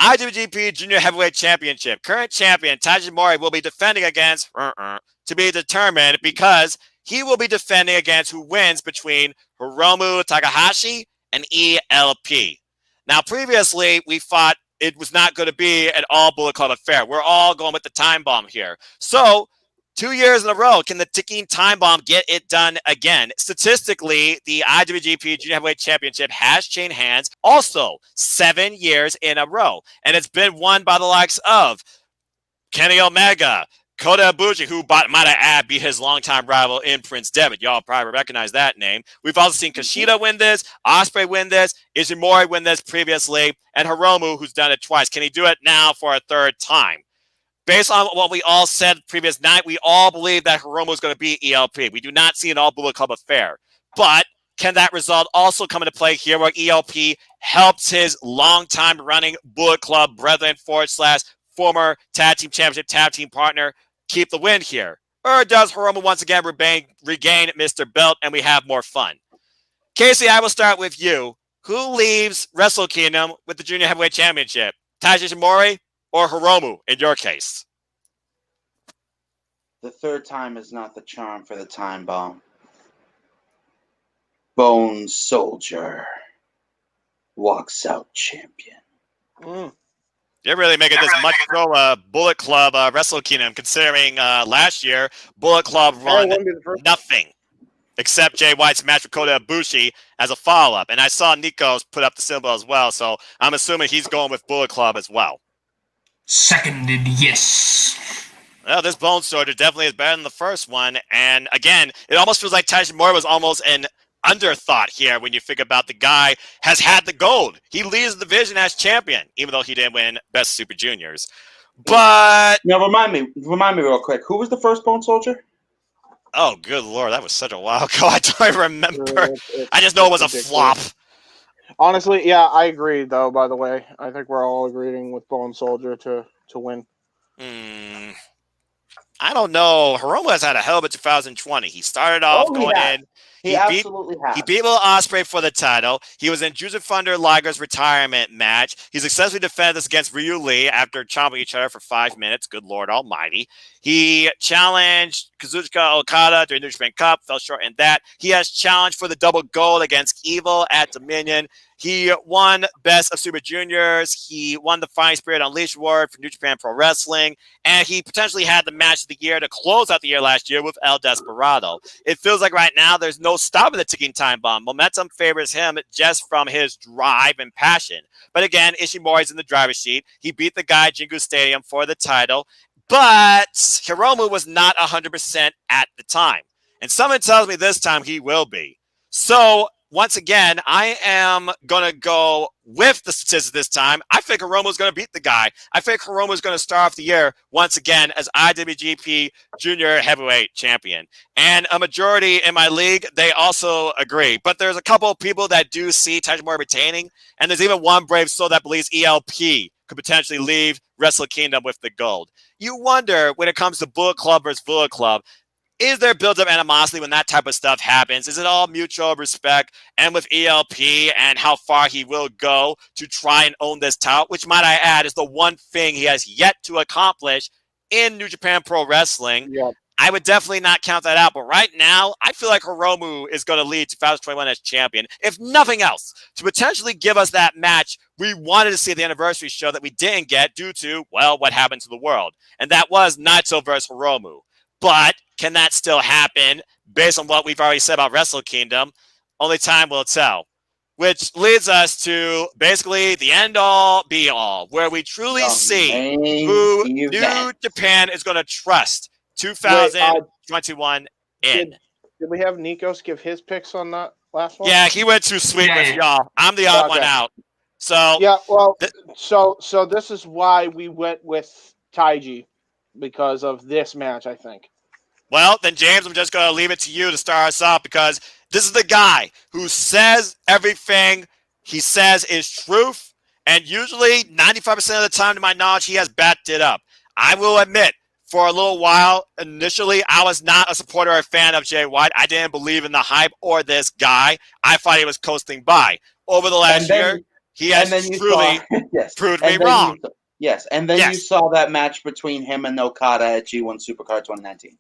IWGP Junior Heavyweight Championship. Current champion Taiji Mori will be defending against to be determined, because he will be defending against who wins between Hiromu Takahashi and ELP. Now, previously, we thought it was not going to be an all Bullet Club affair. We're all going with the time bomb here. So, 2 years in a row, can the ticking time bomb get it done again? Statistically, the IWGP Junior Heavyweight Championship has changed hands also 7 years in a row. And it's been won by the likes of Kenny Omega, Kota Ibushi, who might I add be his longtime rival in Prince Devitt. Y'all probably recognize that name. We've also seen Kushida win this, Ospreay win this, Ishimori win this previously, and Hiromu, who's done it twice. Can he do it now for a third time? Based on what we all said previous night, we all believe that Hiromu is going to be ELP. We do not see an all Bullet Club affair. But can that result also come into play here, where ELP helps his longtime running Bullet Club brethren / former tag team championship tag team partner keep the win here? Or does Hiromu once again regain Mr. Belt and we have more fun? Casey, I will start with you. Who leaves WrestleKingdom with the Junior Heavyweight Championship? Taiji Ishimori or Hiromu in your case? The third time is not the charm for the time bomb. Bone Soldier walks out champion. You're really making this much so Bullet Club WrestleKingdom, considering last year Bullet Club won nothing except Jay White's match with Kota Ibushi as a follow-up. And I saw Nico's put up the symbol as well, so I'm assuming he's going with Bullet Club as well. Seconded, yes. Well, this Bone Soldier definitely is better than the first one. And again, it almost feels like Taiji Mori was almost an underthought here when you think about the guy has had the gold. He leads the division as champion, even though he didn't win Best Super Juniors. But now remind me real quick. Who was the first Bone Soldier? oh, good lord, that was such a while ago. I don't remember. It's I just know it was a ridiculous. flop. Honestly, yeah, I agree. Though, by the way, I think we're all agreeing with Bone Soldier to win. I don't know. Hiromu has had a hell of a 2020. He started off going in. He absolutely has. He beat Will Ospreay for the title. He was in Joseph Thunder Liger's retirement match. He successfully defended this against Ryu Lee after chomping each other for 5 minutes. Good Lord Almighty. He challenged Kazuchika Okada during the New Japan Cup. Fell short in that. He has challenged for the double gold against Evil at Dominion. He won Best of Super Juniors. He won the Fighting Spirit Unleashed Award for New Japan Pro Wrestling. And he potentially had the match of the year to close out the year last year with El Desperado. It feels like right now there's no stopping the ticking time bomb. Momentum favors him just from his drive and passion. But again, Ishimori's in the driver's seat. He beat the guy at Jingu Stadium for the title. But Hiromu was not 100% at the time. And someone tells me this time he will be. So once again, I am going to go with the statistics this time. I think Hiromu's going to beat the guy. I think Hiromu's going to start off the year once again as IWGP Junior Heavyweight Champion. And a majority in my league, they also agree. But there's a couple of people that do see Tajimori retaining. And there's even one brave soul that believes ELP could potentially leave Wrestle Kingdom with the gold. You wonder when it comes to Bullet Club versus Bullet Club, is there built-up animosity when that type of stuff happens? Is it all mutual respect? And with ELP and how far he will go to try and own this title, which might I add is the one thing he has yet to accomplish in New Japan Pro Wrestling. Yeah. I would definitely not count that out. But right now, I feel like Hiromu is going to lead 2021 as champion, if nothing else, to potentially give us that match we wanted to see at the anniversary show that we didn't get due to, well, what happened to the world. And that was Naito versus Hiromu. But can that still happen based on what we've already said about Wrestle Kingdom? Only time will tell. Which leads us to basically the end-all, be-all, where we truly see who New Japan is going to trust 2021 in. Did we have Nikos give his picks on that last one? Yeah, he went too sweet with y'all. I'm the odd one out. So yeah, well, so this is why we went with Taiji. Because of this match, I think. Well, then, James, I'm just going to leave it to you to start us off because this is the guy who says everything he says is truth, and usually 95% of the time, to my knowledge, he has backed it up. I will admit, for a little while, initially, I was not a supporter or a fan of Jay White. I didn't believe in the hype or this guy. I thought he was coasting by. Over the last year, he has truly proved me wrong. Yes, and then you saw that match between him and Okada at G1 Supercard 2019.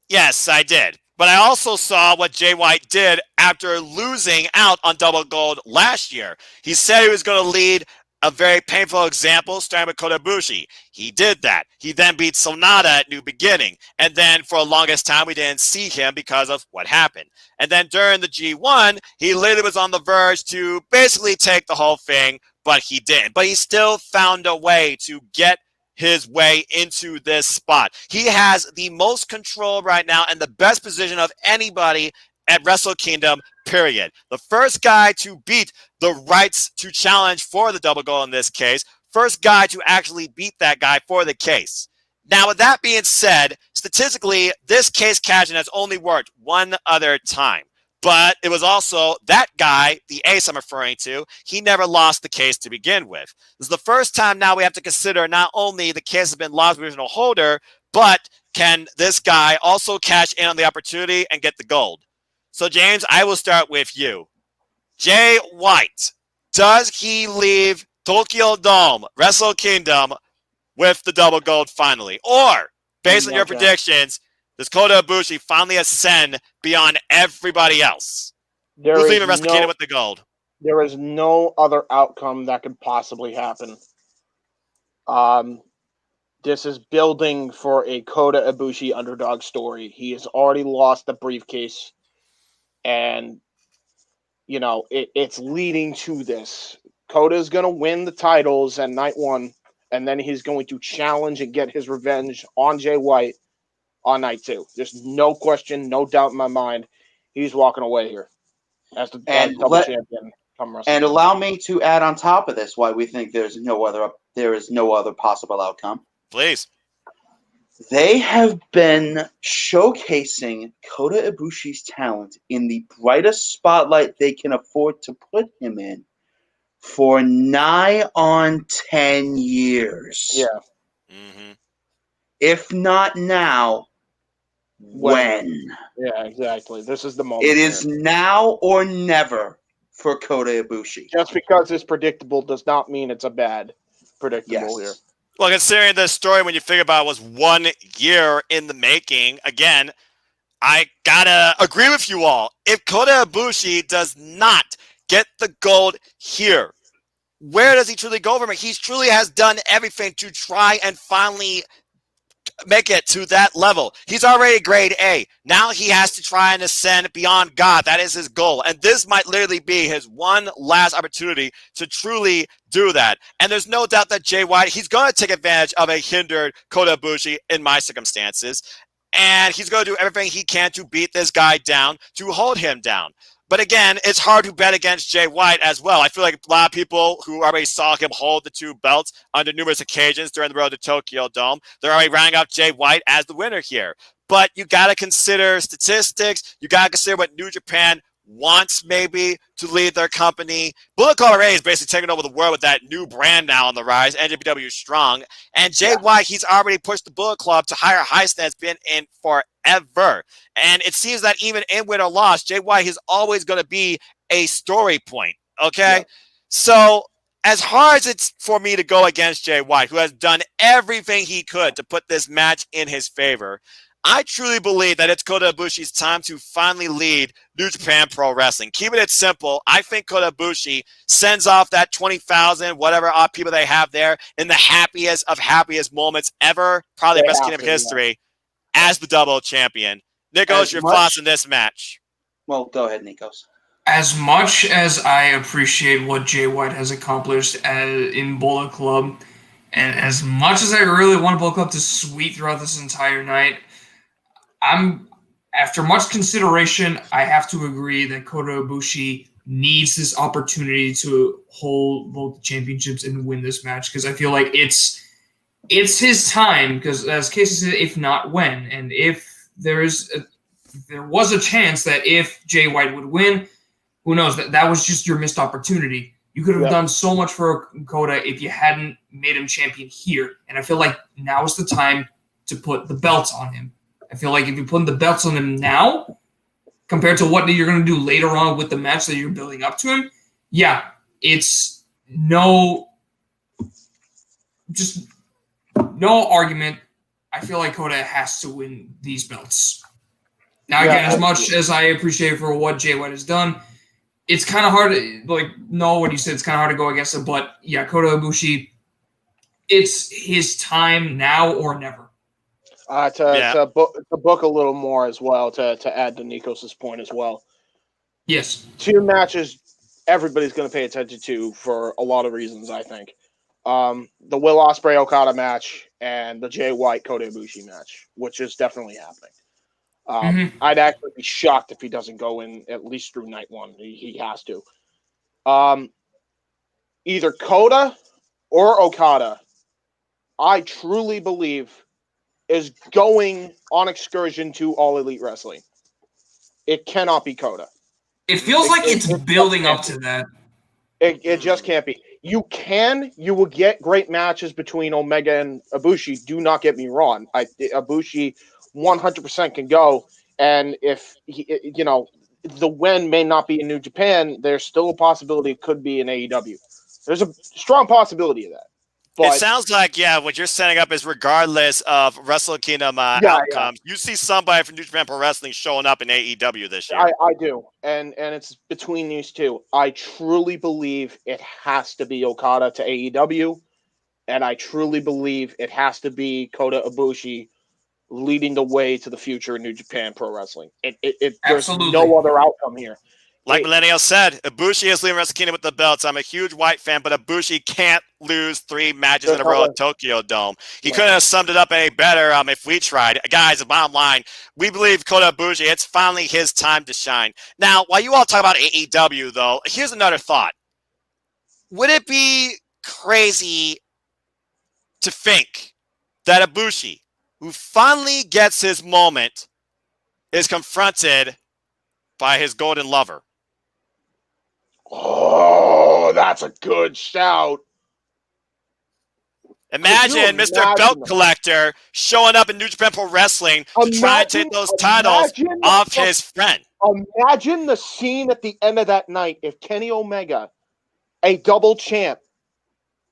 Yes, I did. But I also saw what Jay White did after losing out on Double Gold last year. He said he was going to lead a very painful example, starting with Kota Ibushi. He did that. He then beat Sonata at New Beginning. And then for the longest time, we didn't see him because of what happened. And then during the G1, he literally was on the verge to basically take the whole thing, but he didn't. But he still found a way to get his way into this spot. He has the most control right now and the best position of anybody at Wrestle Kingdom, period. The first guy to beat the rights to challenge for the double goal in this case. First guy to actually beat that guy for the case. Now, with that being said, statistically, this case cash-in has only worked one other time. But it was also that guy, the ace I'm referring to, he never lost the case to begin with. This is the first time now we have to consider not only the case has been lost by the original holder, but can this guy also cash in on the opportunity and get the gold? So, James, I will start with you. Jay White, does he leave Tokyo Dome, Wrestle Kingdom, with the double gold finally? Or, based on your predictions, does Kota Ibushi finally ascend beyond everybody else? Who's leaving Wrestle Kingdom with the gold? There is no other outcome that could possibly happen. This is building for a Kota Ibushi underdog story. He has already lost the briefcase, and you know it's leading to this. Kota is going to win the titles at night one, and then he's going to challenge and get his revenge on Jay White on night two. There's no question, no doubt in my mind. He's walking away here as the double champion. And allow me to add on top of this why we think there is no other possible outcome. Please. They have been showcasing Kota Ibushi's talent in the brightest spotlight they can afford to put him in for nigh on 10 years. Yeah. Mm-hmm. If not now, when? Yeah, exactly. This is the moment. It is now or never for Kota Ibushi. Just because it's predictable does not mean it's a bad predictable here. Well, considering this story, when you figure about it, was 1 year in the making, again, I gotta agree with you all. If Kota Ibushi does not get the gold here, where does he truly go from it? He truly has done everything to try and finally make it to that level. He's already grade A. Now he has to try and ascend beyond God. That is his goal. And this might literally be his one last opportunity to truly do that. And there's no doubt that Jay White, he's going to take advantage of a hindered Kota Ibushi in my circumstances. And he's going to do everything he can to beat this guy down, to hold him down. But again, it's hard to bet against Jay White as well. I feel like a lot of people who already saw him hold the two belts on numerous occasions during the road to Tokyo Dome, they're already rounding up Jay White as the winner here. But you got to consider statistics. You got to consider what New Japan wants maybe to lead their company. Bullet Club already is basically taking over the world with that new brand now on the rise, NJPW Strong. And Jay White, he's already pushed the Bullet Club to higher heights than it's been in forever. And it seems that even in win or loss, Jay White is always going to be a story point, okay? Yeah. So as hard as it's for me to go against Jay White, who has done everything he could to put this match in his favor, I truly believe that it's Kota Ibushi's time to finally lead New Japan Pro Wrestling. Keeping it simple, I think Kota Ibushi sends off that 20,000, whatever odd people they have there, in the happiest of happiest moments ever, probably the best Kingdom history, as the double champion. Nikos, your thoughts on this match? Well, go ahead, Nikos. As much as I appreciate what Jay White has accomplished in Bullet Club, and as much as I really want Bullet Club to sweep throughout this entire night, after much consideration, I have to agree that Kota Ibushi needs this opportunity to hold both the championships and win this match, because I feel like it's his time, because as Casey said, if not when, and if there was a chance that if Jay White would win, who knows, that was just your missed opportunity. You could have done so much for Kota if you hadn't made him champion here, and I feel like now is the time to put the belts on him. I feel like if you're putting the belts on him now, compared to what you're going to do later on with the match that you're building up to him, it's no argument. I feel like Kota has to win these belts. Now, again, as much as I appreciate for what Jay White has done, it's kind of hard to, what you said, it's kind of hard to go against it. But, Kota Ibushi, it's his time now or never. To book a little more as well, to add to Nikos' point as well. Yes. Two matches everybody's going to pay attention to for a lot of reasons, I think. The Will Ospreay Okada match and the Jay White Kota Ibushi match, which is definitely happening. I'd actually be shocked if he doesn't go in at least through night one. He has to. Either Kota or Okada, I truly believe, is going on excursion to All Elite Wrestling. It cannot be Kota. It feels like it's building up to that. It just can't be. You will get great matches between Omega and Ibushi. Do not get me wrong. Ibushi 100% can go. And if, the win may not be in New Japan, there's still a possibility it could be in AEW. There's a strong possibility of that. But, it sounds like, what you're setting up is regardless of WrestleKingdom outcomes, you see somebody from New Japan Pro Wrestling showing up in AEW this year. I do. And it's between these two. I truly believe it has to be Okada to AEW. And I truly believe it has to be Kota Ibushi leading the way to the future in New Japan Pro Wrestling. There's no other outcome here. Like Millennial said, Ibushi is leaving Wrestle Kingdom with the belts. I'm a huge White fan, but Ibushi can't lose 3 matches in a row at Tokyo Dome. He couldn't have summed it up any better if we tried. Guys, the bottom line, we believe Kota Ibushi, it's finally his time to shine. Now, while you all talk about AEW, though, here's another thought. Would it be crazy to think that Ibushi, who finally gets his moment, is confronted by his golden lover. Oh, that's a good shout. Imagine Mr. Belt Collector showing up in New Japan Pro Wrestling to try and take those titles off his friend. Imagine the scene at the end of that night if Kenny Omega, a double champ,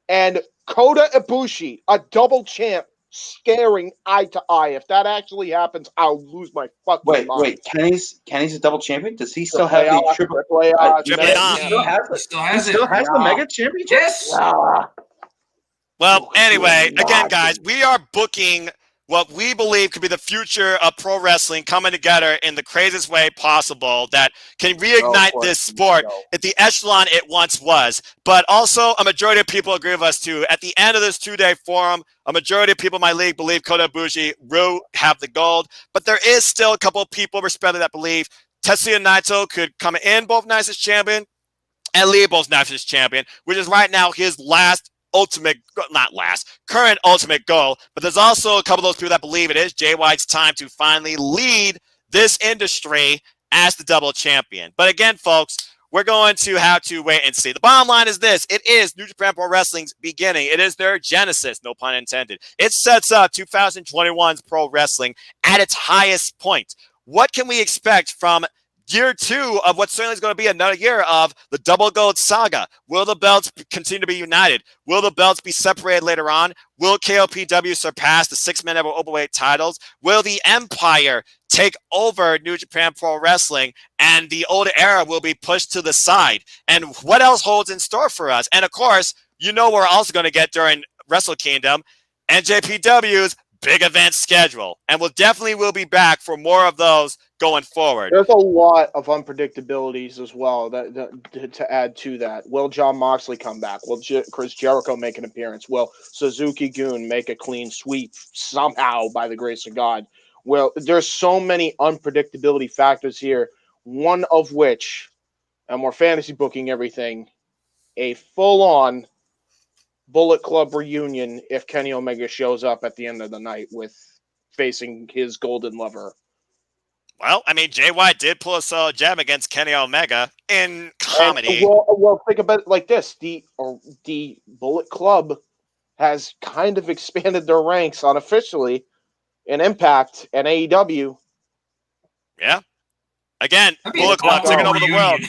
and Kota Ibushi, a double champ, staring eye to eye. If that actually happens, I'll lose my fucking mind. Wait, Kenny's a double champion? Does he still have the triple? He still has the Mega Championship? Yes. Well, anyway, again, guys, we are booking what we believe could be the future of pro wrestling coming together in the craziest way possible that can reignite this sport at the echelon it once was. But also, a majority of people agree with us, too. At the end of this two-day forum, a majority of people in my league believe Kota Ibushi will have the gold. But there is still a couple of people respected that believe Tetsuya Naito could come in both nights as champion and leave both nights as champion, which is right now his current ultimate goal. But there's also a couple of those people that believe it is Jay White's time to finally lead this industry as the double champion. But again, folks, we're going to have to wait and see. The bottom line is this. It is New Japan Pro Wrestling's beginning. It is their genesis, no pun intended. It sets up 2021's pro wrestling at its highest point. What can we expect from year 2 of what certainly is going to be another year of the double gold saga? Will the belts continue to be united? Will the belts be separated later on? Will KOPW surpass the 6-man ever openweight titles? Will the Empire take over New Japan Pro Wrestling and the old era will be pushed to the side? And what else holds in store for us? And of course, you know we're also going to get during WrestleKingdom NJPW's big event schedule. And we'll definitely be back for more of those going forward. There's a lot of unpredictabilities as well to add to that. Will Jon Moxley come back? Will Chris Jericho make an appearance? Will Suzuki-gun make a clean sweep somehow by the grace of God? Well, there's so many unpredictability factors here, one of which, and we're fantasy booking everything, a full-on Bullet Club reunion if Kenny Omega shows up at the end of the night with facing his golden lover. Well, I mean, Jay White did pull a solid jab against Kenny Omega in comedy. Well, think about it like this. The Bullet Club has kind of expanded their ranks unofficially in Impact and AEW. Yeah. Again, Bullet Club taking over the world.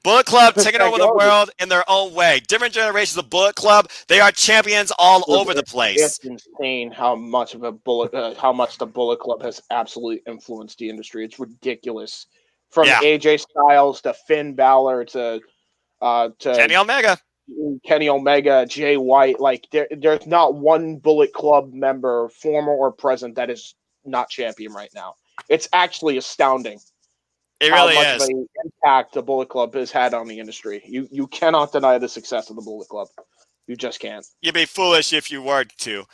Bullet Club taking over the world in their own way. Different generations of Bullet Club. They are champions all over the place. It's insane how much the Bullet Club has absolutely influenced the industry. It's ridiculous. From AJ Styles to Finn Balor to Kenny Omega, Jay White. Like there's not one Bullet Club member, former or present, that is not champion right now. It's actually astounding. It really how much is. of an impact the Bullet Club has had on the industry. You cannot deny the success of the Bullet Club. You just can't. You'd be foolish if you were to.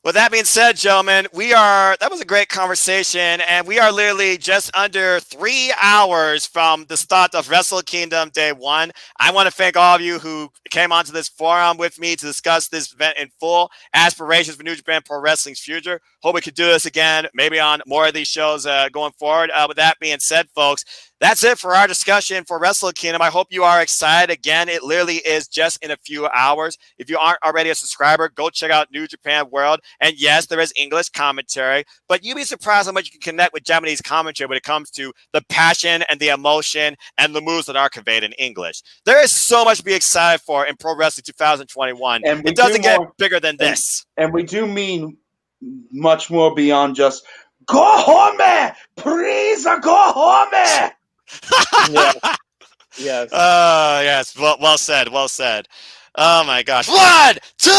With that being said, gentlemen, that was a great conversation, and we are literally just under 3 hours from the start of WrestleKingdom Day 1. I want to thank all of you who came onto this forum with me to discuss this event in full, aspirations for New Japan Pro Wrestling's future. Hope we could do this again, maybe on more of these shows going forward. With that being said, folks, that's it for our discussion for WrestleKingdom. I hope you are excited. Again, it literally is just in a few hours. If you aren't already a subscriber, go check out New Japan World. And yes, there is English commentary, but you'd be surprised how much you can connect with Japanese commentary when it comes to the passion and the emotion and the moves that are conveyed in English. There is so much to be excited for in Pro Wrestling 2021. And it doesn't get bigger than this. And we do mean much more beyond just go home, please go home. Yes. Yes. Well said. Well said. Oh my gosh. 1, 2.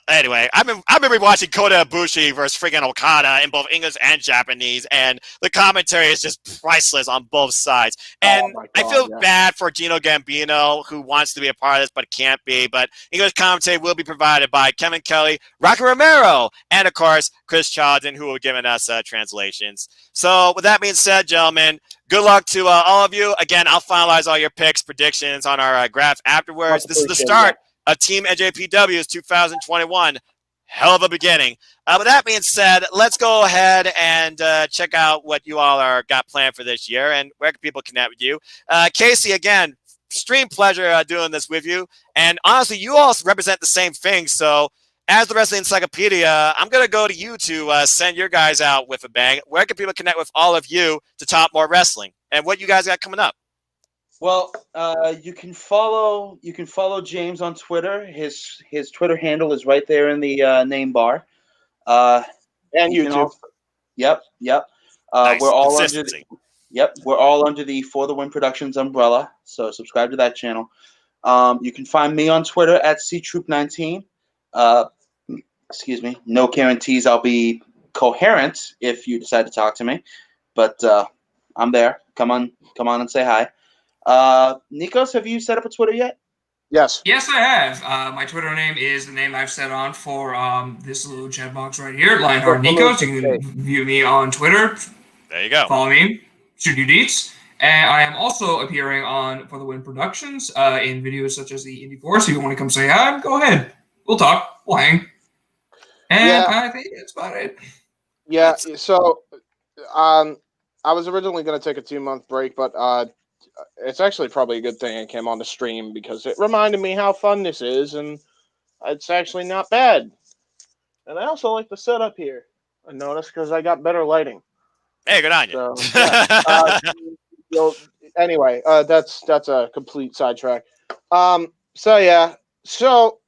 Anyway, I've been rewatching Kota Ibushi versus freaking Okada in both English and Japanese, and the commentary is just priceless on both sides. And I feel bad for Gino Gambino, who wants to be a part of this but can't be. But English commentary will be provided by Kevin Kelly, Rocky Romero, and of course Chris Charlton, who will be giving us translations. So with that being said, gentlemen, good luck to all of you. Again, I'll finalize all your picks, predictions on our graph afterwards. This is the start of Team NJPW's 2021 hell of a beginning. With that being said, let's go ahead and check out what you all are got planned for this year and where can people connect with you. Casey, again, extreme pleasure doing this with you. And honestly, you all represent the same thing. So as the Wrestling Encyclopedia, I'm going to go to you to send your guys out with a bang. Where can people connect with all of you to talk more wrestling and what you guys got coming up? Well, you can follow James on Twitter. His Twitter handle is right there in the name bar. And YouTube. Yep. Nice. We're all Consistency. we're all under the For the Win Productions umbrella. So subscribe to that channel. You can find me on Twitter at ctroop19. Excuse me. No guarantees I'll be coherent if you decide to talk to me, but I'm there. Come on and say hi. Nikos, have you set up a Twitter yet? Yes. Yes, I have. My Twitter name is the name I've set on for this little chat box right here, Lionheart Nikos. You can view me on Twitter. There you go. Follow me. Shoot your deets. And I am also appearing on For the Win Productions in videos such as the Indie Force. If you want to come say hi, go ahead. We'll talk. We'll hang. And I think that's about it. Yeah. So, I was originally going to take a 2-month break, but it's actually probably a good thing I came on the stream because it reminded me how fun this is, and it's actually not bad. And I also like the setup here. I noticed because I got better lighting. Hey, good on you. So, anyway, that's a complete sidetrack. So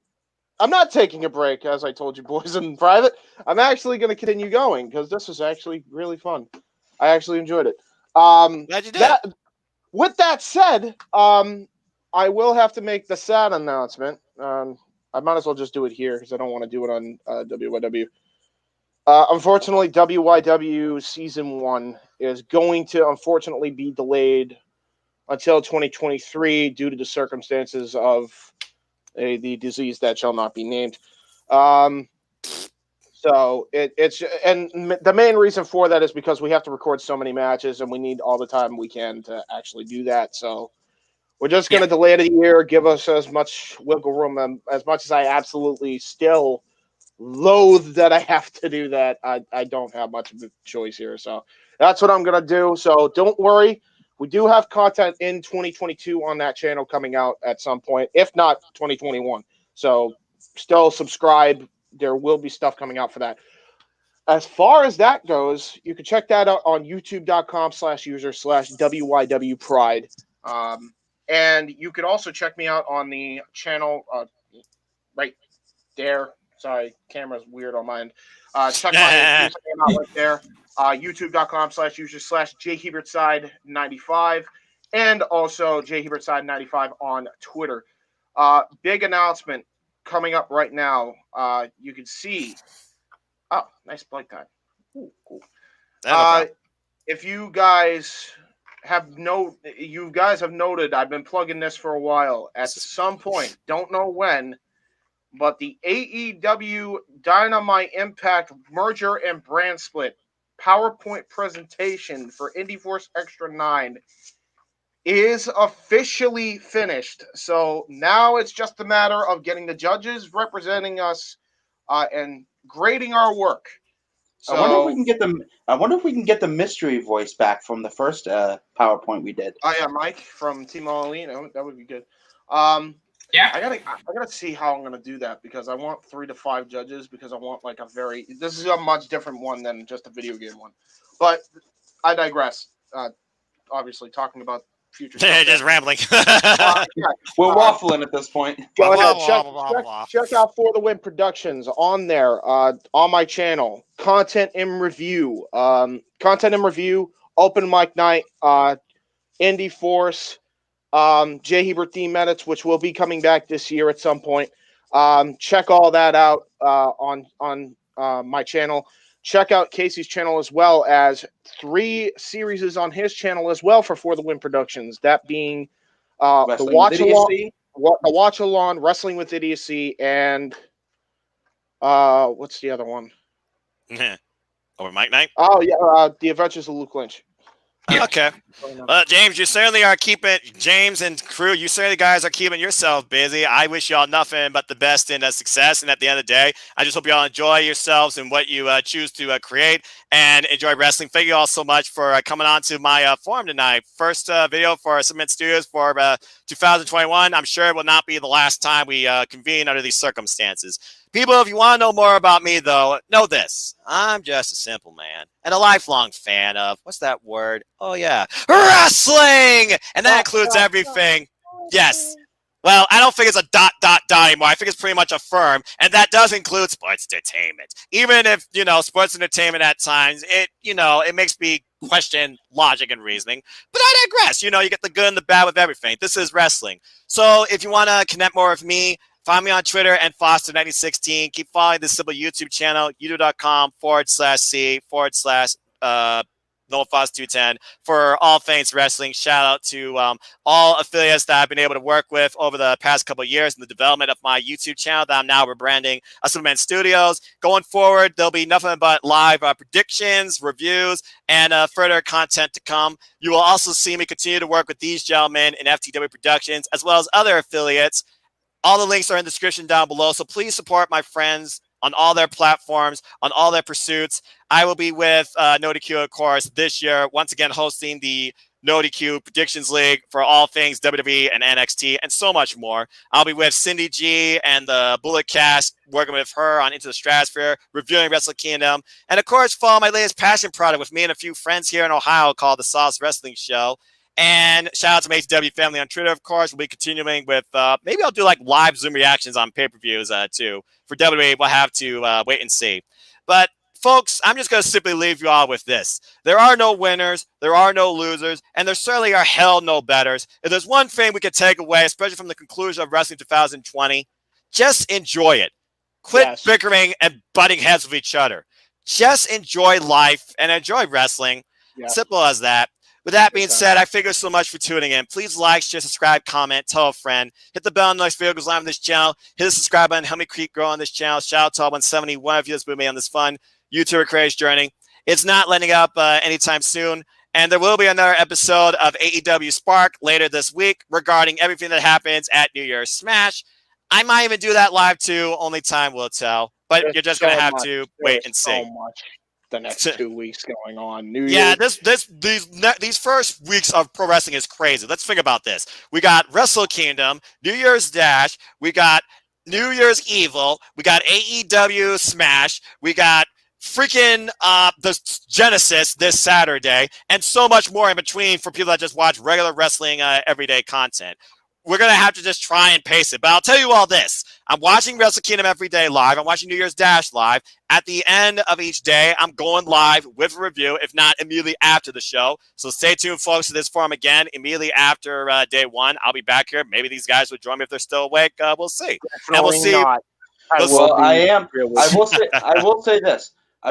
I'm not taking a break, as I told you boys in private. I'm actually going to continue going because this is actually really fun. I actually enjoyed it. Glad you did. With that said, I will have to make the sad announcement. I might as well just do it here because I don't want to do it on WYW. Unfortunately, WYW Season 1 is going to unfortunately be delayed until 2023 due to the circumstances of the disease that shall not be named. So it's the main reason for that is because we have to record so many matches and we need all the time we can to actually do that. So we're just going to delay it a year, give us as much wiggle room, as much as I absolutely still loathe that I have to do that. I don't have much of a choice here. So that's what I'm going to do. So don't worry. We do have content in 2022 on that channel coming out at some point, if not 2021. So still subscribe. There will be stuff coming out for that. As far as that goes, you can check that out on youtube.com/user/WYW Pride. And you could also check me out on the channel right there. Sorry, camera's weird on mine. Check my username out right there. youtube.com/user/jhebertside95 and also jhebertside95 on Twitter. Big announcement coming up right now. You can see. Oh, nice blank time. Ooh, cool. If you guys have noted, I've been plugging this for a while. At some point, don't know when, but the AEW Dynamite Impact merger and brand split PowerPoint presentation for Indie Force Extra 9 is officially finished. So now it's just a matter of getting the judges representing us and grading our work. So, I wonder if we can get the mystery voice back from the first PowerPoint we did. Oh yeah, Mike from Team All-Elite. That would be good. Yeah, I gotta see how I'm gonna do that because I want 3 to 5 judges because I want like this is a much different one than just a video game one. But I digress. Obviously talking about future stuff. Just rambling. We're waffling at this point. Go ahead. Check out For the Win Productions on there, on my channel. Content and review. Open mic night, Indie Force, J. Hebert theme edits, which will be coming back this year at some point. Check all that out on my channel. Check out Casey's channel as well as 3 series on his channel as well for the Win Productions. That being the Watch Along, Wrestling with Idiocy, and what's the other one? Over Mike Night? Oh yeah, The Adventures of Luke Lynch. Yeah. Okay. James, you certainly are keeping James and crew. You certainly guys are keeping yourself busy. I wish y'all nothing but the best in success. And at the end of the day, I just hope y'all enjoy yourselves and what you choose to create and enjoy wrestling. Thank you all so much for coming on to my forum tonight. First video for Submit Studios for 2021. I'm sure it will not be the last time we convene under these circumstances. People, if you want to know more about me, though, know this. I'm just a simple man and a lifelong fan of, what's that word? Oh, yeah, wrestling! And that includes everything. Yes. Well, I don't think it's a ... anymore. I think it's pretty much a firm, and that does include sports entertainment. Even if, sports entertainment at times, it makes me question logic and reasoning. But I digress. You get the good and the bad with everything. This is wrestling. So if you want to connect more with me, find me on Twitter and Foster1916. Keep following this simple YouTube channel, youtube.com/c/NoFoss210 for all things wrestling. Shout out to all affiliates that I've been able to work with over the past couple of years in the development of my YouTube channel that I'm now rebranding Superman Studios. Going forward, there'll be nothing but live predictions, reviews, and further content to come. You will also see me continue to work with these gentlemen in FTW Productions as well as other affiliates. All the links are in the description down below, so please support my friends on all their platforms, on all their pursuits. I will be with NoDQ, of course, this year, once again hosting the NoDQ Predictions League for all things WWE and NXT and so much more. I'll be with Cindy G and the Bullet Cast, working with her on Into the Stratosphere, reviewing WrestleKingdom, and of course, follow my latest passion product with me and a few friends here in Ohio called the Sauce Wrestling Show. And shout out to my HW family on Twitter, of course. We'll be continuing with, maybe I'll do like live Zoom reactions on pay-per-views too. For WWE, we'll have to wait and see. But folks, I'm just going to simply leave you all with this. There are no winners, there are no losers, and there certainly are hell no betters. If there's one thing we could take away, especially from the conclusion of Wrestling 2020, just enjoy it. Quit bickering and butting heads with each other. Just enjoy life and enjoy wrestling. Simple as that. With that being said, I thank you so much for tuning in. Please like, share, subscribe, comment, tell a friend. Hit the bell on the next video goes live on this channel. Hit the subscribe button. Help me keep growing on this channel. Shout out to all 171 of you that's with me on this fun YouTuber craze journey. It's not letting up anytime soon. And there will be another episode of AEW Spark later this week regarding everything that happens at New Year's Smash. I might even do that live too. Only time will tell. But you're just going to have to wait and see. So much the next 2 weeks going on. These first weeks of pro wrestling is crazy. Let's think about this. We got WrestleKingdom, New Year's Dash, we got New Year's Evil, we got AEW Smash, we got freaking the Genesis this Saturday, and so much more in between for people that just watch regular wrestling everyday content. We're going to have to just try and pace it. But I'll tell you all this. I'm watching WrestleKingdom every day live. I'm watching New Year's Dash live. At the end of each day, I'm going live with a review, if not immediately after the show. So stay tuned, folks, to this forum again. Immediately after day one, I'll be back here. Maybe these guys will join me if they're still awake. We'll see. And we'll see. I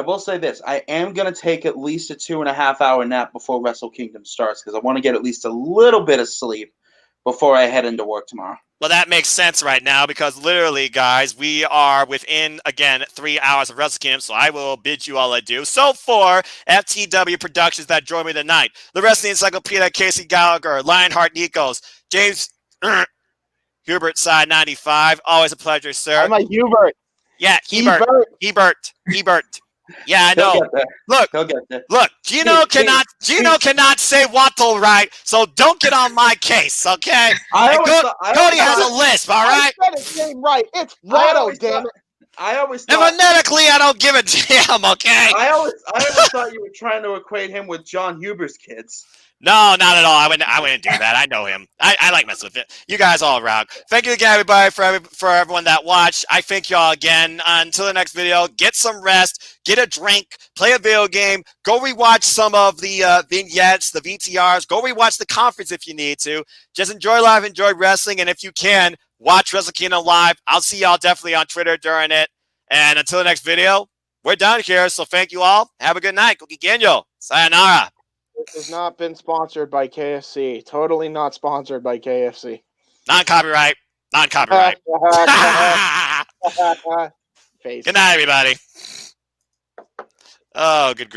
will say this. I am going to take at least a 2.5 hour nap before WrestleKingdom starts because I want to get at least a little bit of sleep before I head into work tomorrow. Well, that makes sense right now because literally, guys, we are within, again, 3 hours of WrestleKingdom, so I will bid you all adieu. So for FTW Productions that joined me tonight, the Wrestling Encyclopedia, Casey Gallagher, Lionheart Nikos, James Hebert, Side 95. Always a pleasure, sir. I'm like Hebert. Yeah, Hebert. Yeah, I know. Look, Gino cannot say Watto right, so don't get on my case, okay? Cody has a lisp, all right? I said his name right. It's Watto, damn it. I always thought, and phonetically, I don't give a damn, okay? I always thought you were trying to equate him with John Huber's kids. No, not at all. I wouldn't do that. I know him. I like messing with it. You guys all around. Thank you again, everybody, for everyone that watched. I thank y'all again. Until the next video, get some rest, get a drink, play a video game, go rewatch some of the vignettes, the VTRs, go rewatch the conference if you need to. Just enjoy live, enjoy wrestling, and if you can, watch WrestleKingdom live. I'll see y'all definitely on Twitter during it. And until the next video, we're done here. So thank you all. Have a good night. Gokigenyo. Sayonara. This has not been sponsored by KFC. Totally not sponsored by KFC. Non-copyright. Non-copyright. Good night, everybody. Oh, good grief.